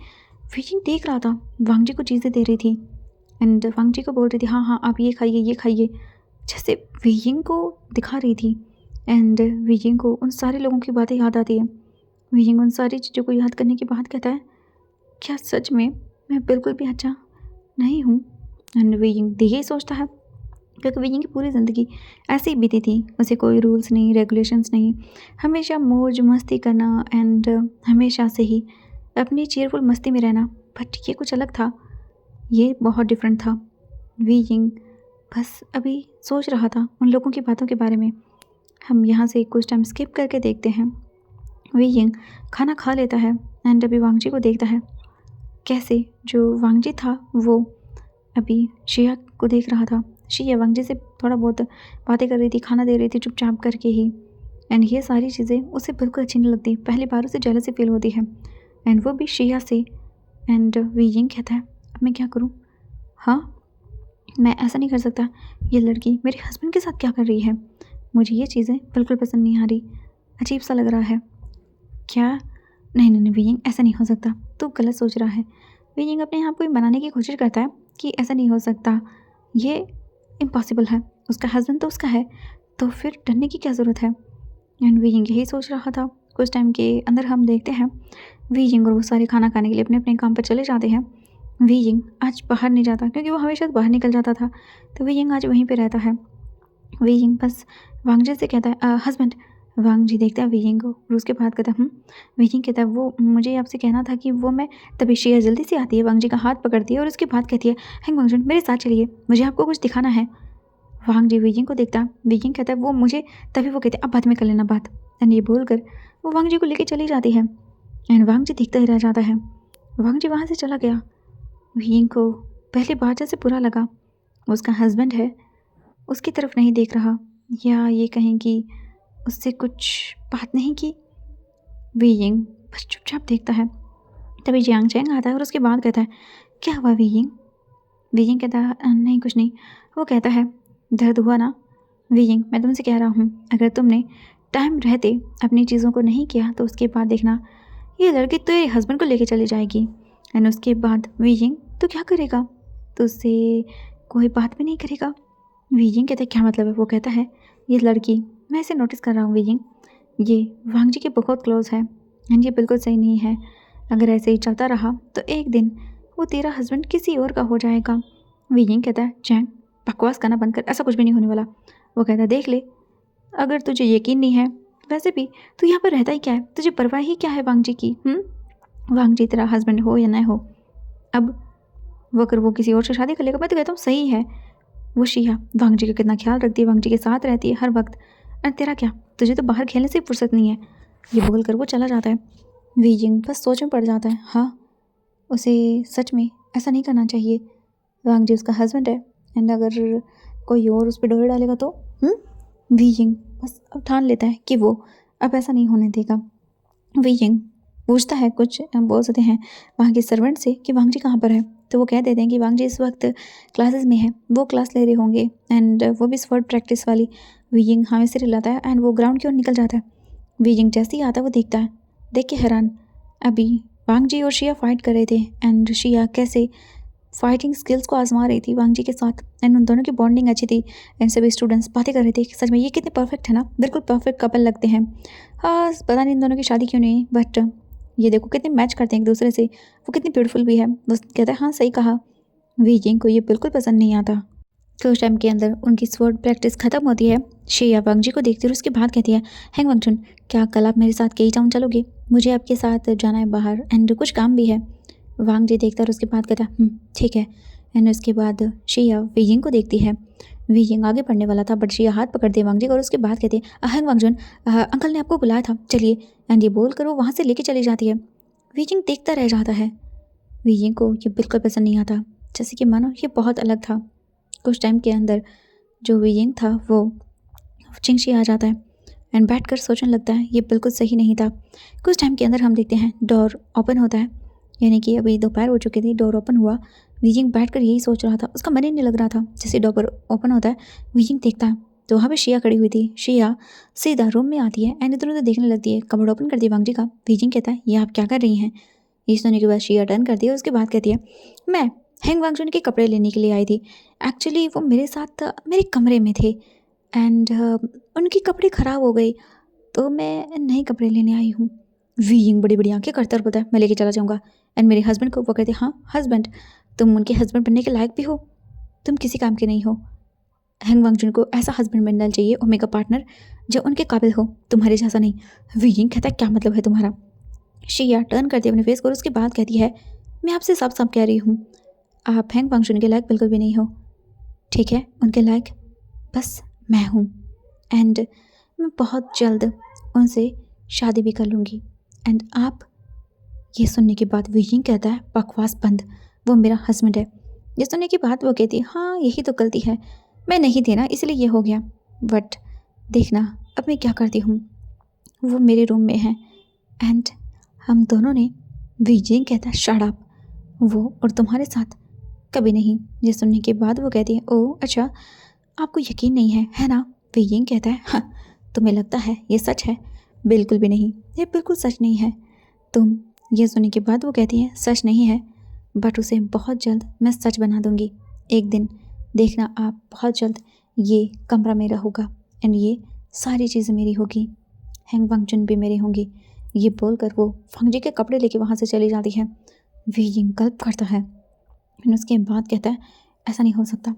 S1: वीयिंग देख रहा था वांग जी को चीज़ें दे रही थी एंड वांग जी को बोल रही थी हाँ आप ये खाइए, जैसे वीयिंग को दिखा रही थी। एंड वीयिंग को उन सारे लोगों की बातें याद आती है। वीयिंग उन सारी चीज़ों को याद करने के बाद कहता है क्या सच में मैं बिल्कुल भी अच्छा नहीं हूँ। एंड वीयिंग यही सोचता है क्योंकि वीयिंग की पूरी ज़िंदगी ऐसे ही बीती थी, उसे कोई रूल्स नहीं रेगुलेशंस नहीं, हमेशा मौज मस्ती करना एंड हमेशा से ही अपनी चीयरफुल मस्ती में रहना। बट ये कुछ अलग था, ये बहुत डिफरेंट था। वीयिंग बस अभी सोच रहा था उन लोगों की बातों के बारे में। हम यहाँ से कुछ टाइम स्किप करके देखते हैं। वीयिंग खाना खा लेता है एंड अभी वांग जी को देखता है कैसे जो वांग जी था वो अभी शिया को देख रहा था। शिया वांग जी से थोड़ा बहुत बातें कर रही थी, खाना दे रही थी चुपचाप करके ही। एंड ये सारी चीज़ें उसे बिल्कुल अच्छी नहीं लगती, पहली बार उसे जेलसी फील होती है एंड वो भी शिया से। एंड वीयिंग कहता है अब मैं क्या करूँ, हाँ मैं ऐसा नहीं कर सकता, ये लड़की मेरे हस्बैंड के साथ क्या कर रही है, मुझे ये चीज़ें बिल्कुल पसंद नहीं आ रही, अजीब सा लग रहा है। क्या नहीं वीयिंग ऐसा नहीं हो सकता, तू गलत सोच रहा है। वीयिंग अपने आप को बनाने की कोशिश करता है कि ऐसा नहीं हो सकता, ये इम्पॉसिबल है, उसका हस्बैंड तो उसका है, तो फिर डरने की क्या ज़रूरत है। एंड वीयिंग यही सोच रहा था। कुछ टाइम के अंदर हम देखते हैं वीयिंग और वो सारे खाना खाने के लिए अपने अपने काम पर चले जाते हैं। वीयिंग आज बाहर नहीं जाता क्योंकि वो हमेशा बाहर निकल जाता था, तो वीयिंग आज वहीं पे रहता है। वीयिंग बस वांग जी से कहता है हस्बैंड। वांग जी देखता है वीयिंग को और उसके बाद कहता है वीयिंग कहता है वो मुझे आपसे कहना था कि वो मैं। तभी शिया जल्दी से आती है, वांग जी का हाथ पकड़ती है और उसके बाद कहती है हैंग वांग मेरे साथ चलिए, मुझे आपको कुछ दिखाना है। वांग जी वीयिंग को देखता है, वीयिंग कहता है वो मुझे, तभी वो कहते हैं अब बाद में कर लेना बात। एंड ये बोलकर वो वांग जी को लेके चली जाती है एंड वांग जी देखता ही रह जाता है। वांग जी वहाँ से चला गया। वीयिंग को पहली बार जैसे बुरा लगा, उसका हस्बैंड है उसकी तरफ नहीं देख रहा, या ये कहें कि उससे कुछ बात नहीं की। वीयिंग बस चुपचाप देखता है।
S2: तभी जियांग चैंग आता है और उसके बाद कहता है, क्या हुआ वीयिंग? वीयिंग कहता है, नहीं कुछ नहीं। वो कहता है, दर्द हुआ ना? वीयिंग, मैं तुमसे कह रहा हूँ, अगर तुमने टाइम रहते अपनी चीज़ों को नहीं किया तो उसके बाद देखना ये लड़की तेरे हस्बैंड को लेके चली जाएगी। एंड उसके बाद वीयिंग, तो क्या करेगा? तो उससे कोई बात भी नहीं करेगा। वीयिंग कहता है, क्या मतलब है? वो कहता है, ये लड़की, मैं इसे नोटिस कर रहा हूँ वीयिंग, ये वांग जी के बहुत क्लोज है एंड ये बिल्कुल सही नहीं है। अगर ऐसे ही चलता रहा तो एक दिन वो तेरा हस्बैंड किसी और का हो जाएगा। वीयिंग कहता है, चैंग बकवास करना बंद कर, ऐसा कुछ भी नहीं होने वाला। वो कहता है, देख ले, अगर तुझे यकीन नहीं है, वैसे भी तू यहाँ पर रहता ही क्या है? तुझे परवाह ही क्या है वांग जी की? वांग जी तेरा हस्बैंड हो या ना हो, अब वो अगर वो किसी और से शादी कर लेगा, मैं तो कहता हूँ सही है। वो शिया वांग जी का कितना ख्याल रखती है, वांग जी के साथ रहती है हर वक्त। और तेरा क्या, तुझे तो बाहर खेलने से फुर्सत नहीं है। ये बोलकर वो चला जाता है। वीजिंग बस सोच में पड़ जाता है, हाँ उसे सच में ऐसा नहीं करना चाहिए। वांग जी उसका हस्बैंड है एंड अगर कोई और उस पर डोरे डालेगा तो वीजिंग बस अब ठान लेता है कि वो अब ऐसा नहीं होने देगा। वीजिंग पूछता है, कुछ बोल सकते हैं वहाँ के सर्वेंट से कि वांग जी कहाँ पर है। तो वो कह देते हैं कि वांग जी इस वक्त क्लासेस में है, वो क्लास ले रहे होंगे एंड वो भी स्वर्ड प्रैक्टिस वाली। वीजिंग हाँ से रिलाता है एंड वो ग्राउंड की ओर निकल जाता है। वीजिंग जैसे ही आता है वो देखता है, देख के हैरान, अभी वांग जी और शिया फाइट कर रहे थे एंड शिया कैसे फाइटिंग स्किल्स को आजमा रही थी वांग जी के साथ एंड उन दोनों की बॉन्डिंग अच्छी थी एंड सभी स्टूडेंट्स बातें कर रहे थे कि सच में ये कितने परफेक्ट है ना, बिल्कुल परफेक्ट कपल लगते हैं। हाँ पता नहीं इन दोनों की शादी क्यों नहीं, बट ये देखो कितने मैच करते हैं एक दूसरे से, वो कितनी ब्यूटीफुल भी है। वो कहता है, हाँ सही कहा। वीजिंग को ये बिल्कुल पसंद नहीं आता। तो उस टाइम के अंदर उनकी स्वॉर्ड प्रैक्टिस खत्म होती है। शिया वांग जी को देखती है और उसके बाद कहती है, हैंग वांगचुन क्या कल आप मेरे साथ केई टाउन चलोगे? मुझे आपके साथ जाना है बाहर एंड कुछ काम भी है। वांग जी देखता है और उसके बाद कहता है, ठीक है। एंड उसके बाद शिया वीजिंग को देखती है। वीजिंग आगे बढ़ने वाला था बट शिया हाथ पकड़ती है वांग जी को और उसके बाद कहती है, हैंग वांगचुन अंकल ने आपको बुलाया था, चलिए। एंड ये बोल कर वो वहाँ से लेके चली जाती है। वीजिंग देखता रह जाता है। वीजिंग को ये बिल्कुल पसंद नहीं आता, जैसे कि मानो ये बहुत अलग था। कुछ टाइम के अंदर जो वीजिंग था वो चिंगशी आ जाता है एंड बैठकर सोचने लगता है ये बिल्कुल सही नहीं था। कुछ टाइम के अंदर हम देखते हैं डोर ओपन होता है, यानी कि अभी दोपहर हो चुकी थी, डोर ओपन हुआ। वीजिंग बैठकर यही सोच रहा था, उसका मन ही नहीं लग रहा था। जैसे डोर ओपन होता है वीजिंग देखता है तो वहाँ पे शिया खड़ी हुई थी। शिया सीधा रूम में आती है एंड इधर उधर देखने लगती है, कपड़ा ओपन करती है वांग जी का। वीजिंग कहता है, ये आप क्या कर रही हैं? ये सुनने के बाद शिया टर्न करती है, उसके बाद कहती है, मैं हैंग वांगचुन के कपड़े लेने के लिए आई थी। एक्चुअली वो मेरे साथ मेरे कमरे में थे एंड उनके कपड़े ख़राब हो गए तो मैं नए कपड़े लेने आई हूँ। वीइंग बड़ी बड़ी आंखें करता और बोलता है, मैं लेके चला जाऊँगा। एंड मेरे हस्बैंड को वो कहते हैं, हाँ हस्बैंड, तुम उनके हस्बैंड बनने के लायक भी हो, तुम किसी काम के नहीं हो। हैंग वांगचुन को ऐसा हस्बैंड बनना चाहिए, ओमेगा पार्टनर, जो उनके काबिल हो, तुम्हारे जैसा नहीं। वीइंग कहता है, क्या मतलब है तुम्हारा? शिया टर्न करती है अपने फेस को और उसके बाद कहती है, मैं आपसे साफ साफ कह रही हूँ, आप हैंग वांगचुन के लायक बिल्कुल भी नहीं हो, ठीक है? उनके लायक बस मैं हूँ एंड मैं बहुत जल्द उनसे शादी भी कर लूँगी। एंड आप, ये सुनने के बाद वीजिंग कहता है, बकवास बंद, वो मेरा हस्बैंड है। ये सुनने के बाद वो कहती है, हाँ यही तो गलती है, मैं नहीं थी ना इसलिए ये हो गया, बट देखना अब मैं क्या करती हूँ। वो मेरे रूम में है एंड हम दोनों ने, वीजिंग कहता है, शट अप, वो और तुम्हारे साथ कभी नहीं। ये सुनने के बाद वो कहती है, ओह अच्छा, आपको यकीन नहीं है ना? वीजिंग कहता है, हाँ तुम्हें लगता है ये सच है? बिल्कुल भी नहीं, ये बिल्कुल सच नहीं है। तुम, ये सुनने के बाद वो कहती है, सच नहीं है बट उसे बहुत जल्द मैं सच बना दूंगी। एक दिन देखना आप, बहुत जल्द ये कमरा मेरा होगा एंड ये सारी चीज़ें मेरी होगी, हैंग वांगचुन भी मेरी होंगी। ये बोलकर वो वांग जी के कपड़े लेके वहाँ से चली जाती है। वीजिंग गल्प करता है और उसके बाद कहता है, ऐसा नहीं हो सकता।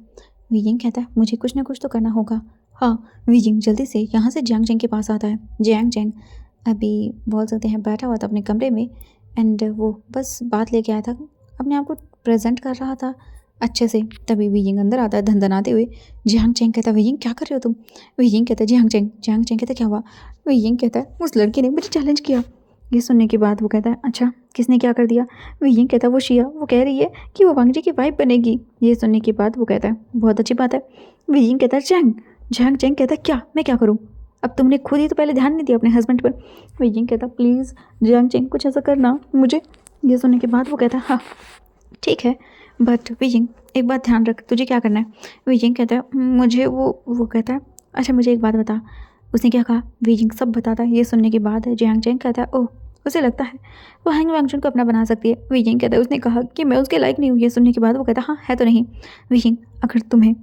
S2: वीजिंग कहता है, मुझे कुछ ना कुछ तो करना होगा। हाँ, वीजिंग जल्दी से यहाँ से जियांग चैंग के पास आता है। जियांग चैंग अभी बोल सकते हैं बैठा हुआ था अपने कमरे में एंड वो बस बात लेके आया था, अपने आप को प्रेजेंट कर रहा था अच्छे से। तभी वीजिंग अंदर आता है धनधनाते हुए। जियांग चैंग कहता है, वीजिंग क्या कर रहे हो तुम? वीजिंग कहता है, जियांग चैंग कहता है, क्या हुआ? वीजिंग कहता है, उस लड़की ने मुझे चैलेंज किया। ये सुनने के बाद वो कहता है, अच्छा किसने क्या कर दिया? वीजिंग कहता है, वो शिया, वो कह रही है कि वो वांग जी की वाइफ बनेगी। ये सुनने के बाद वो कहता है, बहुत अच्छी बात है। वीजिंग कहता है, जियांग चैंग कहता है, क्या, मैं क्या करूँ? अब तुमने खुद ही तो पहले ध्यान नहीं दिया अपने हस्बैंड पर। वीजिंग कहता, प्लीज़ जियांग चैंग कुछ ऐसा करना, मुझे ये सुनने के बाद वो कहता है हाँ ठीक है, बट विजिंग एक बात ध्यान रख, तुझे क्या करना है? विजिंग कहता है मुझे वो कहता है अच्छा मुझे एक बात बता। उसने क्या कहा? विजिंग सब बताता है। ये सुनने के बाद जियांग चैंग कहता है ओह, उसे लगता है वो हैंग वैंगचुन को अपना बना सकती है। विजिंग कहता है उसने कहा कि मैं उसके लायक नहीं हूँ। ये सुनने के बाद वो कहता है हाँ है तो नहीं। विजिंग अगर तुम्हें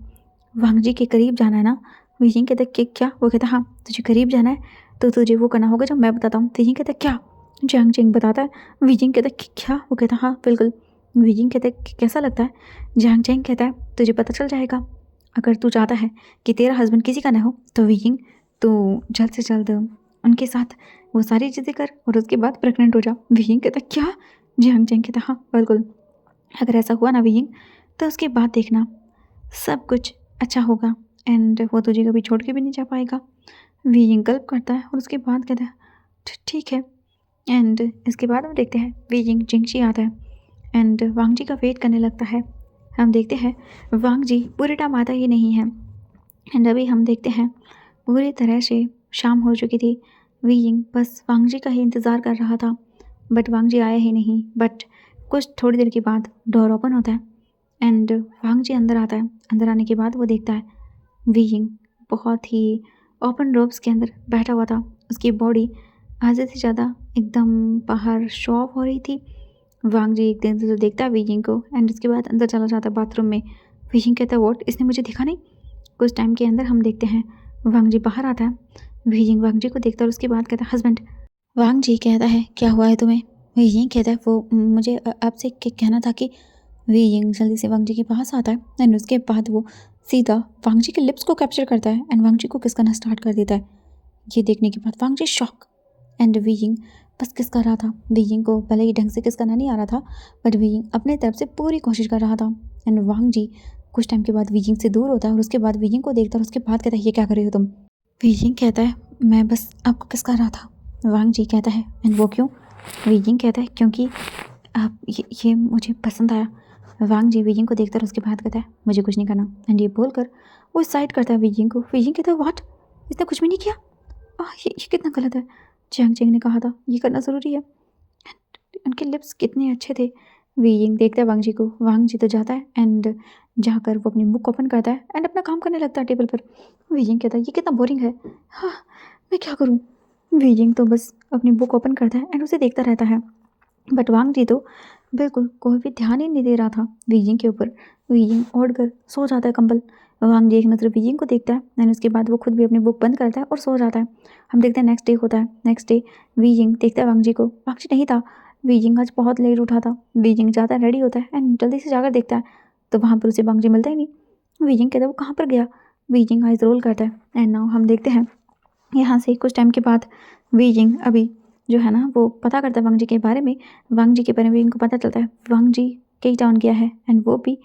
S2: वांग जी के करीब जाना है ना। विजिंग कहता है कि क्या? वो कहता है हाँ तुझे करीब जाना है तो तुझे वो करना होगा जो मैं बताता हूँ। विजिंग कहता है क्या? जियांग चैंग बताता है। विजिंग कहता है कि क्या? वो कहता है हाँ बिल्कुल। विजिंग कहता है कि कैसा लगता है? जियांग चैंग कहता है तुझे पता चल जाएगा। अगर तू चाहता है कि तेरा हस्बैंड किसी का ना हो तो विजिंग तो जल्द से जल्द उनके साथ वो सारी चीज़ें कर और उसके बाद प्रेग्नेंट हो जा। विजिंग कहता है क्या? जियांग चैंग कहता है हाँ बिल्कुल। अगर ऐसा हुआ ना विजिंग तो उसके बाद देखना सब कुछ अच्छा होगा एंड वो तुझे कभी छोड़ के भी नहीं जा पाएगा। विजिंग गल्प करता है और उसके बाद कहता है ठीक है। एंड इसके बाद हम देखते हैं विजिंग जिंगशी आता है एंड वांग जी का वेट करने लगता है। हम देखते हैं वांग जी पूरे टाइम आता ही नहीं है एंड अभी हम देखते हैं पूरी तरह से शाम हो चुकी थी। विजिंग बस वांग जी का ही इंतज़ार कर रहा था बट वांग जी आया ही नहीं। बट कुछ थोड़ी देर के बाद डोर ओपन होता है एंड वांग जी अंदर आता है। अंदर आने के बाद वो देखता है विजिंग बहुत ही ओपन रोब्स के अंदर बैठा हुआ था। उसकी बॉडी आधे से ज़्यादा एकदम बाहर शो ऑफ हो रही थी। वांग जी एक दिन से तो देखता है विजिंग को एंड उसके बाद अंदर चला जाता है बाथरूम में। विजिंग कहता है व्हाट, इसने मुझे देखा नहीं। कुछ टाइम के अंदर हम देखते हैं वांग जी बाहर आता है। विजिंग वांग जी को देखता है और उसके बाद कहता है हस्बैंड। वांग जी कहता है क्या हुआ है तुम्हें? विजिंग कहता है वो मुझे आपसे कहना था कि विजिंग जल्दी से वांग जी के पास आता है एंड उसके बाद वो सीधा वांग जी के लिप्स को कैप्चर करता है एंड वांग जी को किस करना स्टार्ट कर देता है। ये देखने के बाद वांग जी शॉक एंड विजिंग बस किस कर रहा था। विजिंग को भले ही ढंग से किस करना नहीं आ रहा था बट विजिंग अपने तरफ से पूरी कोशिश कर रहा था एंड वांग जी कुछ टाइम के बाद विजिंग से दूर होता है और उसके बाद विजिंग को देखता है और उसके बाद कहता है ये क्या कर रही हो तुम? विजिंग कहता है मैं बस आपको किस कर रहा था। वांग जी कहता है एंड वो क्यों? विजिंग कहता है क्योंकि आप ये मुझे पसंद आया। वांग जी विजिंग को देखता है और उसके बाद कहता है मुझे कुछ नहीं करना एंड ये बोलकर वो साइड करता है विजिंग को। विजिंग कहता है व्हाट, इसने कुछ भी नहीं किया। ये कितना गलत है। जियांग चैंग ने कहा था ये करना ज़रूरी है। उनके लिप्स कितने अच्छे थे। विजिंग देखता है वांग जी को। वांग जी तो जाता है एंड जाकर वो अपनी बुक ओपन करता है एंड अपना काम करने लगता है टेबल पर। विजिंग कहता है ये कितना बोरिंग है, हाँ मैं क्या करूँ। विजिंग तो बस अपनी बुक ओपन करता है एंड उसे देखता रहता है बट वांग जी तो बिल्कुल कोई भी ध्यान ही नहीं दे रहा था विजिंग के ऊपर। विजिंग ओढ़कर सो जाता है कंबल। वांग जी एक नज़र विजिंग को देखता है एंड उसके बाद वो खुद भी अपनी बुक बंद करता है और सो जाता है। हम देखते हैं नेक्स्ट डे होता है। नेक्स्ट डे विजिंग देखता है वांग जी को। वांग जी नहीं था। विजिंग आज बहुत लेट उठा था। विजिंग जाता है रेडी होता है एंड जल्दी से जाकर देखता है तो वहाँ पर उसे वांग जी मिलता ही नहीं। विजिंग कहता है वो कहाँ पर गया। विजिंग आइज रोल करता है एंड नाउ हम देखते हैं यहाँ से कुछ टाइम के बाद विजिंग अभी जो है ना वो पता करता है वांग जी के बारे में। वांग जी के बारे में इनको पता चलता है वांग जी केई टाउन गया है एंड वो भी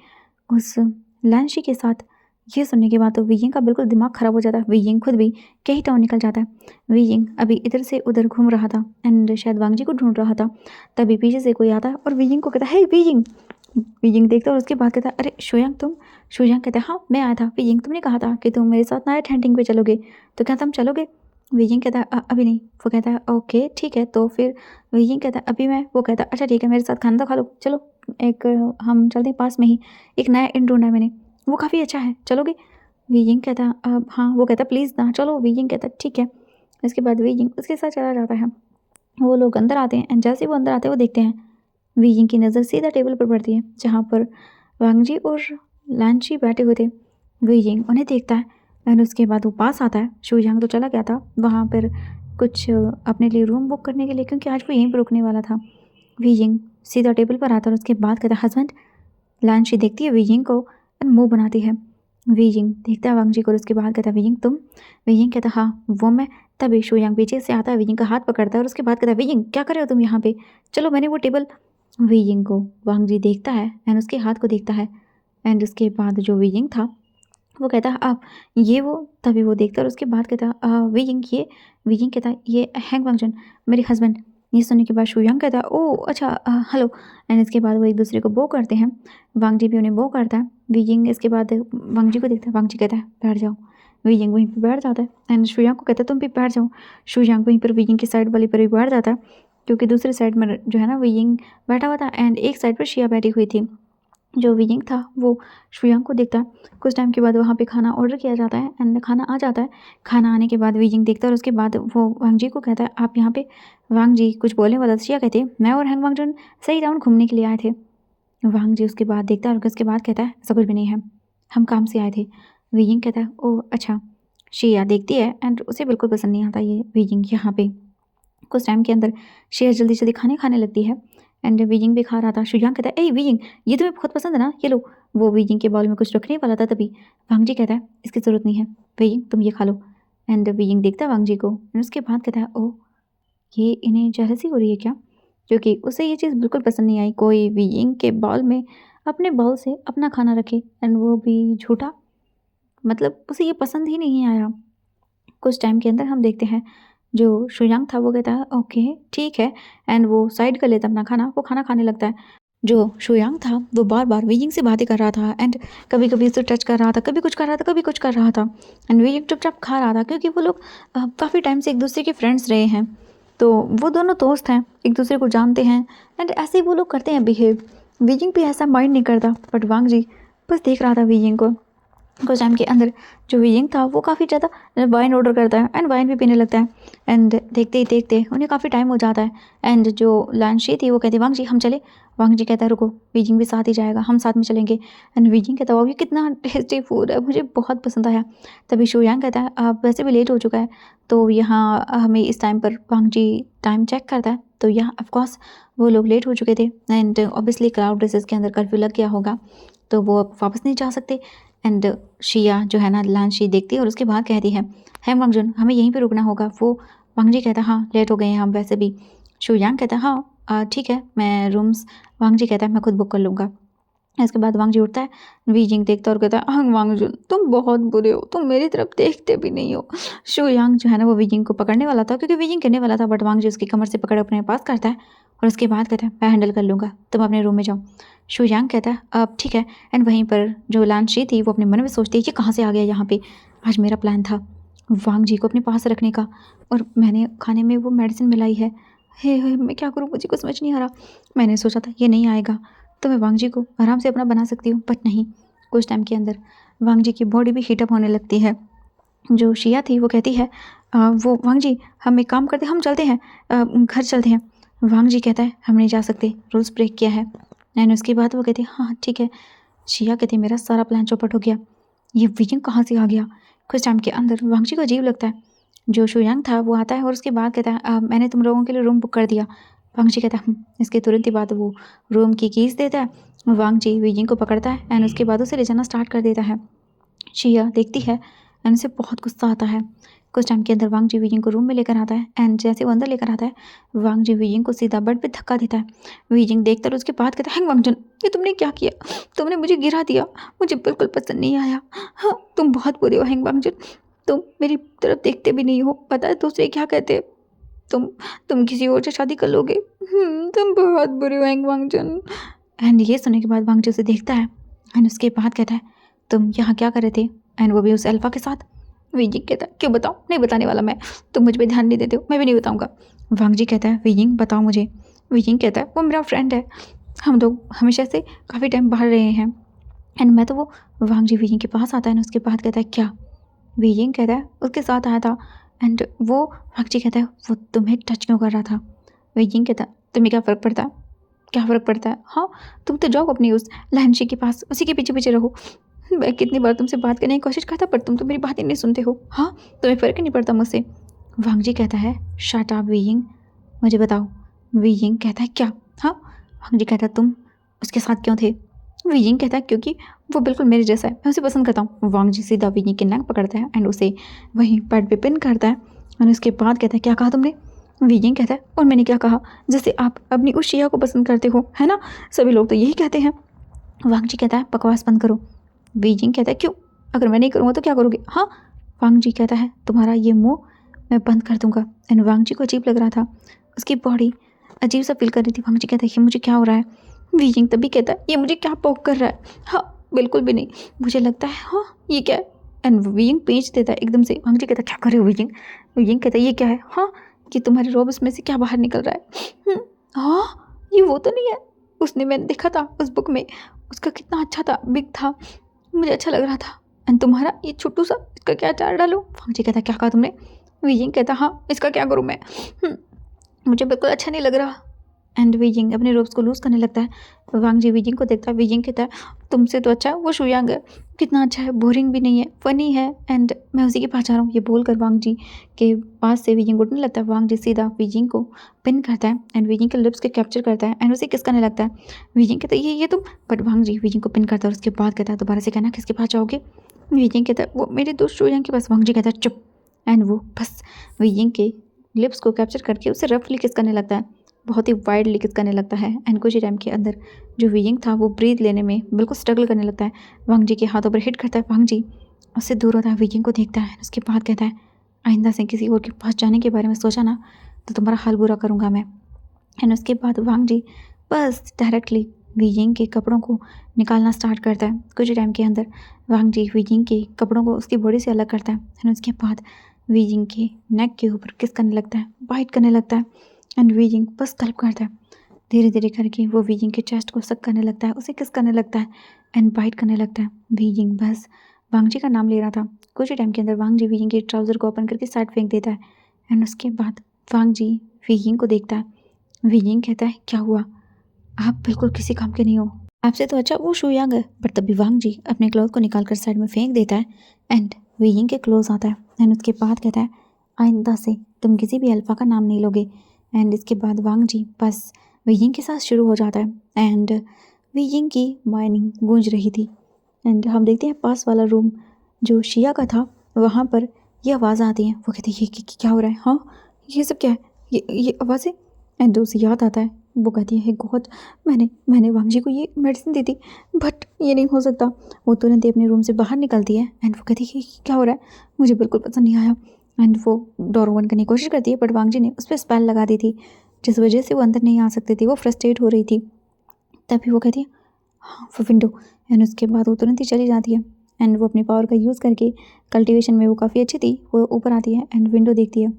S2: उस लैंशी के साथ। ये सुनने के बाद तो विजिंग का बिल्कुल दिमाग ख़राब हो जाता है। विजिंग खुद भी केई टाउन निकल जाता है। विजिंग अभी इधर से उधर घूम रहा था एंड शायद वांग जी को ढूंढ रहा था। तभी पीछे से कोई आता है और विजिंग को कहता है हे विजिंग। विजिंग देखता है और उसके बाद कहता है अरे शुयांग तुम। शुयांग कहता है हाँ मैं आया था। विजिंग तुमने कहा था कि तुम मेरे साथ नाइट हंटिंग पे चलोगे तो क्या तुम चलोगे? विजिंग कहता है अभी नहीं। वो कहता है ओके ठीक है तो फिर विजिंग कहता है अभी मैं। वो कहता है अच्छा ठीक है मेरे साथ खाना तो खा लो चलो। एक हम चलते हैं पास में ही एक नया इन ढूंढा है मैंने, वो काफ़ी अच्छा है चलोगे? विजिंग कहता है हाँ। वो कहता है प्लीज़ ना चलो। विजिंग कहता है ठीक है। इसके बाद विजिंग उसके साथ चला जाता है। वो लोग अंदर आते हैं एंड जैसे वो अंदर आते हैं वो देखते हैं विजिंग की नज़र सीधा टेबल पर पड़ती है जहाँ पर वांग जी और लैंची बैठे हुए थे। विजिंग उन्हें देखता है एंड उसके बाद वो पास आता है। शुयांग तो चला गया था वहाँ पर कुछ अपने लिए रूम बुक करने के लिए क्योंकि आज वो यहीं पर रुकने वाला था। विजिंग सीधा टेबल पर आता है और उसके बाद कहता है हस्बैंड। लैंची देखती है विजिंग को एंड मुँह बनाती है। विजिंग देखता है वांग जी को और उसके बाद कहता है विजिंग तुम। विजिंग कहता है हाँ वो मैं। तभी शुयांग पीछे से आता है विजिंग का हाथ पकड़ता है और उसके बाद कहता है विजिंग क्या कर रहे हो तुम यहाँ पे, चलो मैंने वो टेबल। विजिंग को वांग जी देखता है एंड उसके हाथ को देखता है एंड उसके बाद जो विजिंग था वो कहता है आप ये वो। तभी वो देखता है और उसके बाद कहता है विजिंग ये। विजिंग कहता है ये हैंग वांगचुन मेरे हस्बैंड। ये सुनने के बाद शुयांग कहता है ओह अच्छा हेलो एंड इसके बाद वो एक दूसरे को बो करते हैं। वांग जी भी उन्हें बो करता है। विजिंग इसके बाद वांग जी को देखता है। वांग जी कहता है बैठ जाओ। विजिंग वहीं पर बैठ जाता है एंड शुयांग को कहता है तुम भी बैठ जाओ। शुयांग वहीं पर विजिंग की साइड वाली पर भी बैठ जाता है
S1: क्योंकि दूसरी साइड में जो है ना वियिंग बैठा हुआ था एंड एक साइड पर शिया बैठी हुई थी। जो वियिंग था वो शुयांग को देखता है। कुछ टाइम के बाद वहाँ पे खाना ऑर्डर किया जाता है एंड खाना आ जाता है। खाना आने के बाद वियिंग देखता है और उसके बाद वो वांग जी को कहता है, आप यहाँ पे? वांग जी कुछ बोलने वाला था। शिया कहते हैं, मैं और हैंग वांगजुन सही राउंड घूमने के लिए आए थे। वांग जी उसके बाद देखता है और उसके बाद कहता है, ऐसा कुछ भी नहीं है, हम काम से आए थे। वियिंग कहता है, ओह अच्छा। शिया देखती है एंड उसे बिल्कुल पसंद नहीं आता ये वियिंग यहाँ पे। कुछ टाइम के अंदर शिया जल्दी जल्दी खाने लगती है एंड वियिंग भी खा रहा था। शुयांग कहता है, ए वियिंग, ये तुम्हें बहुत पसंद है ना, ये लो। वो वियिंग के बाउल में कुछ रखने वाला था तभी वांग जी कहता है, इसकी ज़रूरत नहीं है वियिंग, तुम ये खा लो। एंड वियिंग देखता है वांग जी को एंड उसके बाद कहता है, ओह ये इन्हें जेलसी हो रही है क्या? क्योंकि उसे ये चीज़ बिल्कुल पसंद नहीं आई, कोई वियिंग के बाउल में अपने बाउल से अपना खाना रखे एंड वो भी झूठा, मतलब उसे ये पसंद ही नहीं आया। कुछ टाइम के अंदर हम देखते हैं जो शुयांग था वो कहता है, ओके ठीक है, एंड वो साइड कर लेता अपना खाना, वो खाना खाने लगता है। जो शुयांग था वो बार बार वियिंग से बातें कर रहा था एंड कभी कभी उसे टच कर रहा था, कभी कुछ कर रहा था, कभी कुछ कर रहा था एंड वियिंग चुपचाप खा रहा था क्योंकि वो लोग काफ़ी टाइम से एक दूसरे के फ्रेंड्स रहे हैं, तो वो दोनों दोस्त हैं, एक दूसरे को जानते हैं एंड ऐसे ही वो लोग करते हैं बिहेव। वियिंग भी ऐसा माइंड नहीं करता, बट वांग जी बस देख रहा था वियिंग को। कुछ टाइम के अंदर जो वियिंग था वो काफ़ी ज़्यादा वाइन ऑर्डर करता है एंड वाइन भी पीने लगता है एंड देखते ही देखते उन्हें काफ़ी टाइम हो जाता है एंड जो लानशी थी वो कहती है, वांग जी हम चले? वांग जी कहता है, रुको, वियिंग भी साथ ही जाएगा, हम साथ में चलेंगे। एंड वियिंग कहता है, वाह ये कितना टेस्टी फूड है, मुझे बहुत पसंद आया। तभी शुयांग कहता है, आप वैसे भी लेट हो चुका है, तो यहाँ हमें इस टाइम पर वांग जी टाइम चेक करता है, तो यहाँ ऑफकोर्स वो लोग लेट हो चुके थे एंड ऑब्वियसली क्लाउड रेसेस के अंदर कर्फ्यू लग गया होगा, तो वो अब वापस नहीं जा सकते। एंड शिया जो है ना लानशी देखती है और उसके बाद कहती है, वांग जुन हमें यहीं पे रुकना होगा। वो वांग जी कहता है, हाँ लेट हो गए हैं हम वैसे भी। शुयांग कहता है, हाँ ठीक है, मैं रूम्स, वांग जी कहता है मैं खुद बुक कर लूँगा। इसके बाद वांग जी उठता है, वियिंग देखता है और कहता है, हाँ वांग जुन तुम बहुत बुरे हो, तुम मेरी तरफ देखते भी नहीं हो। शुयांग जो है ना वो वियिंग को पकड़ने वाला था क्योंकि वियिंग गिरने वाला था, बट वांग जी उसकी कमर से पकड़ अपने पास करता है और उसके बाद कहता है, मैं हैंडल कर लूँगा, तुम अपने रूम में जाओ। शुयांग कहता है, अब ठीक है। एंड वहीं पर जो लानशी थी वो अपने मन में सोचती है, ये कहाँ से आ गया यहाँ पे, आज मेरा प्लान था वांग जी को अपने पास रखने का और मैंने खाने में वो मेडिसिन मिलाई है। हे मैं क्या करूँ, मुझे कुछ समझ नहीं आ रहा। मैंने सोचा था ये नहीं आएगा तो मैं वांग जी को आराम से अपना बना सकती हूँ, बट नहीं। कुछ टाइम के अंदर वांग जी की बॉडी भी हीटअप होने लगती है। जो शिया थी वो कहती है, वो वांग जी हम एक काम करते, हम चलते हैं, घर चलते हैं। वांग जी कहता है, हम नहीं जा सकते, रूल्स ब्रेक किया है। एंड उसके बाद वो कहती है, हाँ ठीक है। शिया कहती है, मेरा सारा प्लान चौपट हो गया, ये वियिंग कहाँ से आ गया। कुछ टाइम के अंदर वांग जी को अजीब लगता है। जो शुयांग था वो आता है और उसके बाद कहता है, मैंने तुम लोगों के लिए रूम बुक कर दिया। वांग जी कहता है, इसके तुरंत ही बाद वो रूम की कीज़ देता है। वांग जी वियिंग को पकड़ता है एंड उसके बाद उसे ले जाना स्टार्ट कर देता है। शिया देखती है एंड उसे बहुत गुस्सा आता है। कुछ टाइम के अंदर वांग जी वियिंग को रूम में लेकर आता है एंड जैसे वो अंदर लेकर आता है वांग जी वियिंग को सीधा बेड पे धक्का देता है। वियिंग देखता है और उसके बाद कहता है, वांग जुन ये तुमने क्या किया, तुमने मुझे गिरा दिया, मुझे बिल्कुल पसंद नहीं आया। हाँ तुम बहुत बुरे हो वांग जुन, तुम मेरी तरफ देखते भी नहीं हो, पता है दूसरे क्या कहते हैं, तुम किसी और से शादी कर लोगे। तुम बहुत बुरे हो वांग जुन। एंड ये सुनने के बाद वांग जी उसे देखता है एंड उसके बाद कहता है, तुम यहाँ क्या कर रहे थे, एंड वो भी उस अल्फा के साथ। वियिंग कहता है, क्यों बताऊँ, नहीं बताने वाला मैं, तुम मुझ पर ध्यान नहीं देते हो, मैं भी नहीं बताऊँगा। वांग जी कहता है, वियिंग बताओ मुझे। वियिंग कहता है, वो मेरा फ्रेंड है, हम लोग हमेशा से काफ़ी टाइम बाहर रहे हैं एंड मैं तो वो। वांग जी वियिंग के पास आता है और उसके बाद कहता है, क्या? वियिंग कहता है, उसके साथ आया था एंड वो। वांग जी कहता है, वो तुम्हें टच क्यों कर रहा था? वियिंग कहता है, तुम्हें क्या फ़र्क पड़ता है, क्या फ़र्क पड़ता है, हाँ तुम तो जाओ अपनी उस लानशी के पास, उसी के पीछे पीछे रहो। मैं कितनी बार तुमसे बात करने की कोशिश करता पर तुम तो मेरी बात ही नहीं सुनते हो, हाँ तुम्हें फ़र्क ही नहीं पड़ता मुझसे। वांग जी कहता है, शट अप वियिंग, मुझे बताओ। वियिंग कहता है, क्या? हाँ। वांग जी कहता है, तुम उसके साथ क्यों थे? वियिंग कहता है, क्योंकि वो बिल्कुल मेरे जैसा है, मैं उसे पसंद करता हूँ। वांग जी सीधा वियिंग के नेक पकड़ता है एंड उसे वहीं बेड पे पिन करता है और उसके बाद कहता है, क्या कहा तुमने? वियिंग कहता है, और मैंने क्या कहा, जैसे आप अपनी उस शिया को पसंद करते हो, है ना, सभी लोग तो यही कहते हैं। वांग जी कहता है, बकवास बंद करो। वियिंग कहता है, क्यों, अगर मैं नहीं करूँगा तो क्या करोगे? हाँ। वांग जी कहता है, तुम्हारा ये मुंह मैं बंद कर दूंगा। एंड वांग जी को अजीब लग रहा था, उसकी बॉडी अजीब सा फील कर रही थी। वांग जी कहता है, ये मुझे क्या हो रहा है? वियिंग तभी कहता है, ये मुझे क्या पोक कर रहा है? हाँ बिल्कुल भी नहीं, मुझे लगता है, हाँ ये क्या है? एंड वियिंग पेंच देता है एकदम से। वांग जी कहता है, क्या कर रहे हो वियिंग? वियिंग कहता है, ये क्या है? हाँ
S2: कि तुम्हारे रोब्स में से क्या बाहर निकल रहा है। हाँ, ये वो तो नहीं है। उसने, मैंने देखा था उस बुक में, उसका कितना अच्छा था, बिग था, मुझे अच्छा लग रहा था। एंड तुम्हारा ये छोटू सा, इसका क्या चार डालूं? वांग जी कहता क्या कहा तुमने? वीजिंग कहता हाँ, इसका क्या करूँ मैं? मुझे बिल्कुल अच्छा नहीं लग रहा। एंड वीजिंग अपने रोब्स को लूज़ करने लगता है। वांग जी वीजिंग को देखता है। वीजिंग कहता है तुमसे तो अच्छा वो शुयांग है, कितना अच्छा है, बोरिंग भी नहीं है, फ़नी है, एंड मैं उसी के पास जा रहा हूँ। ये बोलकर वांग जी के पास से वीजिंग उठने लगता है। वांग जी सीधा वीजिंग को पिन करता है एंड वीजिंग के लिप्स के कैप्चर करता है एंड उसे किस करने लगता है। वीजिंग कहता है ये तुम, बट वांग जी वीजिंग को पिन करता है और उसके बाद कहता है दोबारा से कहना किसके पास जाओगे? वीजिंग कहता है वो मेरे दोस्त शुयांग के पास। वांग जी कहता है चुप, एंड वो बस वीजिंग के लिप्स को कैप्चर करके उसे रफली किस करने लगता है, बहुत ही वाइडली किस करने लगता है। एंड कुछ ही टाइम के अंदर जो वीजिंग था वो ब्रीथ लेने में बिल्कुल स्ट्रगल करने लगता है। वांग जी के हाथों पर हिट करता है। वांग जी उससे दूर होता है, वीजिंग को देखता है, उसके बाद कहता है आइंदा से किसी और के पास जाने के बारे में सोचा ना तो तुम्हारा हाल बुरा करूँगा मैं। एंड उसके बाद वांग जी बस डायरेक्टली वीजिंग के कपड़ों को निकालना स्टार्ट करता है। कुछ टाइम के अंदर वांग जी वीजिंग के कपड़ों को उसकी बॉडी से अलग करता है एंड उसके बाद वीजिंग के नेक के ऊपर किस करने लगता है, बाइट करने लगता है। एंड वीजिंग बस गल्प करता है। धीरे धीरे करके वो वीजिंग के चेस्ट को सक करने लगता है, उसे किस करने लगता है एंड बाइट करने लगता है। वीजिंग बस वांग जी का नाम ले रहा था। कुछ ही टाइम के अंदर वांग जी वीजिंग के ट्राउज़र को ओपन करके साइड फेंक देता है एंड उसके बाद वांग जी वीजिंग को देखता है। वीजिंग कहता है क्या हुआ, आप बिल्कुल किसी काम के नहीं हो, आपसे तो अच्छा वो शुयांग है। बट तभी वांग जी अपने क्लोथ को निकाल कर साइड में फेंक देता है एंड वीजिंग के क्लोज आता है एंड उसके बाद कहता है आइंदा से तुम किसी भी अल्फ़ा का नाम नहीं लोगे। एंड इसके बाद वांग जी बस वीजिंग के साथ शुरू हो जाता है एंड वीजिंग की माइनिंग गूंज रही थी। एंड हम देखते हैं पास वाला रूम जो शिया का था, वहाँ पर ये आवाज़ आती है। वो कहती है ये क्या हो रहा है, हाँ ये सब क्या है, ये आवाज़ें। एंड उसे याद आता है, वो कहती है गॉड, मैंने वांग जी को ये मेडिसिन दी थी, बट ये नहीं हो सकता। वो तुरंत ही अपने रूम से बाहर निकलती है एंड वो कहती है क्या हो रहा है, मुझे बिल्कुल पसंद नहीं आया। एंड वो डोर ओपन करने की कोशिश करती है बट वांग जी ने उस पर स्पेल लगा दी थी जिस वजह से वो अंदर नहीं आ सकती थी, वो फ्रस्ट्रेट हो रही थी। तभी वो कहती है हाँ वो विंडो। एंड उसके बाद वो तुरंत ही चली जाती है एंड वो अपनी पावर का यूज़ करके, कल्टीवेशन में वो काफ़ी अच्छी थी, वो ऊपर आती है एंड विंडो देखती है।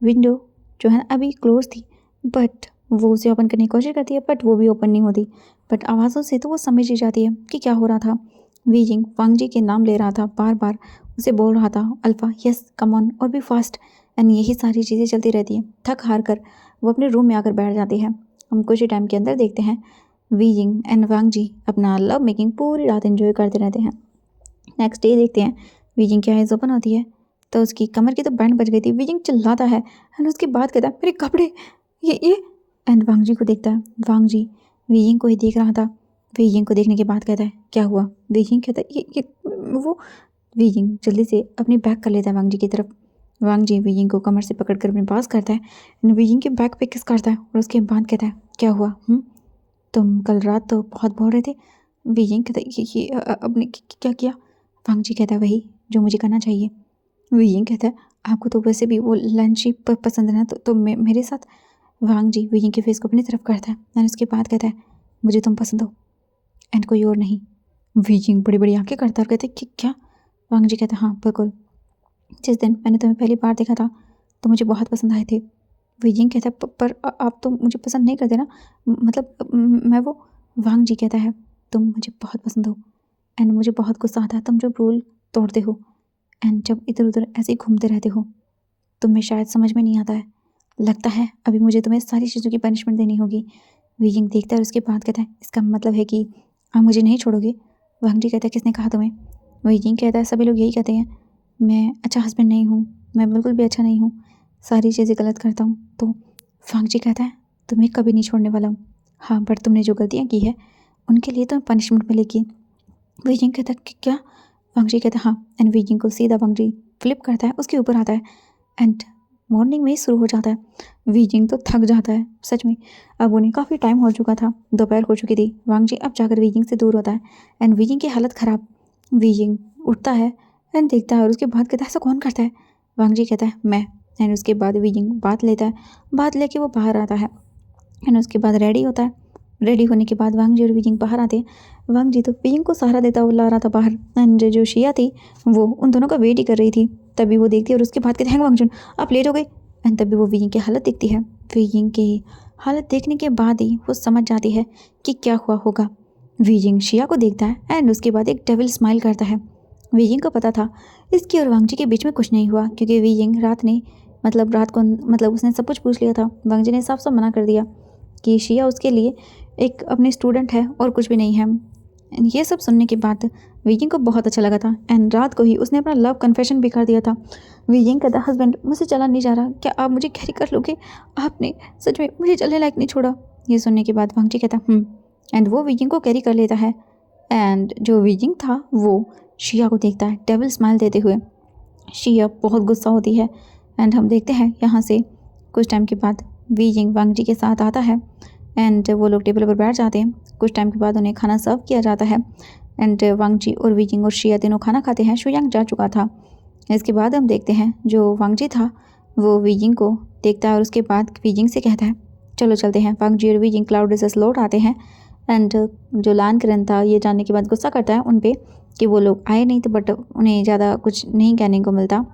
S2: विंडो जो है ना अभी क्लोज थी, बट वो उसे ओपन करने की कोशिश करती है बट वो भी ओपन नहीं होती। बट आवाज़ों से तो वो समझ ही जाती है कि क्या हो रहा था। वीजिंग वांग जी के नाम ले रहा था, बार बार उसे बोल रहा था अल्फ़ा यस कम ऑन और भी फास्ट। एंड यही सारी चीज़ें चलती रहती हैं। थक हार कर वो अपने रूम में आकर बैठ जाती है। हम कुछ ही टाइम के अंदर देखते हैं वीजिंग एंड वांग जी अपना लव मेकिंग पूरी रात एंजॉय करते रहते हैं। नेक्स्ट डे देखते हैं वीजिंग की आइज़ ओपन होती है तो उसकी कमर की तो बैंड बज गई थी। वीजिंग चिल्लाता है एंड उसके बाद कहता है मेरे कपड़े ये। एंड वांग जी को देखता है। वांग जी वीजिंग को ही देख रहा था। वीजिंग को देखने के बाद कहता है क्या हुआ? वीजिंग कहता है ये वो। वीजिंग जल्दी से अपनी बैग कर लेता है वांग जी की तरफ। वांग जी वीजिंग को कमर से पकड़कर अपने पास करता है एंड वीजिंग के बैग पे किस करता है और उसके बाद कहता है क्या हुआ, तुम कल रात तो बहुत बोल रहे थे। वीजिंग कहता है ये अपने क्या किया? वांग जी कहता है वही जो मुझे करना चाहिए। वीजिंग कहता है आपको तो वैसे भी वो लंच ही पसंद है ना, तो मेरे साथ। वांग जी वीजिंग के फेस को अपनी तरफ करता है एंड उसके बाद कहता है मुझे तुम पसंद हो एंड कोई और नहीं। वीजिंग बड़ी बड़ी आंखें करता है और कहता है कि क्या? वांग जी कहता है हाँ बिल्कुल, जिस दिन मैंने तुम्हें पहली बार देखा था तो मुझे बहुत पसंद आए थे। वीजिंग कहता है पर आप तो मुझे पसंद नहीं करते ना, मतलब मैं वो। वांग जी कहता है तुम मुझे बहुत पसंद हो एंड मुझे बहुत गुस्सा आता है तुम जब रूल तोड़ते हो एंड जब इधर उधर ऐसे ही घूमते रहते हो। तुम्हें शायद समझ में नहीं आता है, लगता है अभी मुझे तुम्हें सारी चीज़ों की पनिशमेंट देनी होगी। वीजिंग देखता है और उसके बाद कहता है इसका मतलब है कि आप मुझे नहीं छोड़ोगे? वांग जी कहता है किसने कहा तुम्हें? वीजिंग कहता है सभी लोग यही कहते हैं, मैं अच्छा हस्बैंड नहीं हूँ, मैं बिल्कुल भी अच्छा नहीं हूँ, सारी चीज़ें गलत करता हूँ। तो वांग जी कहता है तुम्हें कभी नहीं छोड़ने वाला हूँ, हाँ बट तुमने जो गलतियाँ की है उनके लिए तुम्हें पनिशमेंट मिलेगी। वीजिंग कहता है क्या? वांग जी कहता है हाँ। एंड वीजिंग को सीधा वांग जी फ्लिप करता है, उसके ऊपर आता है एंड मॉर्निंग में ही शुरू हो जाता है। वीजिंग तो थक जाता है सच में, अब उन्हें काफ़ी टाइम हो चुका था, दोपहर हो चुकी थी। वांग जी अब जाकर वीजिंग से दूर होता है एंड वीजिंग की हालत ख़राब। वीजिंग उठता है एंड देखता है और उसके बाद कहता है ऐसा कौन करता है? वांग जी कहता है मैं। एंड उसके बाद वीजिंग बात लेता है, बात लेके वो बाहर आता है एंड उसके बाद रेडी होता है। रेडी होने के बाद वांग जी और वीजिंग बाहर आते हैं। वांग जी तो वीजिंग को सहारा देता हुआ ला रहा था बाहर एंड जो शिया थी वो उन दोनों का वेट ही कर रही थी। तभी वो देखती है और उसके बाद कहते हैं वांग जुन आप लेट हो गए। एंड तभी वो वीइंग की हालत देखती है। वीइंग की हालत देखने के बाद ही वो समझ जाती है कि क्या हुआ होगा। वीइंग शिया को देखता है एंड उसके बाद एक डेविल स्माइल करता है। वीइंग को पता था इसकी और वांगजी के बीच में कुछ नहीं हुआ, क्योंकि वीइंग रात को उसने सब कुछ पूछ लिया था। वांगजी ने साफ साफ मना कर दिया कि शिया उसके लिए एक अपनी स्टूडेंट है और कुछ भी नहीं है। ये सब सुनने के बाद वीइंग को बहुत अच्छा लगा था एंड रात को ही उसने अपना लव कन्फेशन भी कर दिया था। वीइंग कहता, हस्बैंड मुझसे चला नहीं जा रहा, क्या आप मुझे कैरी कर लोगे? आपने सच में मुझे चलने लायक नहीं छोड़ा। ये सुनने के बाद वांगजी कहता एंड वो वीइंग को कैरी कर लेता है। एंड जो वीइंग था वो शिया को देखता है डेविल स्माइल देते हुए। शिया बहुत गुस्सा होती है एंड हम देखते हैं यहाँ से कुछ टाइम के बाद वीइंग वांगजी के साथ आता है एंड वो लोग टेबल पर बैठ जाते हैं। कुछ टाइम के बाद उन्हें खाना सर्व किया जाता है एंड वांगजी और वीइंग और शिया तीनों खाना खाते हैं। शुयांग जा चुका था। इसके बाद हम देखते हैं जो वांगजी था वो वीइंग को देखता है और उसके बाद वीइंग से कहता है चलो चलते हैं। वांगजी और वीइंग क्लाउड रेसेस लौट आते हैं एंड जो लान करन था ये जानने के बाद गुस्सा करता है उन पे कि वो लोग आए नहीं थे, बट उन्हें ज़्यादा कुछ नहीं कहने को मिलता,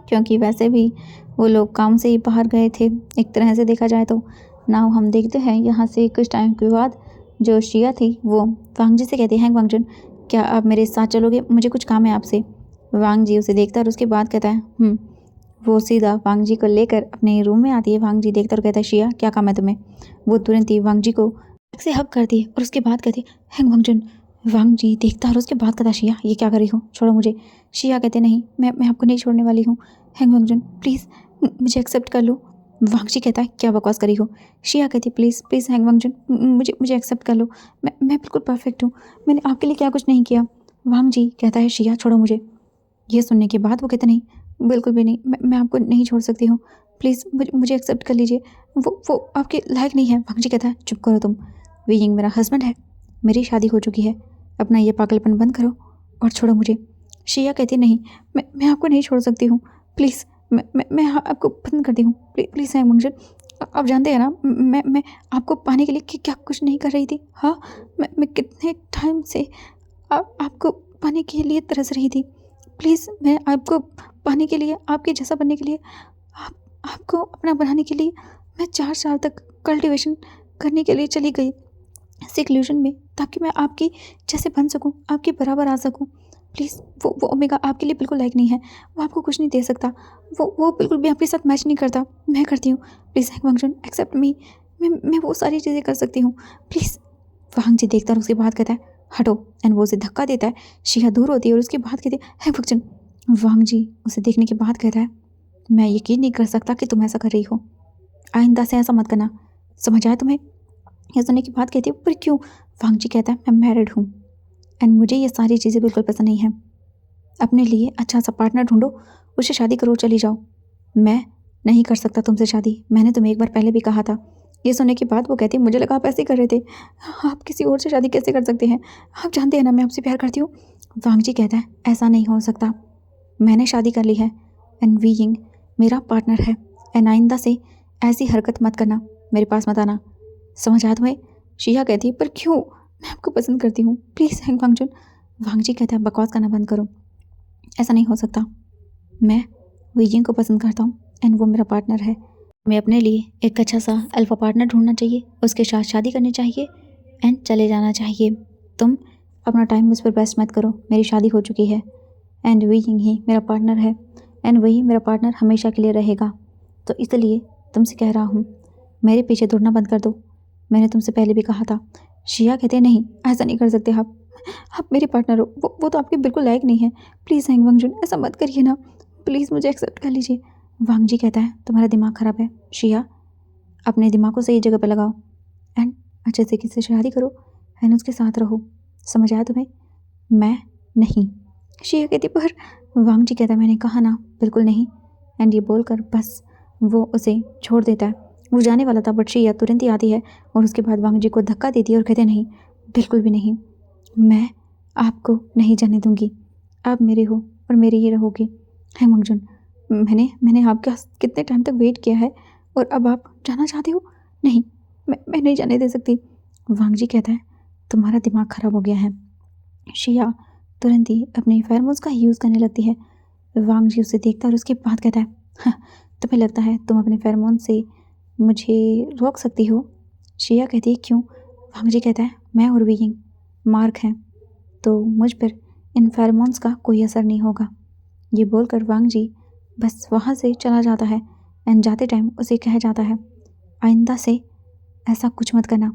S2: क्योंकि वैसे भी वो लोग काम से ही बाहर गए थे एक तरह से देखा जाए तो। नाउ हम देखते हैं यहाँ से कुछ टाइम के बाद जो शिया थी वो वांगजी से कहती है, वांगजन क्या आप मेरे साथ चलोगे, मुझे कुछ काम है आपसे। वांगजी उसे देखता है और उसके बाद कहता है वो सीधा वांगजी को लेकर अपने रूम में आती है। वांगजी देखता और कहता है, शिया क्या काम है तुम्हें? वो तुरंत ही वांगजी को से हक करती है और उसके बाद कहती है, वांगजन। वांगजी देखता और उसके बाद कहता, शिया ये क्या कर रही हो, छोड़ो मुझे। शिया कहते, नहीं मैं आपको नहीं छोड़ने वाली हूँ। वांगजन प्लीज़ मुझे एक्सेप्ट कर लो। वांगजी कहता है, क्या बकवास करी हो? शिया कहती, प्लीज़ प्लीज़ वांगजन मुझे एक्सेप्ट कर लो, मैं बिल्कुल परफेक्ट हूँ, मैंने आपके लिए क्या कुछ नहीं किया। वांगजी कहता है, शिया छोड़ो मुझे। ये सुनने के बाद वो कहते, नहीं बिल्कुल भी नहीं, मैं आपको नहीं छोड़ सकती हूँ, प्लीज़ मुझे एक्सेप्ट कर लीजिए, वो आपके लायक नहीं है। वांगजी कहता है, चुप करो तुम, वीइंग मेरा हस्बैंड है, मेरी शादी हो चुकी है, अपना ये पागलपन बंद करो और छोड़ो मुझे। शिया कहती, नहीं मैं आपको नहीं छोड़ सकती हूँ, प्लीज़ मैं आपको पसंद करती हूँ, प्लीज़ वांगजन। आप जानते हैं ना मैं आपको पाने के लिए क्या कुछ नहीं कर रही थी। हाँ मैं कितने टाइम से आपको पाने के लिए तरस रही थी। प्लीज़ मैं आपको पाने के लिए, आपके जैसा बनने के लिए, आपको अपना बनाने के लिए मैं 4 साल तक कल्टीवेशन करने के लिए चली गई सिक्लूजन में, ताकि मैं आपकी जैसे बन सकूं, आपके बराबर आ सकूं। प्लीज़ वो ओमेगा आपके लिए बिल्कुल लायक नहीं है, वो आपको कुछ नहीं दे सकता, वो बिल्कुल भी आपके साथ मैच नहीं करता, मैं करती हूँ। प्लीज़ वांगजन एक्सेप्ट मी, मैं वो सारी चीज़ें कर सकती हूँ, प्लीज़। वांगजी देखता और उसके बाद कहता है, हटो, एंड वो उसे धक्का देता है। शिया दूर होती है और उसके बाद कहती है, वांगजन। वांगजी उसे देखने के बाद कहता है, मैं यकीन नहीं कर सकता कि तुम ऐसा कर रही हो, आइंदा से ऐसा मत करना, समझ आया तुम्हें? यह सुनने की बात कहती है, पर क्यों? वांगजी कहता है, मैं मैरिड हूँ एंड मुझे ये सारी चीज़ें बिल्कुल पसंद नहीं हैं, अपने लिए अच्छा सा पार्टनर ढूंढो, उससे शादी करो, चली जाओ। मैं नहीं कर सकता तुमसे शादी, मैंने तुम्हें एक बार पहले भी कहा था। ये सुनने के बाद वो कहती है, मुझे लगा आप ऐसे ही कर रहे थे, आप किसी और से शादी कैसे कर सकते हैं, आप जानते हैं ना मैं आपसे प्यार करती हूँ। वांगजी कहता है, ऐसा नहीं हो सकता, मैंने शादी कर ली है एंड वीइंग मेरा पार्टनर है, एंड आइंदा से ऐसी हरकत मत करना, मेरे पास मत आना, समझ आया तुम्हें? शिया कहती है, पर क्यों, मैं आपको पसंद करती हूँ, प्लीज़ वांगजन। वांगजी कहता है, बकवास करना बंद करो, ऐसा नहीं हो सकता, मैं वीइंग को पसंद करता हूँ एंड वो मेरा पार्टनर है, मैं अपने लिए एक अच्छा सा अल्फा पार्टनर ढूंढना चाहिए, उसके साथ शादी करनी चाहिए एंड चले जाना चाहिए। तुम अपना टाइम मुझ पर वेस्ट मत करो, मेरी शादी हो चुकी है एंड वीइंग ही मेरा पार्टनर है एंड वही मेरा पार्टनर हमेशा के लिए रहेगा, तो इसलिए तुमसे कह रहा हूँ, मेरे पीछे दौड़ना बंद कर दो, मैंने तुमसे पहले भी कहा था। शिया कहते, नहीं ऐसा नहीं कर सकते आप मेरे पार्टनर हो, वो तो आपके बिल्कुल लायक नहीं है, प्लीज़ वांगजन ऐसा मत करिए ना, प्लीज़ मुझे एक्सेप्ट कर लीजिए। वांगजी कहता है, तुम्हारा दिमाग ख़राब है शिया, अपने दिमाग को सही जगह पर लगाओ एंड अच्छे से किसी से शादी करो एंड उसके साथ रहो, समझ आया तुम्हें? मैं नहीं। शिया कहती, पर वांगजी कहता है, मैंने कहा ना बिल्कुल नहीं, एंड ये बोलकर बस वो उसे छोड़ देता है। वो जाने वाला था बट शिया तुरंत ही आती है और उसके बाद वांगजी को धक्का देती है और कहते, नहीं बिल्कुल भी नहीं, मैं आपको नहीं जाने दूंगी, आप मेरे हो और मेरे ही रहोगे। है वांगजन, मैंने आपके कितने टाइम तक वेट किया है और अब आप जाना चाहते हो? नहीं, मैं नहीं जाने दे सकती। वांगजी कहता है, तुम्हारा दिमाग ख़राब हो गया है। शिया तुरंत ही अपने फेरोमोन्स का यूज़ करने लगती है। वांगजी उसे देखता है और उसके बाद कहता है, हाँ, तुम्हें लगता है तुम अपने फेरोमोन से मुझे रोक सकती हो? शिया कहती है क्यों? वांग जी कहता है मैं और वीइंग मार्क हैं तो मुझ पर इन फेरोमोन्स का कोई असर नहीं होगा। ये बोलकर वांग जी बस वहाँ से चला जाता है एंड जाते टाइम उसे कहा जाता है आइंदा से ऐसा कुछ मत करना।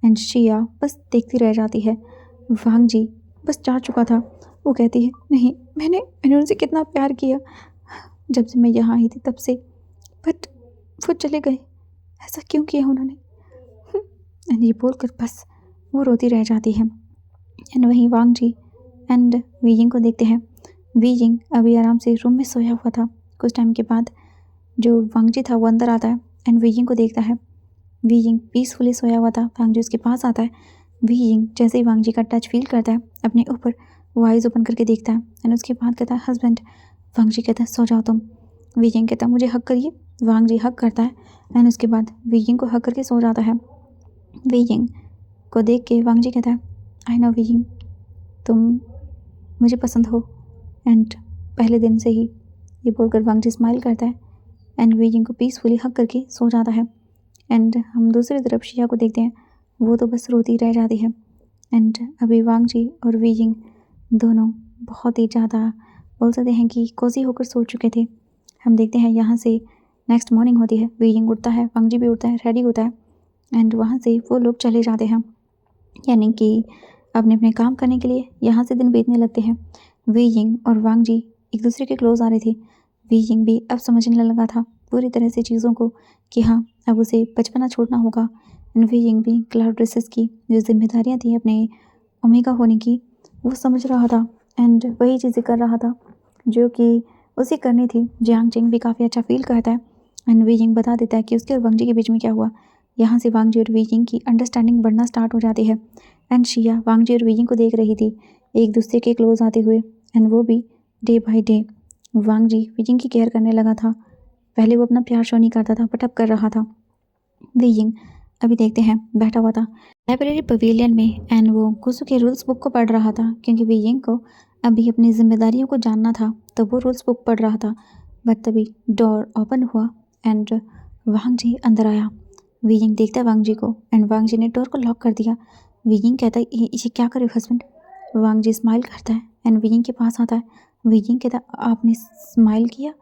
S2: एंड शिया बस देखती रह जाती है। वांग जी बस जा चुका था। वो कहती है नहीं, मैंने उनसे कितना प्यार किया जब से मैं यहाँ आई थी तब से, बट वो चले गए। ऐसा क्यों किया उन्होंने? एंड ये बोलकर बस वो रोती रह जाती है। एंड वहीं वांग जी एंड वीइंग को देखते हैं। वीइंग अभी आराम से रूम में सोया हुआ था। कुछ टाइम के बाद जो वांग जी था वो अंदर आता है एंड वीइंग को देखता है। वीइंग पीसफुली सोया हुआ था। वांग जी उसके पास आता है। वीइंग जैसे ही वांग जी का टच फील करता है अपने ऊपर, वो आइज़ ओपन करके देखता है एंड उसके बाद कहता है हस्बैंड। वांग जी कहता है सो जाओ तुम। वीइंग कहता है मुझे हक करिए। वांग जी हक करता है एंड उसके बाद वीइंग को हक करके सो जाता है। वीइंग को देख के वांग जी कहता है आई नो वीइंग, तुम मुझे पसंद हो एंड पहले दिन से ही। ये बोलकर वांग जी स्माइल करता है एंड वीइंग को पीसफुली हक करके सो जाता है। एंड हम दूसरी तरफ शिया को देखते हैं। वो तो बस रोती रह जाती है। एंड अभी वांग जी और वीइंग दोनों बहुत ही ज़्यादा बोल सकते हैं कि कोजी होकर सो चुके थे। हम देखते हैं यहाँ से नेक्स्ट मॉर्निंग होती है। वीइंग उठता है, वांग जी भी उठता है, रेडी होता है एंड वहाँ से वो लोग चले जाते हैं, यानी कि अपने अपने काम करने के लिए यहाँ से दिन बीतने लगते हैं। वीइंग और वांग जी एक दूसरे के क्लोज आ रहे थे। वीइंग भी अब समझने लगा था पूरी तरह से चीज़ों को कि हाँ अब उसे बचपना छोड़ना होगा। एंड वीइंग भी क्लाउड ड्रेसेस की जो जिम्मेदारियाँ थी अपने ओमेगा होने की वो समझ रहा था एंड वही चीज़ें कर रहा था जो कि उसे करनी थी। जियांग चिंग भी काफ़ी अच्छा फील करता है एंड वीइंग बता देता है कि उसके और वांग जी के बीच में क्या हुआ। यहाँ से वांग जी और वीइंग की अंडरस्टैंडिंग बढ़ना स्टार्ट हो जाती है। एंड शिया वांग जी और वीइंग को देख रही थी एक दूसरे के क्लोज आते हुए एंड वो भी day by day Wangji Wei Ying की केयर करने लगा था। पहले वो अपना प्यार शो नहीं करता था बट अब कर रहा था। वीइंग अभी देखते हैं बैठा हुआ था लाइब्रेरी पवेलियन में एंड वो कुसु के रूल्स बुक को पढ़ रहा था क्योंकि वीइंग को अभी अपनी जिम्मेदारियों को जानना था तो वो रूल्स बुक पढ़ रहा था। बट तभी डोर ओपन हुआ एंड वांग जी अंदर आया। वीइंग देखता है वांग जी को एंड वांग जी ने डोर को लॉक कर दिया। वीइंग कहता है ये क्या करे हस्बैंड? वांग जी स्माइल करता है एंड वीइंग के पास आता है। वीइंग कहता है आपने स्माइल किया?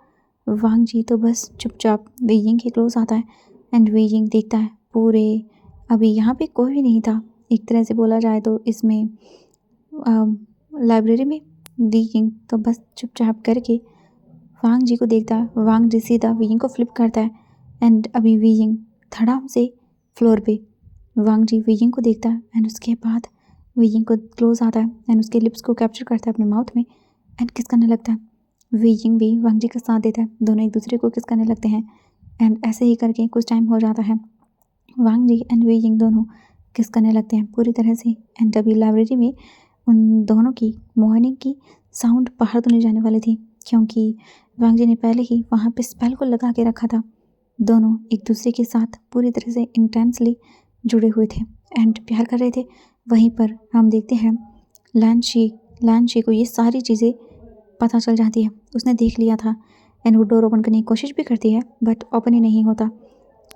S2: वांग जी तो बस चुपचाप वीइंग के क्लोज आता है एंड वीइंग देखता है पूरे अभी यहाँ पे कोई भी नहीं था। एक तरह से बोला जाए तो इसमें लाइब्रेरी में वीइंग तो बस चुपचाप करके वांग जी को देखता है। वांग जी सीधा वीइंग को फ्लिप करता है एंड अभी वीइंग धड़ाम से फ्लोर पे। वांग जी वीइंग को देखता है एंड उसके बाद वीइंग को क्लोज आता है एंड उसके लिप्स को कैप्चर करता है अपने माउथ में एंड किस करने लगता है। वीइंग भी वांग जी का साथ देता है, दोनों एक दूसरे को किस करने लगते हैं एंड ऐसे ही करके कुछ टाइम हो जाता है। वांग जी एंड वीइंग दोनों किस करने लगते हैं पूरी तरह से एंड अभी लाइब्रेरी में उन दोनों की मॉर्निंग की साउंड बाहर तो नहीं जाने वाली थी क्योंकि वांग जी ने पहले ही वहाँ पे स्पेल को लगा के रखा था। दोनों एक दूसरे के साथ पूरी तरह से इंटेंसली जुड़े हुए थे एंड प्यार कर रहे थे। वहीं पर हम देखते हैं लैन शी को ये सारी चीज़ें पता चल जाती है। उसने देख लिया था एंड वो डोर ओपन करने की कोशिश भी करती है बट ओपन ही नहीं होता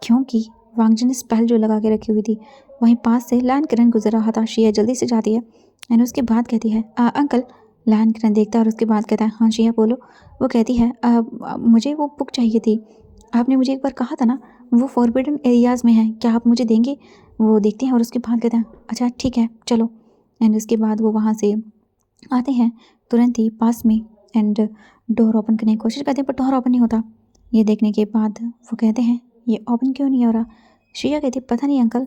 S2: क्योंकि वांग जी ने स्पेल जो लगा के रखी हुई थी। वहीं पास से लैन किरण गुजर रहा था। शिया जल्दी से जाती है एंड उसके बाद कहती है अंकल। लैन किरण देखता है और उसके बाद कहता है हाँ शिया बोलो। वो कहती है मुझे वो बुक चाहिए थी, आपने मुझे एक बार कहा था ना वो फॉरबिडन एरियाज़ में है, क्या आप मुझे देंगे? वो देखते हैं और उसके बाद कहते हैं अच्छा ठीक है चलो। एंड उसके बाद वो वहाँ से आते हैं तुरंत ही पास में एंड डोर ओपन करने की कोशिश करते हैं पर डोर ओपन नहीं होता। ये देखने के बाद वो कहते हैं ये ओपन क्यों नहीं हो रहा? शिया कहती है पता नहीं अंकल,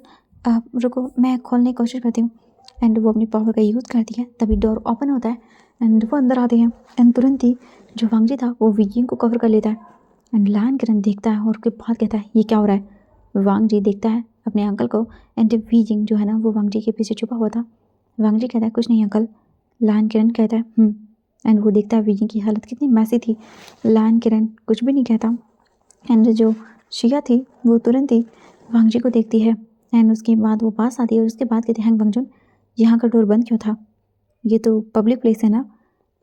S2: रुको मैं खोलने की कोशिश करती हूँ। एंड वो अपनी पावर का यूज़ करती है तभी डोर ओपन होता है एंड वो अंदर आते हैं एंड तुरंत ही जो वांग जी था वो वीइंग को कवर कर लेता है एंड लैन किरण देखता है और उसके बाद कहता है ये क्या हो रहा है? वांग जी देखता है अपने अंकल को एंड वीइंग जो है ना वो वांग जी के पीछे छुपा हुआ था। वांग जी कहता है कुछ नहीं अंकल। लैन किरण कहता है एंड वो देखता है वीइंग की हालत कितनी मैसी थी। लैन किरण कुछ भी नहीं कहता एंड जो शिया थी वो तुरंत ही वांग जी को देखती है एंड उसके बाद वो पास आती है और उसके बाद कहती है वांगजुन यहाँ का डोर बंद क्यों था? ये तो पब्लिक प्लेस है ना।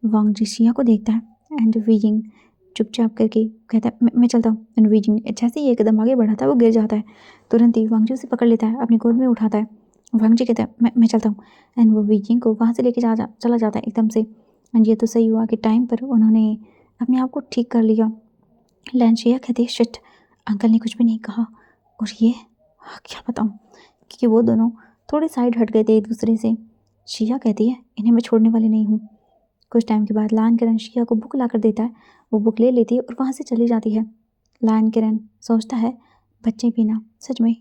S2: वांग जी शिया को देखता है एंड वीइंग चुपचाप करके कहता है मैं चलता हूँ। एंड वीजिंग जैसे ही एक कदम आगे बढ़ाता है वो गिर जाता है। तुरंत ही वांग जी उसे पकड़ लेता है, अपनी गोद में उठाता है। वांग जी कहता है मैं चलता हूँ। एंड वो वीजिंग को वहाँ से लेके चला जाता है एकदम से। एंड ये तो सही हुआ कि टाइम पर उन्होंने अपने आप को ठीक कर लिया। लैंशिया कहती है शिट, अंकल ने कुछ भी नहीं कहा। और ये क्या बताऊँ, क्योंकि वो दोनों थोड़े साइड हट गए थे एक दूसरे से। शिया कहती है इन्हें मैं छोड़ने वाली नहीं हूँ। कुछ टाइम के बाद लान किरण शिया को बुक ला कर देता है। वो बुक ले लेती है और वहाँ से चली जाती है। लान किरण सोचता है बच्चे भी ना सच में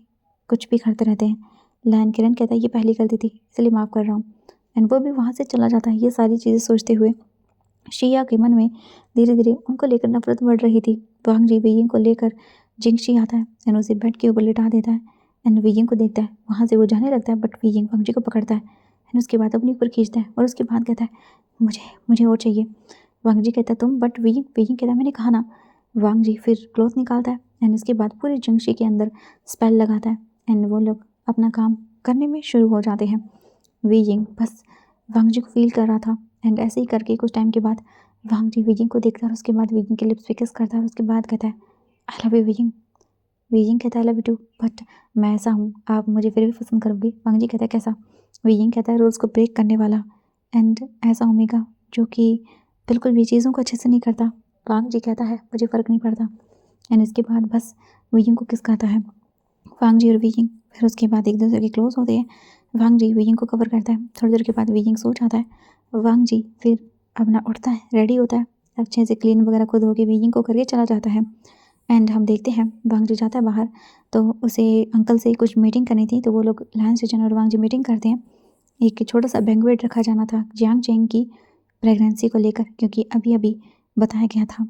S2: कुछ भी करते रहते हैं। लान किरण कहता है ये पहली गलती थी इसलिए माफ़ कर रहा हूँ। एंड वो भी वहाँ से चला जाता है ये सारी चीज़ें सोचते हुए। शिया के मन में धीरे धीरे उनको लेकर नफरत बढ़ रही थी। वांग जी वेइंग को लेकर जिंगशी आता है एंड उसे बेड के ऊपर लिटा देता है। एंड वेइंग को देखता है, वहाँ से वो जाने लगता है बट वेइंग वांग जी को पकड़ता है एंड उसके बाद अपने ऊपर खींचता है और उसके बाद कहता है मुझे मुझे और चाहिए। वांग जी कहता है तुम, बट वेइंग कहता है मैंने कहा ना। वांग जी फिर क्लॉथ निकालता है एंड उसके बाद पूरी जिंगशी के अंदर स्पेल लगाता है एंड वो लोग अपना काम करने में शुरू हो जाते हैं। वेइंग बस वांग जी को फील कर रहा था एंड ऐसे ही करके कुछ टाइम के बाद वांग जी वेइंग को देखता है और उसके बाद वेइंग के लिप्स पे किस करता है और उसके बाद कहता है I love you Wei Ying. Wei Ying कहता है I love you too, but मैं ऐसा हूँ आप मुझे फिर भी पसंद करोगे। वांग जी कहता है कैसा। वेइंग कहता है रूल्स को ब्रेक करने वाला एंड ऐसा ओमेगा जो कि बिल्कुल भी चीज़ों को अच्छे से नहीं करता। वांग जी कहता है मुझे फ़र्क नहीं पड़ता। एंड इसके बाद बस वेइंग को किस करता है वांग जी और वेइंग। फिर उसके बाद एक दूसरे के क्लोज होते हैं। वांग जी वेइंग को कवर करता है। थोड़ी देर के बाद वेइंग सो जाता है। वांग जी फिर अपना उठता है, रेडी होता है, अच्छे से क्लीन वगैरह खुद होके वेइंग को करके चला जाता है। एंड हम देखते हैं वांग जी जाता है बाहर, तो उसे अंकल से कुछ मीटिंग करनी थी, तो वो लोग लायन सेजन और वांग जी मीटिंग करते हैं। एक छोटा सा बैंक्वेट रखा जाना था जियांग चेंग की प्रेगनेंसी को लेकर, क्योंकि अभी अभी बताया गया था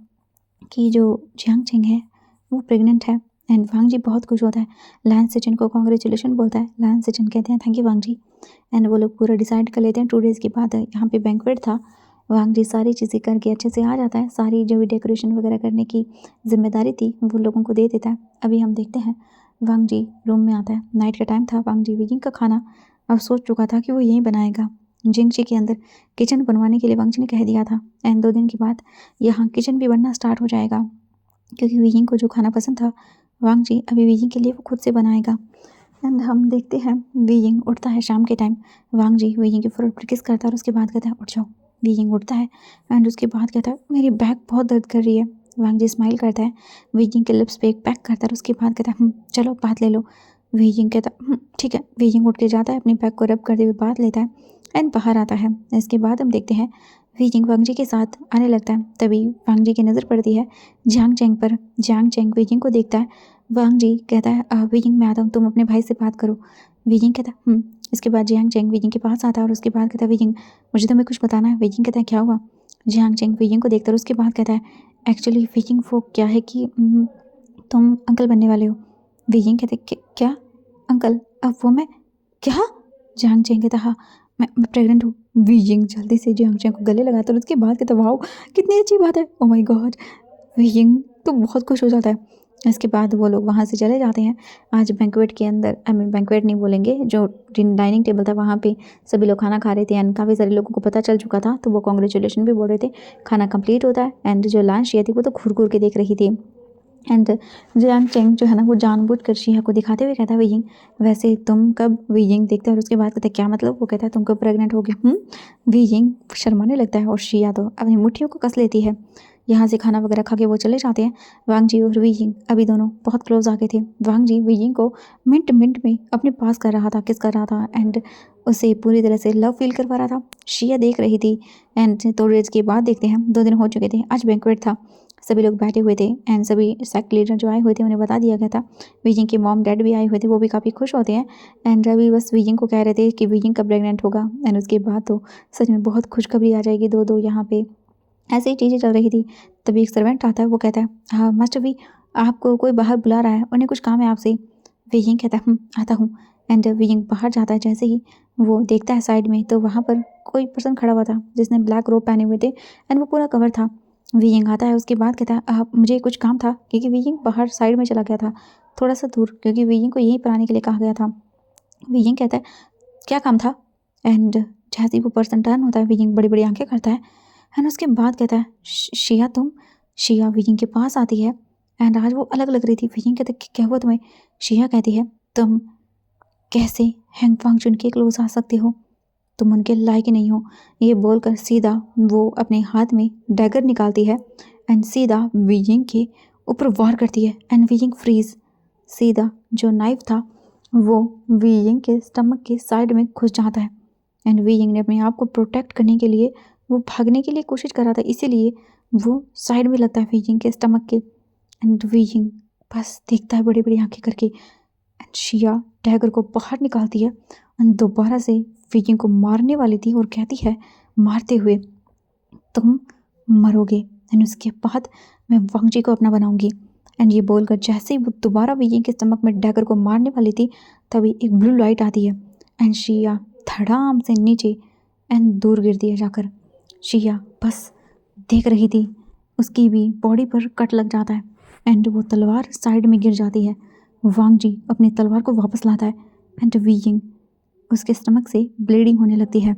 S2: कि जो जियांग चेंग है वो प्रेग्नेंट है। एंड वांग जी बहुत खुश होता है, लायन सेजन को कॉन्ग्रेचुलेशन बोलता है। लायन सेजन कहते हैं thank you Wangji. And वो लोग पूरा डिसाइड कर लेते हैं। 2 डेज़ के बाद यहाँ पे बैंक्वेट था। वांग जी सारी चीज़ें करके अच्छे से आ जाता है। सारी जो भी डेकोरेशन वगैरह करने की जिम्मेदारी थी वो लोगों को दे देता है। अभी हम देखते हैं वांग जी रूम में आता है। नाइट का टाइम था। वांग जी वेइंग का खाना अब सोच चुका था कि वो यहीं बनाएगा। जिंगशी के अंदर किचन बनवाने के लिए वांग जी ने कह दिया था। एंड 2 दिन के बाद यहाँ किचन भी बनना स्टार्ट हो जाएगा, क्योंकि वेइंग को जो खाना पसंद था वांग जी अभी वेइंग के लिए वो खुद से बनाएगा। एंड हम देखते हैं वेइंग उठता है शाम के टाइम। वांग जी वेइंग के फोrehead पर किस करता है और उसके बाद कहता है उठ जाओ। वेइंग उठता है एंड उसके बाद कहता है मेरी बैक बहुत दर्द कर रही है। वांग जी स्माइल करता है, वेइंग के लिप्स पे एक पैक करता है और उसके बाद कहता है चलो बात ले लो। वेइंग कहता है ठीक है। वेइंग उठ के जाता है, अपने बैक को रब करते हुए बात लेता है एंड बाहर आता है। इसके बाद हम देखते हैं वेइंग वांग जी के साथ आने लगता है। तभी वांग जी की नज़र पड़ती है जियांग चेंग पर। जियांग चेंग वेइंग को देखता है। वांग जी कहता है वेइंग मैं आता हूँ, तुम अपने भाई से बात करो। वेइंग कहता है इसके बाद जियांग चेंग वेइंग के पास आता है और उसके बाद कहता है वेइंग मुझे तुम्हें कुछ बताना है। वेइंग कहता है क्या हुआ। जियांग चेंग वेइंग को देखता है और उसके बाद कहता है एक्चुअली वेइंग वो क्या है कि तुम अंकल बनने वाले हो। वेइंग कहते क्या अंकल, अब वो मैं क्या। जियांग चेंग कहता हाँ मैं प्रेग्नेंट हूँ। वेइंग जल्दी से जियांग चेंग को गले लगाता है और उसके बाद कहता वाओ कितनी अच्छी बात है, ओ माय गॉड। वेइंग तो बहुत खुश हो जाता है। इसके बाद वो लोग वहाँ से चले जाते हैं। आज बैंक्वेट के अंदर बैंक्वेट नहीं बोलेंगे, जो डाइनिंग टेबल था वहाँ पे सभी लोग खाना खा रहे थे एंड काफ़ी सारे लोगों को पता चल चुका था, तो वो कॉन्ग्रेचुलेशन भी बोल रहे थे। खाना कंप्लीट होता है एंड जो लान शिया थी वो तो घूर घूर के देख रही थी। एंड जियांग चेंग जो है ना वो जानबूझकर शिया को दिखाते हुए कहता है वेइंग वैसे तुम कब। वेइंग देखता है और उसके बाद कहता है क्या मतलब। वो कहता है तुम कब प्रेग्नेंट हो गए। वेइंग शर्माने लगता है और शिया तो अपनी मुट्ठियों को कस लेती है। यहाँ से खाना वगैरह खा के वो चले जाते हैं। वांग जी और वेइंग अभी दोनों बहुत क्लोज आ गए थे। वांग जी वेइंग को मिनट मिनट में अपने पास कर रहा था, किस कर रहा था एंड उसे पूरी तरह से लव फील करवा रहा था। शिया देख रही थी। एंड थोड़ी देर के बाद देखते हैं 2 दिन हो चुके थे। आज बैंक्वेट था, सभी लोग बैठे हुए थे एंड सभी सेक्ट लीडर जो आए हुए थे उन्हें बता दिया गया था। वेइंग के मॉम डैड भी आए हुए थे, वो भी काफ़ी खुश होते हैं एंड अभी बस वेइंग को कह रहे थे कि वेइंग कब प्रेग्नेंट होगा। एंड उसके बाद तो सच में बहुत खुशखबरी आ जाएगी। दो यहाँ पे ऐसे ही चीज़ें चल रही थी। तभी एक सर्वेंट आता है, वो कहता है हाँ मास्टर भी आपको कोई बाहर बुला रहा है, उन्हें कुछ काम है आपसे। वेइंग कहता है आता हूँ। एंड वेइंग बाहर जाता है। जैसे ही वो देखता है साइड में तो वहाँ पर कोई पर्सन खड़ा हुआ था जिसने ब्लैक रोब पहने हुए थे एंड वो पूरा कवर था। वेइंग आता है, उसके बाद कहता है मुझे कुछ काम था, क्योंकि वेइंग बाहर साइड में चला गया था थोड़ा सा दूर, क्योंकि वेइंग को यहीं पर आने के लिए कहा गया था। वेइंग कहता है क्या काम था। एंड जैसे ही वो पर्सन टर्न होता है वेइंग बड़ी बड़ी आंखें करता है एंड उसके बाद कहता है शिया तुम शिया वियिंग के पास आती है एंड आज वो अलग लग रही थी। वियिंग कहते क्या हुआ तुम्हें? शिया कहती है तुम कैसे हैंग वांगचुन के क्लोज आ सकते हो, तुम उनके लायक ही नहीं हो। ये बोलकर सीधा वो अपने हाथ में डैगर निकालती है एंड सीधा वियिंग के ऊपर वार करती है एंड वियिंग फ्रीज। सीधा जो नाइफ था वो वियिंग के स्टमक के साइड में घुस जाता है एंड वियिंग ने अपने आप को प्रोटेक्ट करने के लिए वो भागने के लिए कोशिश कर रहा था, इसीलिए वो साइड में लगता है वियिंग के स्टमक के एंड वियिंग बस देखता है बड़ी बड़ी आंखें करके एंड शिया डैगर को बाहर निकालती है एंड दोबारा से वियिंग को मारने वाली थी और कहती है मारते हुए तुम मरोगे एंड उसके बाद मैं वांगजी को अपना बनाऊंगी। एंड ये बोलकर जैसे ही वो दोबारा वियिंग के स्टमक में डैगर को मारने वाली थी तभी एक ब्लू लाइट आती है एंड शिया धड़ाम से नीचे एंड दूर गिरती है जाकर। शिया बस देख रही थी, उसकी भी बॉडी पर कट लग जाता है एंड वो तलवार साइड में गिर जाती है। वांगजी अपनी तलवार को वापस लाता है एंड वियिंग उसके स्टमक से ब्लीडिंग होने लगती है।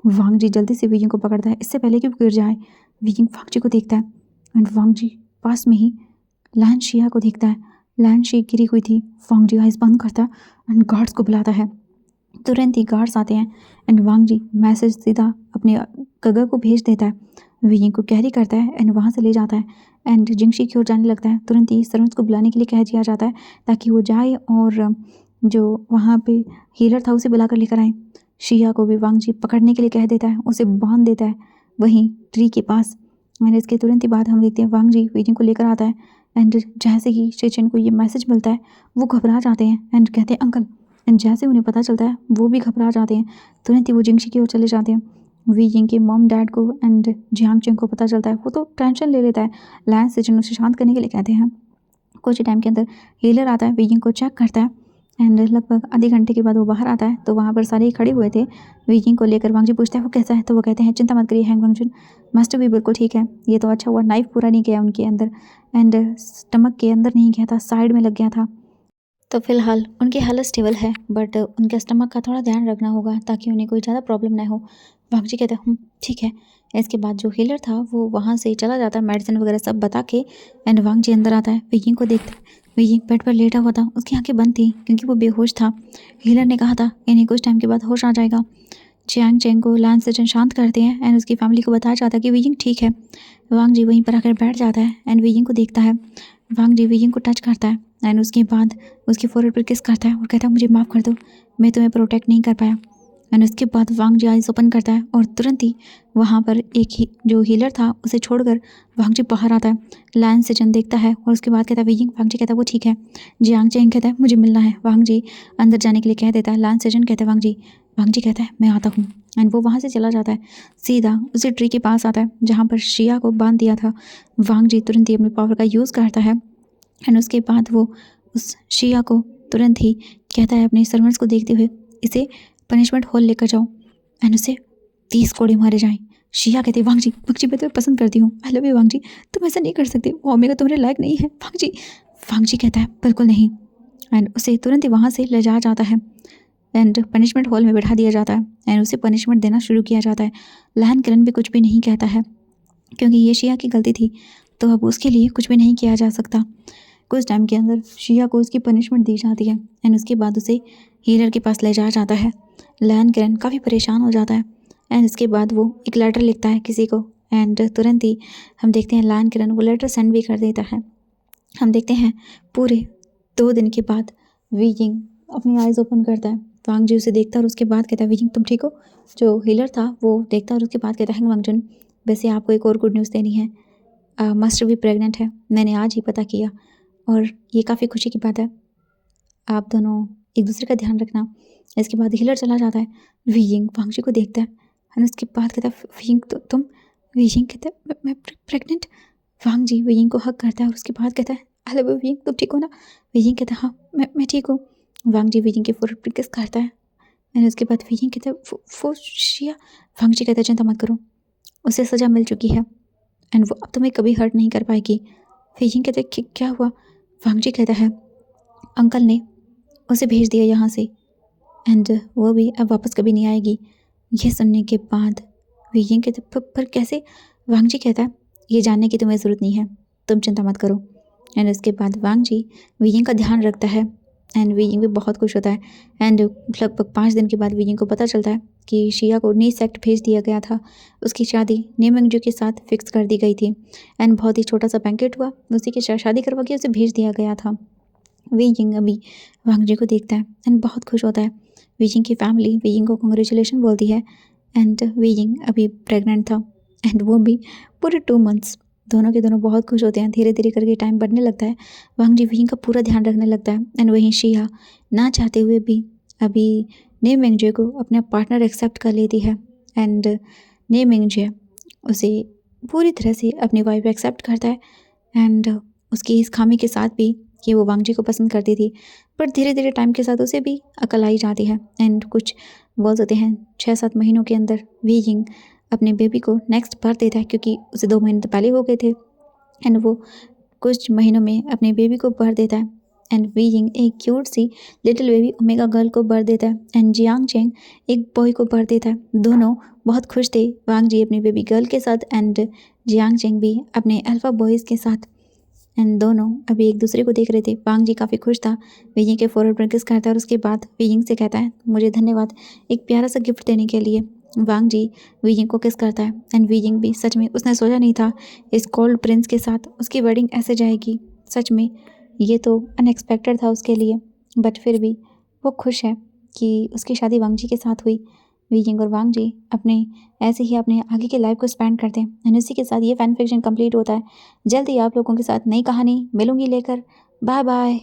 S2: वांगजी जल्दी से वियिंग को पकड़ता है इससे पहले कि वो गिर जाए। वियिंग वांगजी को देखता है एंड वांगजी पास में ही लैन शिया को देखता है। लैन शी गिरी हुई थी। वांगजी आइस बंद करता है एंड गार्ड्स को बुलाता है। तुरंत ही गार्ड्स आते हैं एंड वांगजी मैसेज सीधा अपने गगर को भेज देता है। वियिंग को कैरी करता है एंड वहाँ से ले जाता है एंड जिंगशी की ओर जाने लगता है। तुरंत ही सर्वेंट्स को बुलाने के लिए कह दिया जाता है ताकि वो जाए और जो वहाँ पे हीलर था उसे बुलाकर लेकर आए। शिया को भी वांगजी पकड़ने के लिए कह देता है, उसे बांध देता है वहीं ट्री के पास। मैंने इसके तुरंत ही बाद हम देखते हैं वांगजी वियिंग को लेकर आता है एंड जैसे ही शेचन को ये मैसेज मिलता है वो घबरा जाते हैं एंड कहते हैं अंकल। एंड जैसे उन्हें पता चलता है वो भी घबरा जाते हैं। तुरंत ही वो जिंगशी की ओर चले जाते हैं। वियिंग के मॉम डैड को एंड जियांग चेंग को पता चलता है, वो तो टेंशन ले लेता है। लैंस शेचन उसे शांत करने के लिए कहते हैं। कुछ टाइम के अंदर हीलर आता है, वियिंग को चेक करता है एंड लगभग आधे घंटे के बाद वो बाहर आता है तो वहाँ पर सारे खड़े हुए थे। वियिंग को लेकर वांगजी पूछता है वो कैसा है, तो वो कहते हैं चिंता मत करिए हैंग वांगचुन, मास्टर भी बिल्कुल ठीक है। ये तो अच्छा हुआ नाइफ पूरा नहीं गया उनके अंदर एंड स्टमक के अंदर नहीं गया था, साइड में लग गया था, तो फिलहाल उनकी हालत स्टेबल है बट उनके स्टमक का थोड़ा ध्यान रखना होगा ताकि उन्हें कोई ज़्यादा प्रॉब्लम ना हो। वांगजी कहते हैं ठीक है। इसके बाद जो हीलर था वो वहाँ से चला जाता है मेडिसिन वगैरह सब बता के एंड वांगजी अंदर आता है। वियिंग को देखता है। वियिंग बेड पर लेटा हुआ था, उसकी आंखें बंद थी क्योंकि वो बेहोश था। हीलर ने कहा था इन्हें कुछ टाइम के बाद होश आ जाएगा। जियांग चेंग को लैंस सेचन शांत करते हैं एंड उसकी फैमिली को बताया जाता है कि वियिंग ठीक है। वांगजी वहीं पर आकर बैठ जाता है एंड वियिंग को देखता है। वांगजी वियिंग को टच करता है एंड उसके बाद उसके फोरहेड पर किस करता है और कहता है मुझे माफ़ कर दो, मैं तुम्हें प्रोटेक्ट नहीं कर पाया। एंड उसके बाद वांगजी आइज ओपन करता है और तुरंत ही वहाँ पर एक ही जो हीलर था उसे छोड़कर वांगजी बाहर आता है। लैंस सेचन देखता है और उसके बाद कहता है वियिंग। वांगजी कहता है वो ठीक है। जियांग चेंग कहता है मुझे मिलना है। वांगजी अंदर जाने के लिए कह देता है। लैंस सेचन कहता है वांगजी। वांगजी कहता है मैं आता हूँ एंड वो वहाँ से चला जाता है। सीधा उसी ट्री के पास आता है जहाँ पर शिया को बांध दिया था। वांगजी तुरंत ही अपने पावर का यूज़ करता है एंड उसके बाद वो उस शिया को तुरंत ही कहता है अपने सर्वेंट्स को देखते हुए इसे पनिशमेंट हॉल लेकर जाओ एंड उसे 30 कोड़े मारे जाएं। शिया कहते हैं वांगजी मैं तुम्हें पसंद करती हूँ, आई लव यू वांगजी, तुम ऐसा नहीं कर सकते, वो ओमेगा तुम्हारे लायक नहीं है वांगजी। वांगजी कहता है बिल्कुल नहीं एंड उसे तुरंत ही वहाँ से ले जाया जाता है एंड पनिशमेंट हॉल में बैठा दिया जाता है एंड उसे पनिशमेंट देना शुरू किया जाता है। लैन किरण भी कुछ भी नहीं कहता है क्योंकि ये शिया की गलती थी तो अब उसके लिए कुछ भी नहीं किया जा सकता। कुछ टाइम के अंदर शिया को उसकी पनिशमेंट दी जाती है एंड उसके बाद उसे हीलर के पास ले जाया जाता है। लैन किरण काफ़ी परेशान हो जाता है एंड इसके बाद वो एक लेटर लिखता है किसी को एंड तुरंत ही हम देखते हैं लैन किरण वो लेटर सेंड भी कर देता है। हम देखते हैं पूरे 2 दिन के बाद वियिंग अपनी आइज़ ओपन करता है। वांगजी उसे देखता है और उसके बाद कहता है वियिंग तुम ठीक हो। जो हीलर था वो देखता है और उसके बाद कहता है वांगचुन वैसे आपको एक और गुड न्यूज़ देनी है, मास्टर भी प्रेग्नेंट है, मैंने आज ही पता किया और ये काफ़ी खुशी की बात है, आप दोनों एक दूसरे का ध्यान रखना। इसके बाद हीलर चला जाता है। वियिंग वांगजी को देखता है और उसके बाद कहता है वियिंग तो तुम। वियिंग कहता है मैं प्रेग्नेंट। वांगजी वियिंग को हक करता है और उसके बाद कहता है आई लव यू वियिंग, तुम ठीक हो ना। वियिंग कहता है हाँ मैं ठीक हूँ। वांगजी वियिंग के फोरहेड पर किस करता है एंड उसके बाद वियिंग कहता है वो शिया। वांगजी कहता है चिंता मत करो, उसे सज़ा मिल चुकी है एंड वो अब तुम्हें कभी हर्ट नहीं कर पाएगी। वियिंग कहते हैं क्या हुआ। वांगजी कहता है अंकल ने उसे भेज दिया यहाँ से एंड वो भी अब वापस कभी नहीं आएगी। ये सुनने के बाद वियिंग कहते पर कैसे। वांगजी कहता है
S1: ये जानने की तुम्हें ज़रूरत नहीं है, तुम चिंता मत करो। एंड उसके बाद वांग जी वीइंग का ध्यान रखता है एंड वीइंग भी बहुत खुश होता है। एंड लगभग 5 दिन के बाद वीइंग को पता चलता है कि शिया को नी सेक्ट भेज दिया गया था। उसकी शादी नेमिंगजू के साथ फिक्स कर दी गई थी एंड बहुत ही छोटा सा बैंकेट हुआ, उसी की शादी करवा के उसे भेज दिया गया था। वीइंग अभी वांग जी को देखता है एंड बहुत खुश होता है। वीइंग की फैमिली वीइंग को कॉन्ग्रेचुलेशन बोलती है एंड वीइंग अभी प्रेग्नेंट था एंड वो भी पूरे 2 मंथ्स। दोनों के दोनों बहुत खुश होते हैं। धीरे धीरे करके टाइम बढ़ने लगता है। वांग जी वीइंग का पूरा ध्यान रखने लगता है एंड वहीं शिया ना चाहते हुए भी अभी ने मिंगजे को अपना पार्टनर एक्सेप्ट कर लेती है एंड ने मिंगजे उसे पूरी तरह से अपनी वाइफ एक्सेप्ट करता है एंड उसकी इस खामी के साथ भी कि वो वांग जी को पसंद करती थी, पर धीरे धीरे टाइम के साथ उसे भी अकल आई जाती है एंड कुछ बोल सकते हैं 6-7 महीनों के अंदर वीइंग अपने बेबी को नेक्स्ट बर्थ देता है, क्योंकि उसे 2 महीने तो पहले हो गए थे एंड वो कुछ महीनों में अपने बेबी को बर्थ देता है एंड वीइंग एक क्यूट सी लिटिल बेबी ओमेगा गर्ल को बर्थ देता है एंड जियांग चेंग एक बॉय को बर्थ देता है। दोनों बहुत खुश थे, वांग जी अपनी बेबी गर्ल के साथ एंड जियांग चेंग भी अपने अल्फा बॉयज़ के साथ। एंड दोनों अभी एक दूसरे को देख रहे थे। वांग जी काफ़ी खुश था, वीइंग के फोrehead पर किस करता है और उसके बाद वीइंग से कहता है मुझे धन्यवाद एक प्यारा सा गिफ्ट देने के लिए। वांग जी वीइंग को किस करता है एंड वीइंग भी सच में उसने सोचा नहीं था इस कोल्ड प्रिंस के साथ उसकी वेडिंग ऐसे जाएगी। सच में ये तो अनएक्सपेक्टेड था उसके लिए, बट फिर भी वो खुश है कि उसकी शादी वांग जी के साथ हुई। वीइंग और वांग जी अपने ऐसे ही अपने आगे की लाइफ को स्पेंड करते हैं एंड इसी के साथ ये फैन फिक्शन कंप्लीट होता है। जल्द ही आप लोगों के साथ नई कहानी मिलूंगी लेकर। Bye bye.